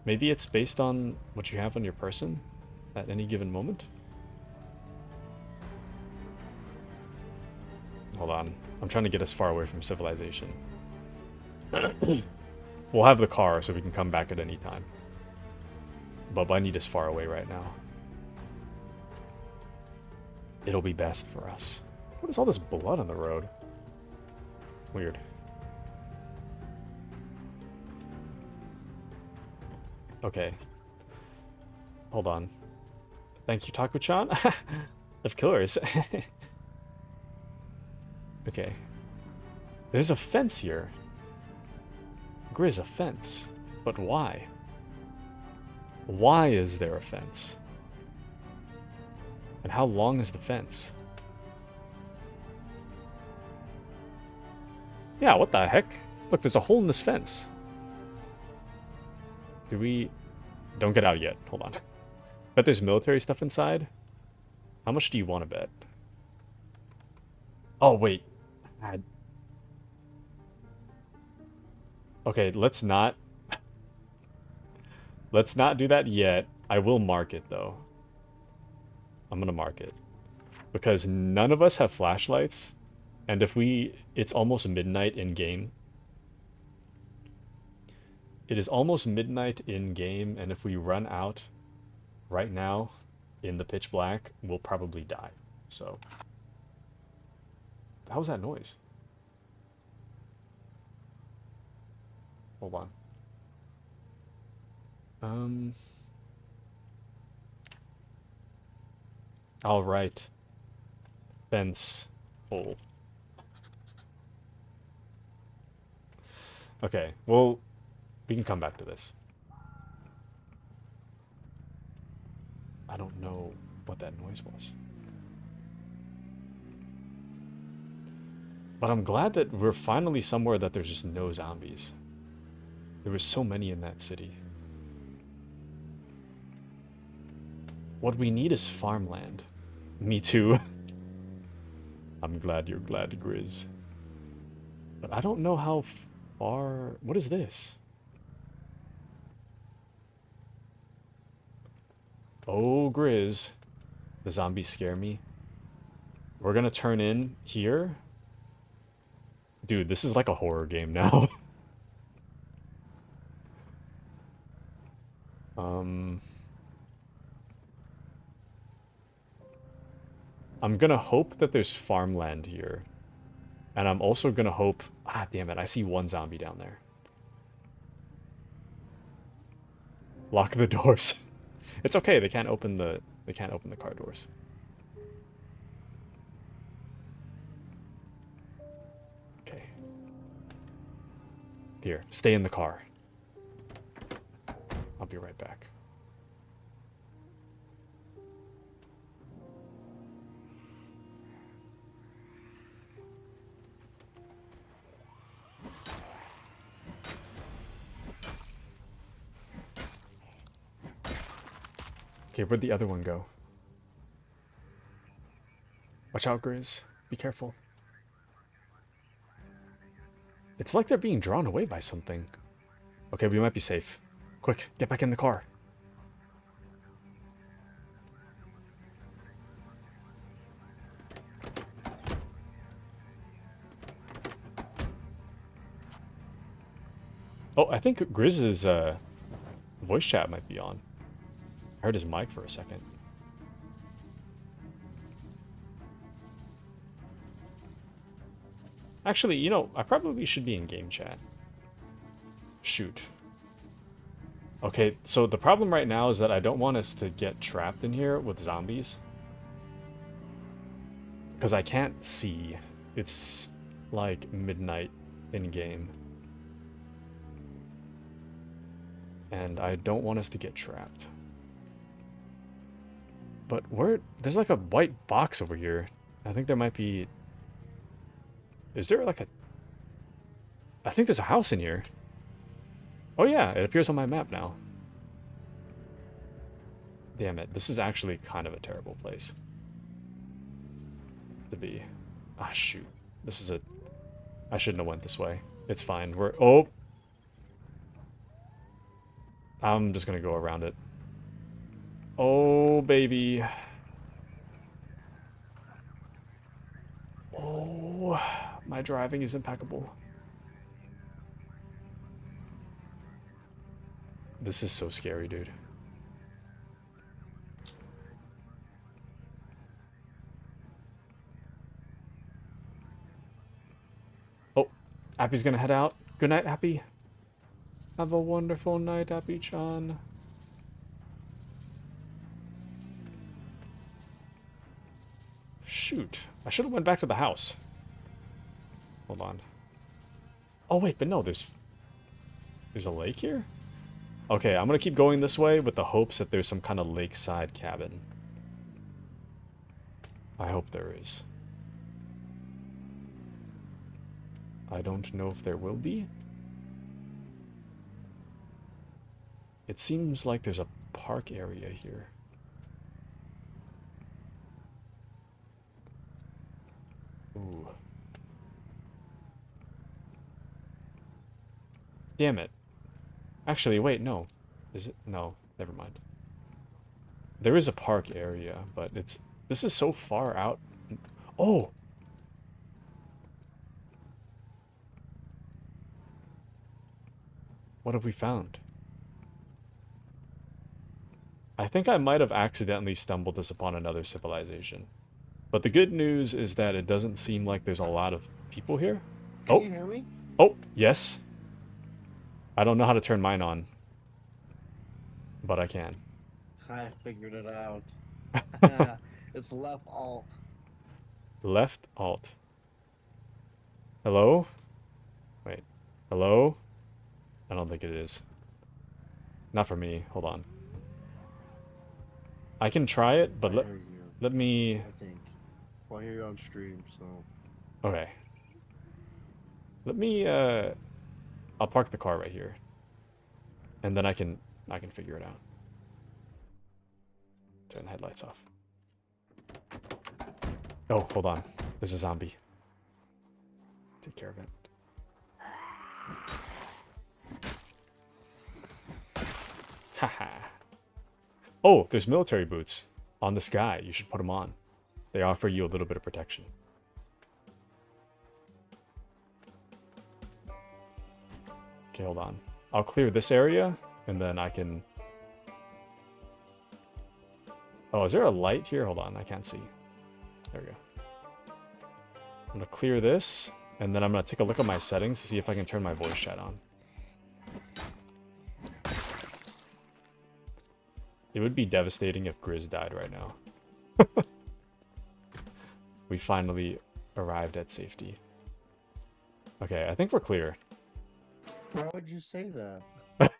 Maybe it's based on what you have on your person at any given moment? Hold on. I'm trying to get as far away from civilization. We'll have the car so we can come back at any time. But I need as far away right now. It'll be best for us. What is all this blood on the road? Weird. Okay. Hold on. Thank you, Taku-chan. Of course. Okay. There's a fence here. Grizz, a fence. But why? Why is there a fence? And how long is the fence? Yeah, what the heck? Look, there's a hole in this fence. Do we... Don't get out yet. Hold on. Bet there's military stuff inside. How much do you want to bet? Oh, wait. Okay, let's not... Let's not do that yet. I will mark it, though. I'm gonna mark it. Because none of us have flashlights. And if we... It's almost midnight in-game. It is almost midnight in-game, and if we run out right now in the pitch black, we'll probably die. So... How was that noise? Hold on. Alright. Fence hole. Okay, well, we can come back to this. I don't know what that noise was. But I'm glad that we're finally somewhere that there's just no zombies. There were so many in that city. What we need is farmland. Me too. I'm glad you're glad, Grizz. But I don't know how far... What is this? Oh, Grizz. The zombies scare me. We're gonna turn in here. Dude, this is like a horror game now. I'm gonna hope that there's farmland here. And I'm also gonna hope... Ah, damn it, I see one zombie down there. Lock the doors. It's okay, they can't open the car doors. Okay. Here, stay in the car. I'll be right back. Okay, where'd the other one go? Watch out, Grizz. Be careful. It's like they're being drawn away by something. Okay, we might be safe. Quick, get back in the car. Oh, I think Grizz's voice chat might be on. I heard his mic for a second. Actually, you know, I probably should be in game chat. Shoot. Okay, so the problem right now is that I don't want us to get trapped in here with zombies. Because I can't see. It's like midnight in game. And I don't want us to get trapped. But where... There's like a white box over here. I think there might be... Is there like a... I think there's a house in here. Oh yeah, it appears on my map now. Damn it, this is actually kind of a terrible place to be. Ah, shoot. This is a... I shouldn't have went this way. It's fine. We're... Oh! I'm just gonna go around it. Oh, baby. Oh, my driving is impeccable. This is so scary, dude. Oh, Appy's gonna head out. Good night, Appy. Have a wonderful night, Appy-chan. Shoot. I should have went back to the house. Hold on. Oh, wait, but no, there's... There's a lake here? Okay, I'm gonna keep going this way with the hopes that there's some kind of lakeside cabin. I hope there is. I don't know if there will be. It seems like there's a park area here. Ooh. Damn it. Actually, wait, no. Is it? No, never mind. There is a park area, but it's... This is so far out. Oh! What have we found? I think I might have accidentally stumbled us upon another civilization. But the good news is that it doesn't seem like there's a lot of people here. Can you hear me? Oh, yes. I don't know how to turn mine on. But I can. I figured it out. It's left alt. Left alt. Hello? Wait. Hello? I don't think it is. Not for me. Hold on. I can try it, but let me... I think. Well, I hear you on stream, so... Okay. Let me, I'll park the car right here. And then I can figure it out. Turn the headlights off. Oh, hold on. There's a zombie. Take care of it. Haha. Oh, there's military boots on this guy. You should put them on. They offer you a little bit of protection. Okay, hold on. I'll clear this area, and then I can... Oh, is there a light here? Hold on, I can't see. There we go. I'm gonna clear this, and then I'm gonna take a look at my settings to see if I can turn my voice chat on. It would be devastating if Grizz died right now. We finally arrived at safety. Okay, I think we're clear. Why would you say that? I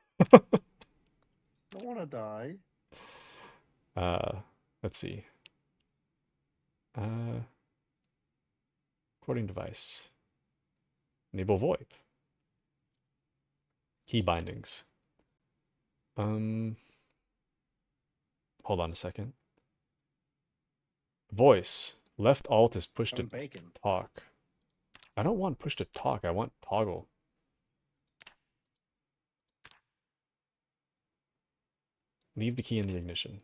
don't want to die. Let's see. Recording device. Enable VoIP. Key bindings. Hold on a second. Voice. Left alt is push to talk. I don't want push to talk. I want toggle. Leave the key in the ignition.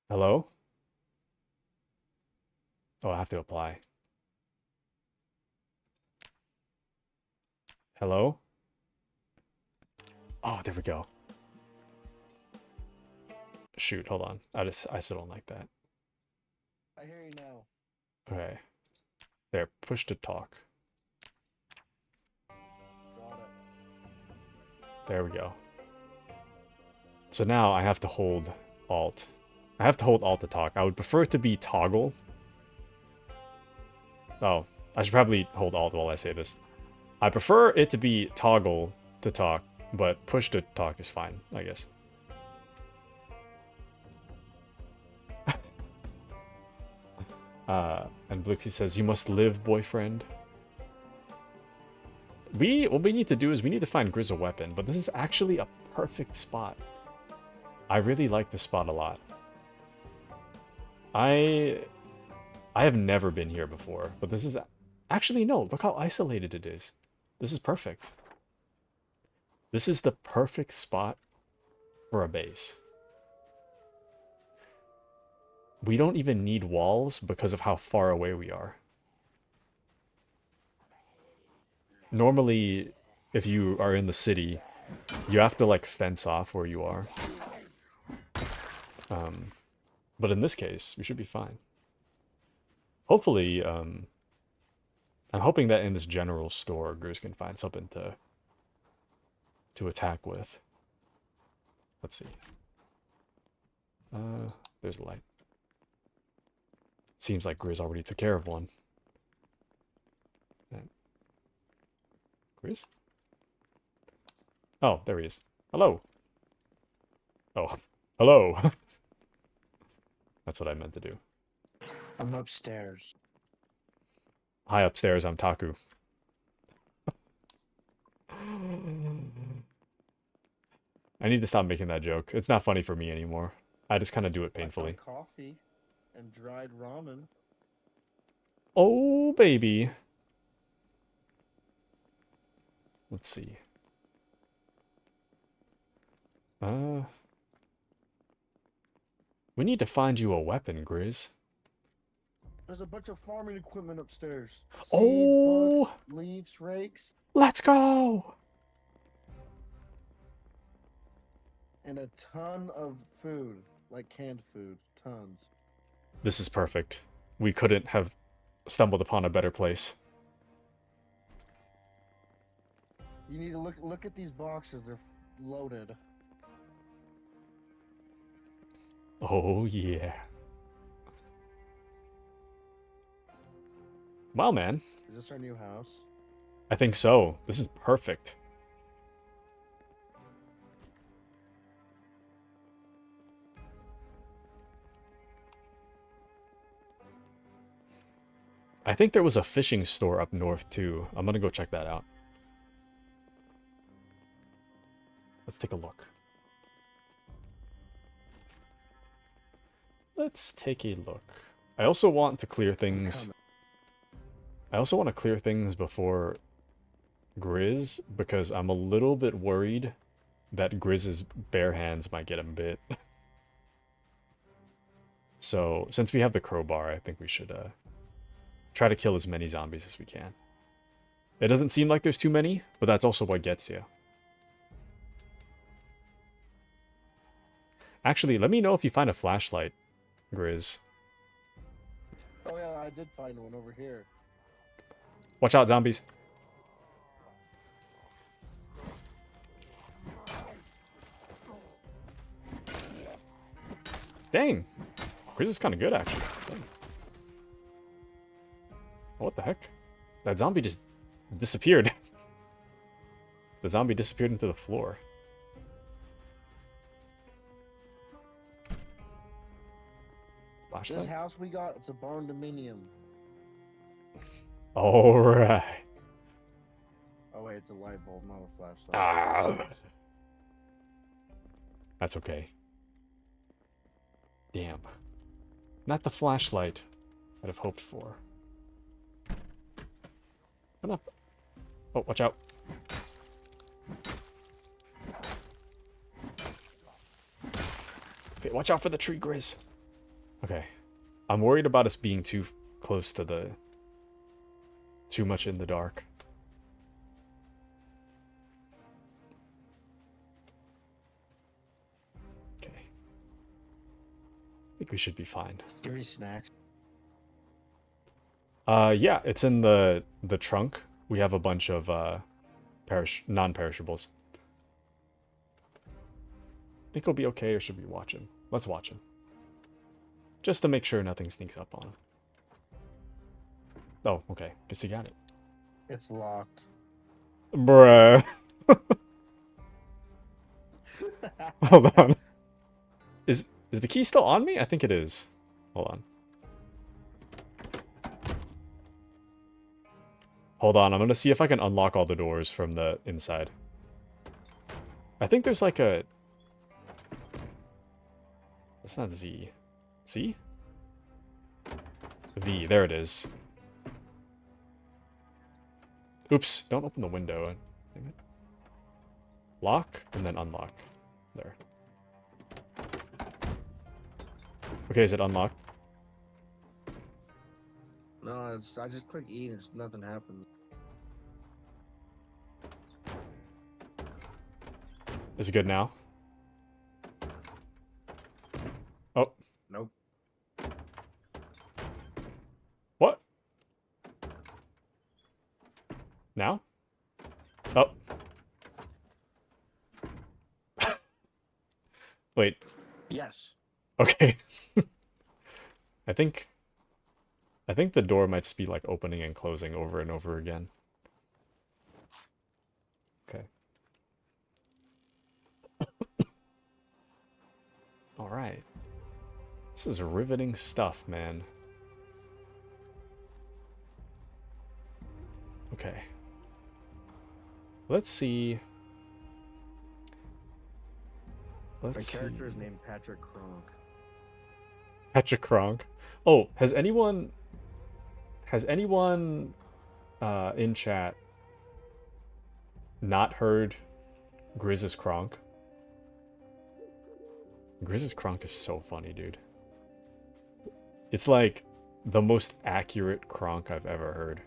Hello? Oh, I have to apply. Hello? Oh, there we go. Shoot, hold on. I still don't like that. I hear you now. Okay. There, push to talk. Got it. There we go. So now I have to hold alt. I have to hold alt to talk. I would prefer it to be toggle. Oh, I should probably hold alt while I say this. I prefer it to be toggle to talk, but push to talk is fine, I guess. And Blixie says, you must live, boyfriend. What we need to do is we need to find Grizz a weapon, but this is actually a perfect spot. I really like this spot a lot. I have never been here before, but this is... Actually, no, look how isolated it is. This is perfect. This is the perfect spot for a base. We don't even need walls because of how far away we are. Normally, if you are in the city, you have to, like, fence off where you are. But in this case, we should be fine. Hopefully, I'm hoping that in this general store, Grizz can find something to to attack with. Let's see. There's a light. Seems like Grizz already took care of one. Grizz? Oh, there he is. Hello. Oh, hello. That's what I meant to do. I'm upstairs. Hi, upstairs. I'm Taku. I need to stop making that joke. It's not funny for me anymore. I just kind of do it painfully. I found coffee and dried ramen. Oh, baby. Let's see. We need to find you a weapon, Grizz. There's a bunch of farming equipment upstairs. Seeds, Oh! bugs, leaves, rakes, Let's go! and a ton of food, like canned food, tons. This is perfect. We couldn't have stumbled upon a better place. You need to look at these boxes. They're loaded. Oh, yeah. Wow, man. Is this our new house? I think so. This is perfect. I think there was a fishing store up north, too. I'm gonna go check that out. Let's take a look. Let's take a look. I also want to clear things. I also want to clear things before Grizz, because I'm a little bit worried that Grizz's bare hands might get him bit. So, since we have the crowbar, I think we should try to kill as many zombies as we can. It doesn't seem like there's too many, but that's also what gets you. Actually, let me know if you find a flashlight, Grizz. Oh yeah, I did find one over here. Watch out, zombies. Dang. Grizz is kind of good, actually. Dang. What the heck? That zombie just disappeared. The zombie disappeared into the floor. Flashlight? This house we got, it's a barn dominium. Alright. Oh wait, it's a light bulb, not a flashlight. Ah. That's okay. Damn. Not the flashlight I'd have hoped for. Come up. Oh, watch out. Okay, watch out for the tree, Grizz. Okay. I'm worried about us being too close to the... Too much in the dark. Okay. I think we should be fine. Give me snacks. Yeah, it's in the trunk. We have a bunch of non-perishables. Think he'll be okay, or should we watch him? Let's watch him. Just to make sure nothing sneaks up on him. Oh, okay. Guess he got it. It's locked. Bruh. Hold on. Is the key still on me? I think it is. Hold on. Hold on, I'm gonna see if I can unlock all the doors from the inside. I think there's like a... It's not Z. C? V, there it is. Oops, don't open the window. Damn it. Lock, and then unlock. There. Okay, is it unlocked? No, it's I just click E and nothing happens. Is it good now? Oh. Nope. What? Now? Oh. Wait. Yes. Okay. I think the door might just be like opening and closing over and over again. Okay. All right. This is riveting stuff, man. Okay. Let's see. My Let's see. character is named Patrick Kronk. Patrick Kronk. Oh, has anyone in chat not heard Grizz's Kronk? Grizz's Kronk is so funny, dude. It's like the most accurate Kronk I've ever heard.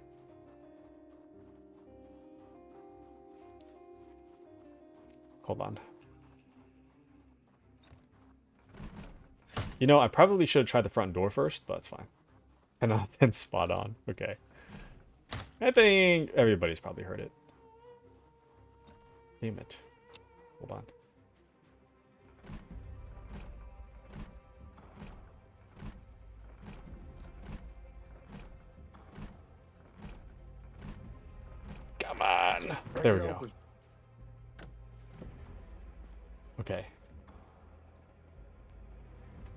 Hold on. You know, I probably should have tried the front door first, but it's fine. And then spot on. Okay. I think everybody's probably heard it. Damn it. Hold on. Come on. There we go. Okay.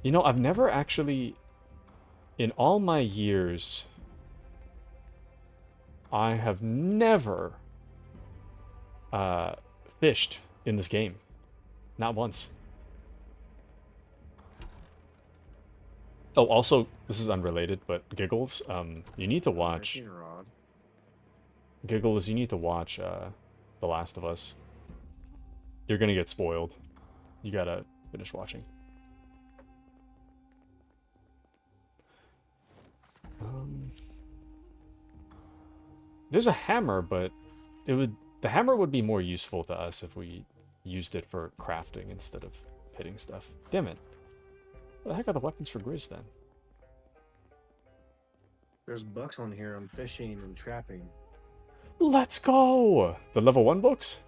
You know, I've never actually, in all my years, I have never fished in this game. Not once. Oh, also, this is unrelated, but Giggles, you need to watch... Giggles, you need to watch The Last of Us. You're gonna get spoiled. You gotta finish watching. There's a hammer, but the hammer would be more useful to us if we used it for crafting instead of hitting stuff. Damn it. What the heck are the weapons for Grizz then? There's books on here on fishing and trapping. Let's go! The level 1 books?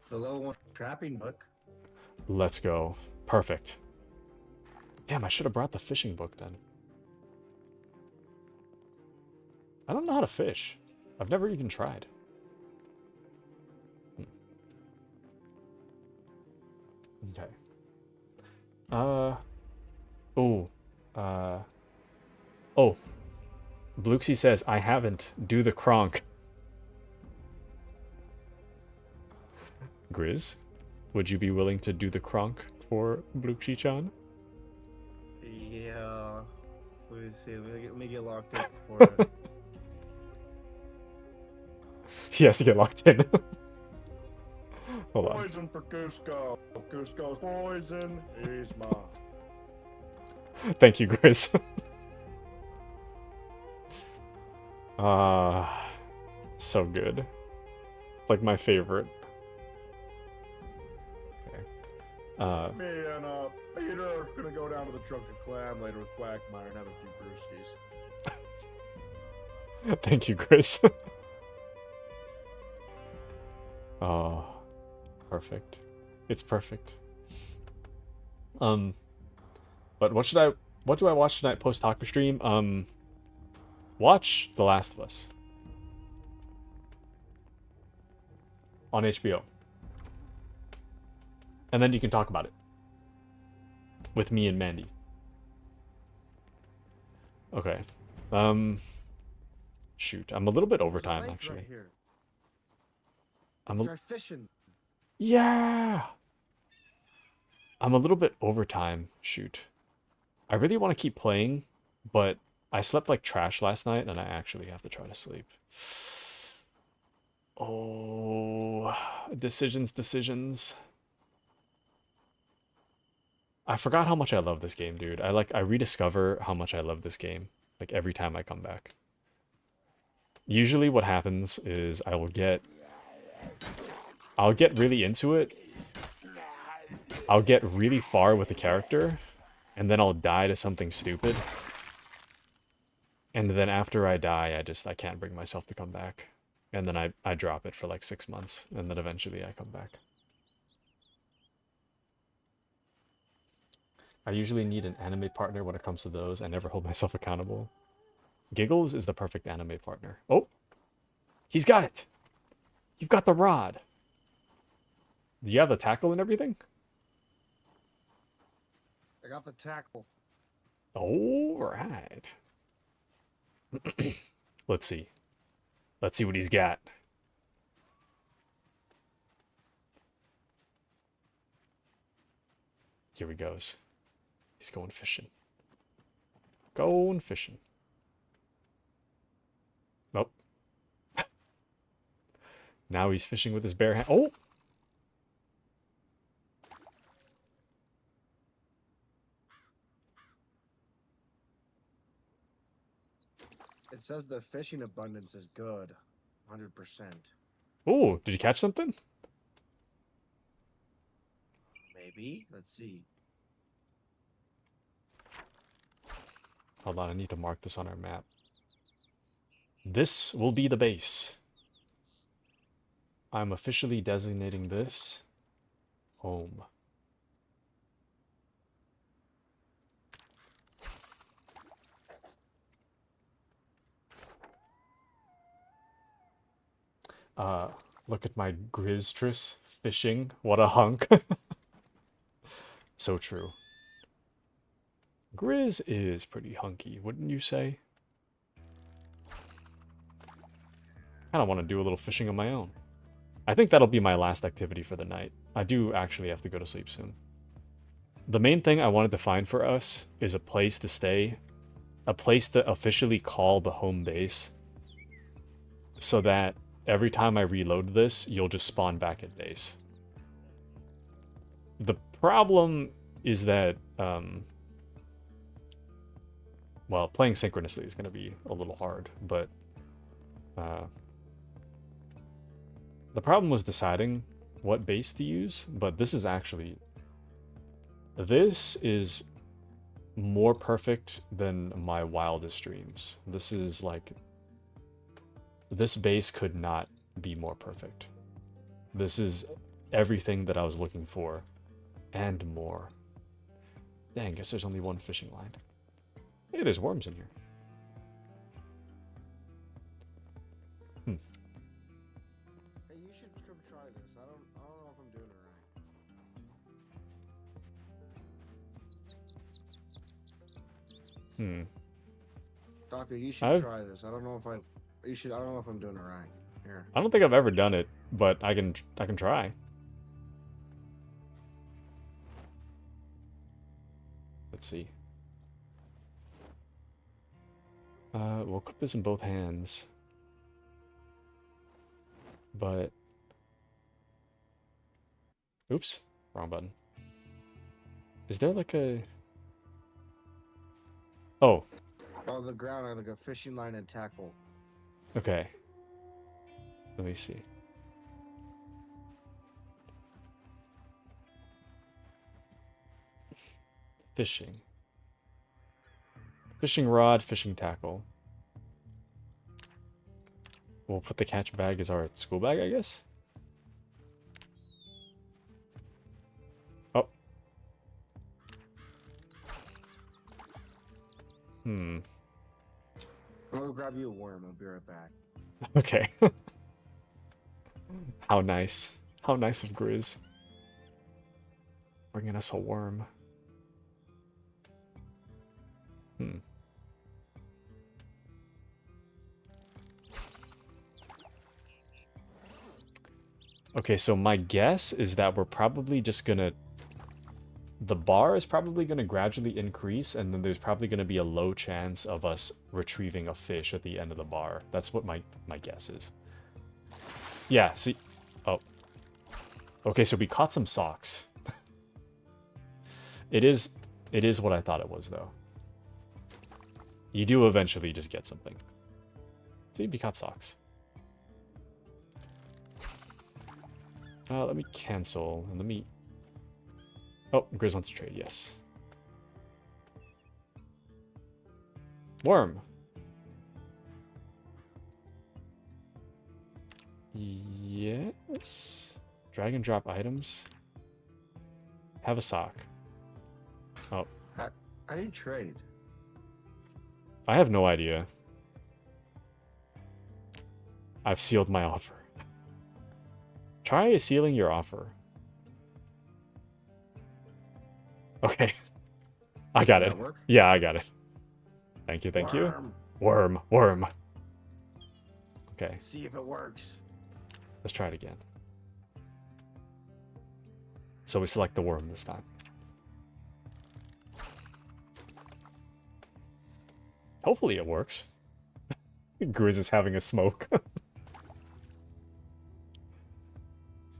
The level 1 trapping book. Let's go. Perfect. Damn, I should have brought the fishing book then. I don't know how to fish. I've never even tried. Okay. Oh. Bluxy says, I haven't. Do the Kronk. Grizz, would you be willing to do the Kronk for Bluxy-chan? Yeah. Let me see. Let me get locked in for it. He has to get locked in. Hold on. Poison for Cusco. Cusco's poison is mine. Thank you, Grizz. So good. Like my favorite. Okay. Me and Peter are gonna go down to the Trunk of Clam later with Quackmire and have a few brewskis. Thank you, Grizz. Oh, perfect. It's perfect. But what do I watch tonight post Taku stream? Watch The Last of Us on HBO. And then you can talk about it with me and Mandy. Okay. Shoot, I'm a little bit over time actually. Right here. I'm Try fishing. Yeah. I'm a little bit over time. Shoot. I really want to keep playing, but I slept like trash last night and I actually have to try to sleep. Oh, decisions. I forgot how much I love this game, dude. I rediscover how much I love this game like every time I come back. Usually what happens is I'll get really into it. I'll get really far with the character, and then I'll die to something stupid. And then after I die, I can't bring myself to come back. And then I drop it for like 6 months, and then eventually I come back. I usually need an anime partner when it comes to those. I never hold myself accountable. Giggles is the perfect anime partner. Oh, he's got it. You've got the rod. Do you have the tackle and everything? I got the tackle. All right. Let's see. Let's see what he's got. Here he goes. He's going fishing. Going fishing. Nope. Now he's fishing with his bare hand. Oh! It says the fishing abundance is good. 100%. Oh, did you catch something? Maybe. Let's see. Hold on, I need to mark this on our map. This will be the base. I'm officially designating this home. Look at my Grizztris fishing. What a hunk. So true. Grizz is pretty hunky, wouldn't you say? I don't want to do a little fishing on my own. I think that'll be my last activity for the night. I do actually have to go to sleep soon. The main thing I wanted to find for us is a place to stay. A place to officially call the home base. So that every time I reload this, you'll just spawn back at base. The problem is that, well, playing synchronously is going to be a little hard, but the problem was deciding what base to use, but this is more perfect than my wildest dreams. This is like, this base could not be more perfect. This is everything that I was looking for, and more. Dang, guess there's only one fishing line. Hey, there's worms in here. Hey, you should come try this. I don't know if I'm doing it right. Doctor, you should try this. I don't know if I don't know if I'm doing it right. Here. I don't think I've ever done it, but I can try. Let's see. We'll clip this in both hands. But... Oops. Wrong button. Is there like a... Oh. Oh, the ground are like a fishing line and tackle. Okay. Let me see. Fishing. Fishing rod, fishing tackle. We'll put the catch bag as our school bag, I guess? Oh. I'm gonna grab you a worm. I'll be right back. Okay. How nice. How nice of Grizz. Bringing us a worm. Okay, so my guess is that we're probably just gonna... The bar is probably gonna gradually increase, and then there's probably gonna be a low chance of us retrieving a fish at the end of the bar. That's what my guess is. Yeah, see... Oh. Okay, so we caught some socks. It is what I thought it was, though. You do eventually just get something. See, we caught socks. Let me cancel, and let me... Oh, Grizz wants to trade, yes. Worm. Yes. Drag and drop items. Have a sock. Oh, How do you trade? I have no idea. I've sealed my offer. Try sealing your offer. Okay. I got Did it. that work? Yeah, I got it. Thank you, thank you. Worm. Worm. Okay, See if it works. let's try it again. So we select the worm this time. Hopefully it works. Grizz is having a smoke.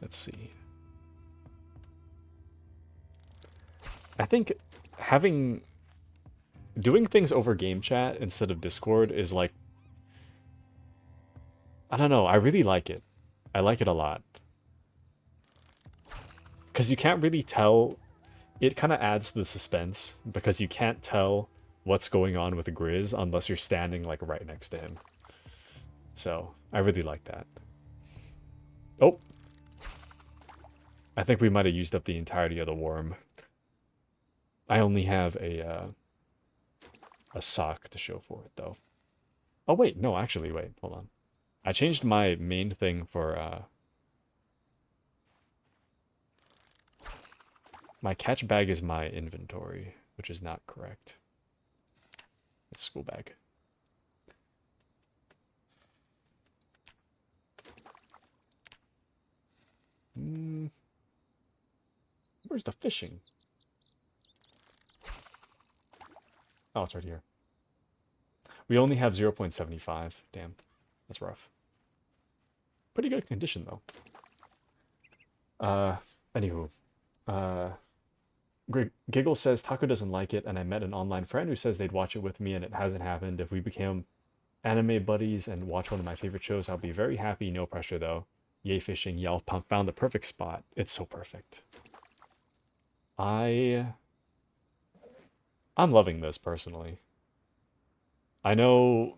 Let's see. I think doing things over game chat instead of Discord is like, I don't know, I really like it. I like it a lot. Because you can't really tell, it kind of adds to the suspense, because you can't tell what's going on with Grizz unless you're standing like right next to him. So, I really like that. Oh! I think we might have used up the entirety of the worm. I only have a sock to show for it, though. Oh, wait, no, actually, wait, hold on. I changed my main thing for, my catch bag is my inventory, which is not correct. It's school bag. Where's the fishing? Oh, it's right here. We only have 0.75. Damn, that's rough. Pretty good condition, though. Anywho. Giggle says Taku doesn't like it, and I met an online friend who says they'd watch it with me, and it hasn't happened. If we became anime buddies and watch one of my favorite shows, I'll be very happy. No pressure, though. Yay fishing, y'all found the perfect spot. It's so perfect. I'm loving this, personally. I know...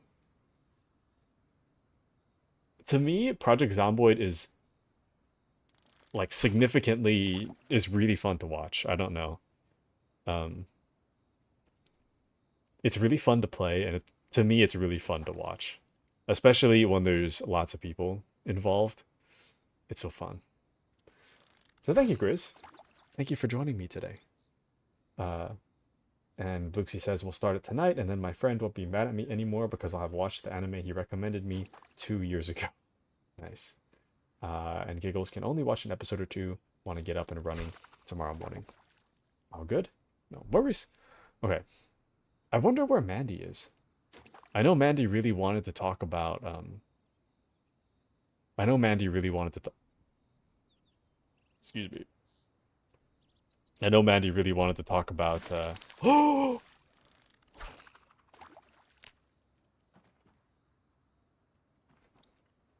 To me, Project Zomboid is... like, significantly... is really fun to watch. I don't know. It's really fun to play, and to me, it's really fun to watch. Especially when there's lots of people involved. It's so fun. So thank you, Grizz. Thank you for joining me today. And Bluxy says we'll start it tonight, and then my friend won't be mad at me anymore because I'll have watched the anime he recommended me 2 years ago. Nice. And Giggles can only watch an episode or two. Want to get up and running tomorrow morning. All good? No worries. Okay. I wonder where Mandy is. I know Mandy really wanted to talk about, I know Mandy really wanted to excuse me. I know Mandy really wanted to talk about, oh!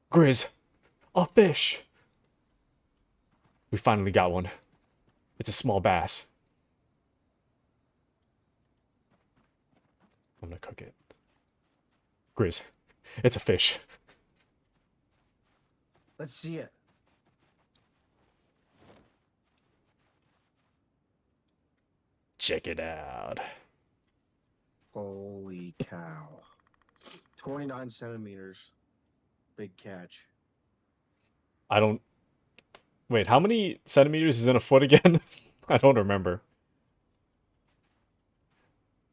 Grizz! A fish! We finally got one. It's a small bass. I'm gonna cook it. Grizz, it's a fish. Let's see it. Check it out. Holy cow. 29 centimeters. Big catch. I don't... Wait, how many centimeters is in a foot again? I don't remember.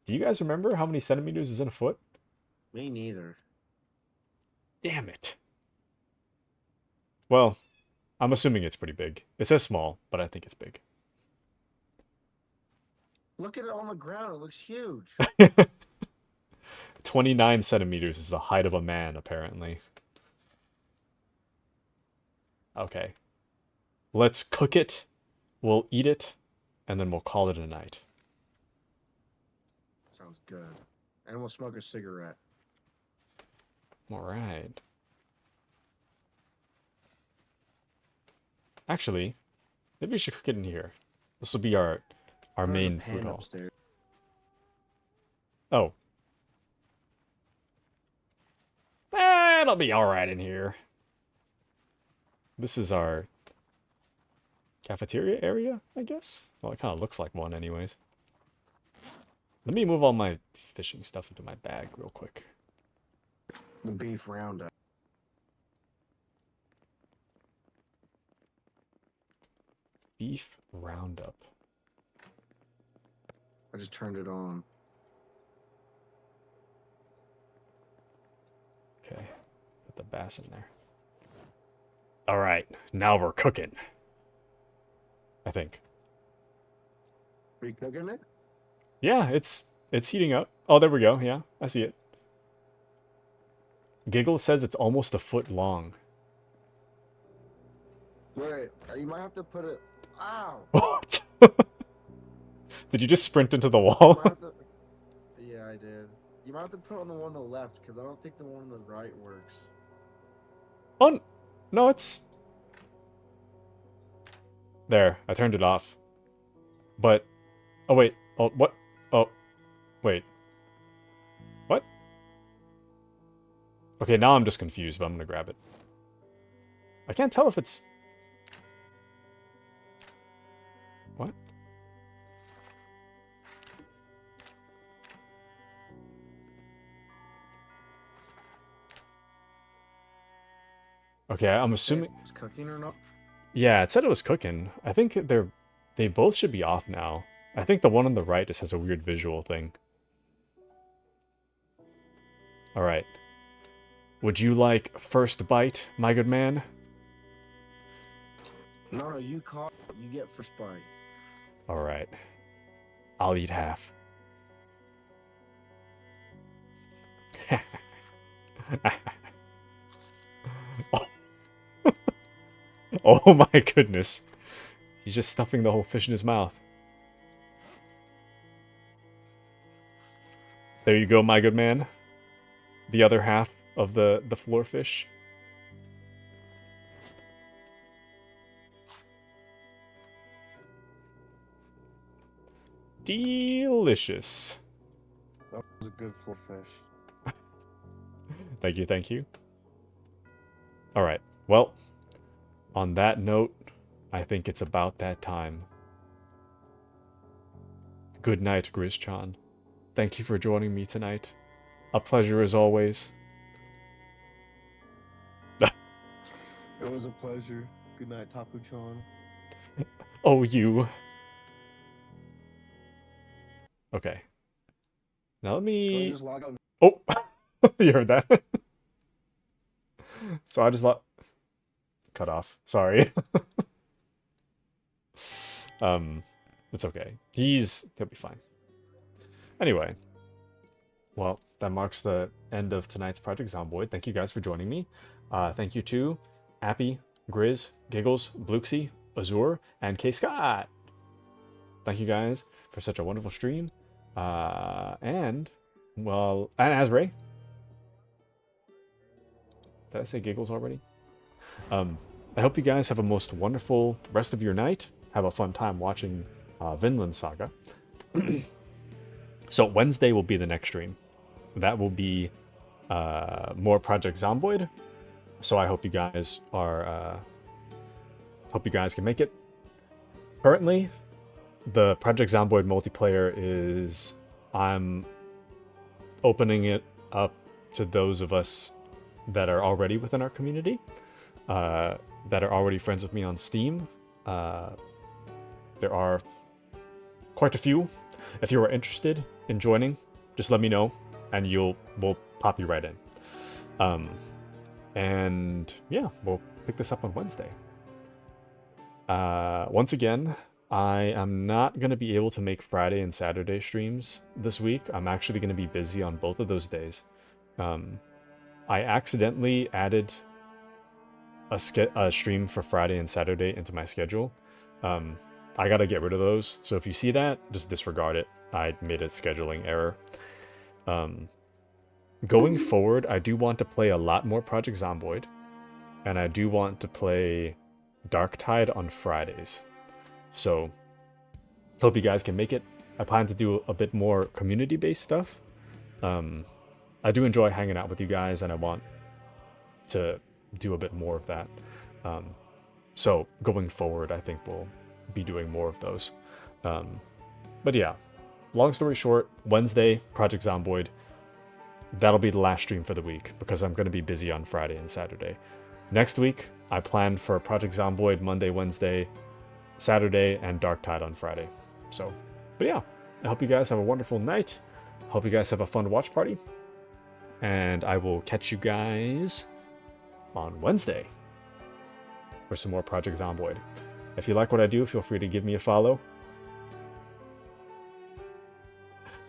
Do you guys remember how many centimeters is in a foot? Me neither. Damn it. Well, I'm assuming it's pretty big. It says small, but I think it's big. Look at it on the ground. It looks huge. 29 centimeters is the height of a man, apparently. Okay. Let's cook it, we'll eat it, and then we'll call it a night. Sounds good. And we'll smoke a cigarette. Alright. Actually, maybe we should cook it in here. This will be our There's a main pan food hall. upstairs. Oh. It'll be alright in here. This is our cafeteria area, I guess? Well, it kind of looks like one anyways. Let me move all my fishing stuff into my bag real quick. The beef roundup. Beef roundup. I just turned it on. Okay, put the bass in there. All right, now we're cooking. I think. Are you cooking it? Yeah, it's heating up. Oh, there we go. Yeah, I see it. Giggle says it's almost a foot long. Wait, you might have to put it. Ow! What? Did you just sprint into the You wall? might have to... Yeah, I did. You might have to put it on the one on the left because I don't think the one on the right works. Oh, no, it's... There, I turned it off. But... Oh, wait. Oh, what? Oh, wait. What? Okay, now I'm just confused, but I'm gonna grab it. I can't tell if it's... What? Okay, I'm assuming... It's cooking or not? Yeah, it said it was cooking. I think they both should be off now. I think the one on the right just has a weird visual thing. Alright. Would you like first bite, my good man? No, you caught. You get first bite. Alright. I'll eat half. Oh. Oh my goodness. He's just stuffing the whole fish in his mouth. There you go, my good man. The other half of the floor fish. Delicious. That was a good full fish. Thank you, thank you. Alright, well, on that note, I think it's about that time. Good night, Grizz-chan. Thank you for joining me tonight. A pleasure as always. It was a pleasure. Good night, Taku-chan. Oh, you. Okay. Now let me... Just log out. Oh! You heard that? So I just cut off. Sorry. It's okay. He'll be fine. Anyway. Well, that marks the end of tonight's Project Zomboid. Thank you guys for joining me. Thank you to Appy, Grizz, Giggles, Bluxy, Azure, and K Scott. Thank you guys for such a wonderful stream. And Asray. Did I say Giggles already? I hope you guys have a most wonderful rest of your night. Have a fun time watching Vinland Saga. So Wednesday will be the next stream. That will be more Project Zomboid. So I hope you guys are... hope you guys can make it. Currently, the Project Zomboid multiplayer is... I'm opening it up to those of us that are already within our community. That are already friends with me on Steam. There are quite a few. If you are interested in joining, just let me know, and we'll pop you right in. And yeah, we'll pick this up on Wednesday. Once again, I am not going to be able to make Friday and Saturday streams this week. I'm actually going to be busy on both of those days. I accidentally added a stream for Friday and Saturday into my schedule. I gotta get rid of those. So if you see that, just disregard it. I made a scheduling error. Going forward, I do want to play a lot more Project Zomboid. And I do want to play Darktide on Fridays. So, hope you guys can make it. I plan to do a bit more community-based stuff. I do enjoy hanging out with you guys, and I want to do a bit more of that. So going forward, I think we'll be doing more of those. But yeah, long story short, Wednesday, Project Zomboid. That'll be the last stream for the week because I'm going to be busy on Friday and Saturday. Next week, I plan for Project Zomboid Monday, Wednesday, Saturday, and Dark Tide on Friday. So, but yeah, I hope you guys have a wonderful night. Hope you guys have a fun watch party. And I will catch you guys on Wednesday for some more Project Zomboid. If you like what I do, feel free to give me a follow.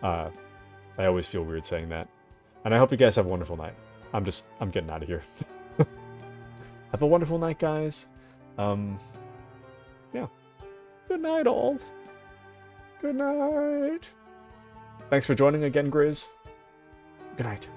I always feel weird saying that. And I hope you guys have a wonderful night. I'm getting out of here. Have a wonderful night, guys. Yeah. Good night, all. Good night. Thanks for joining again, Grizz. Good night.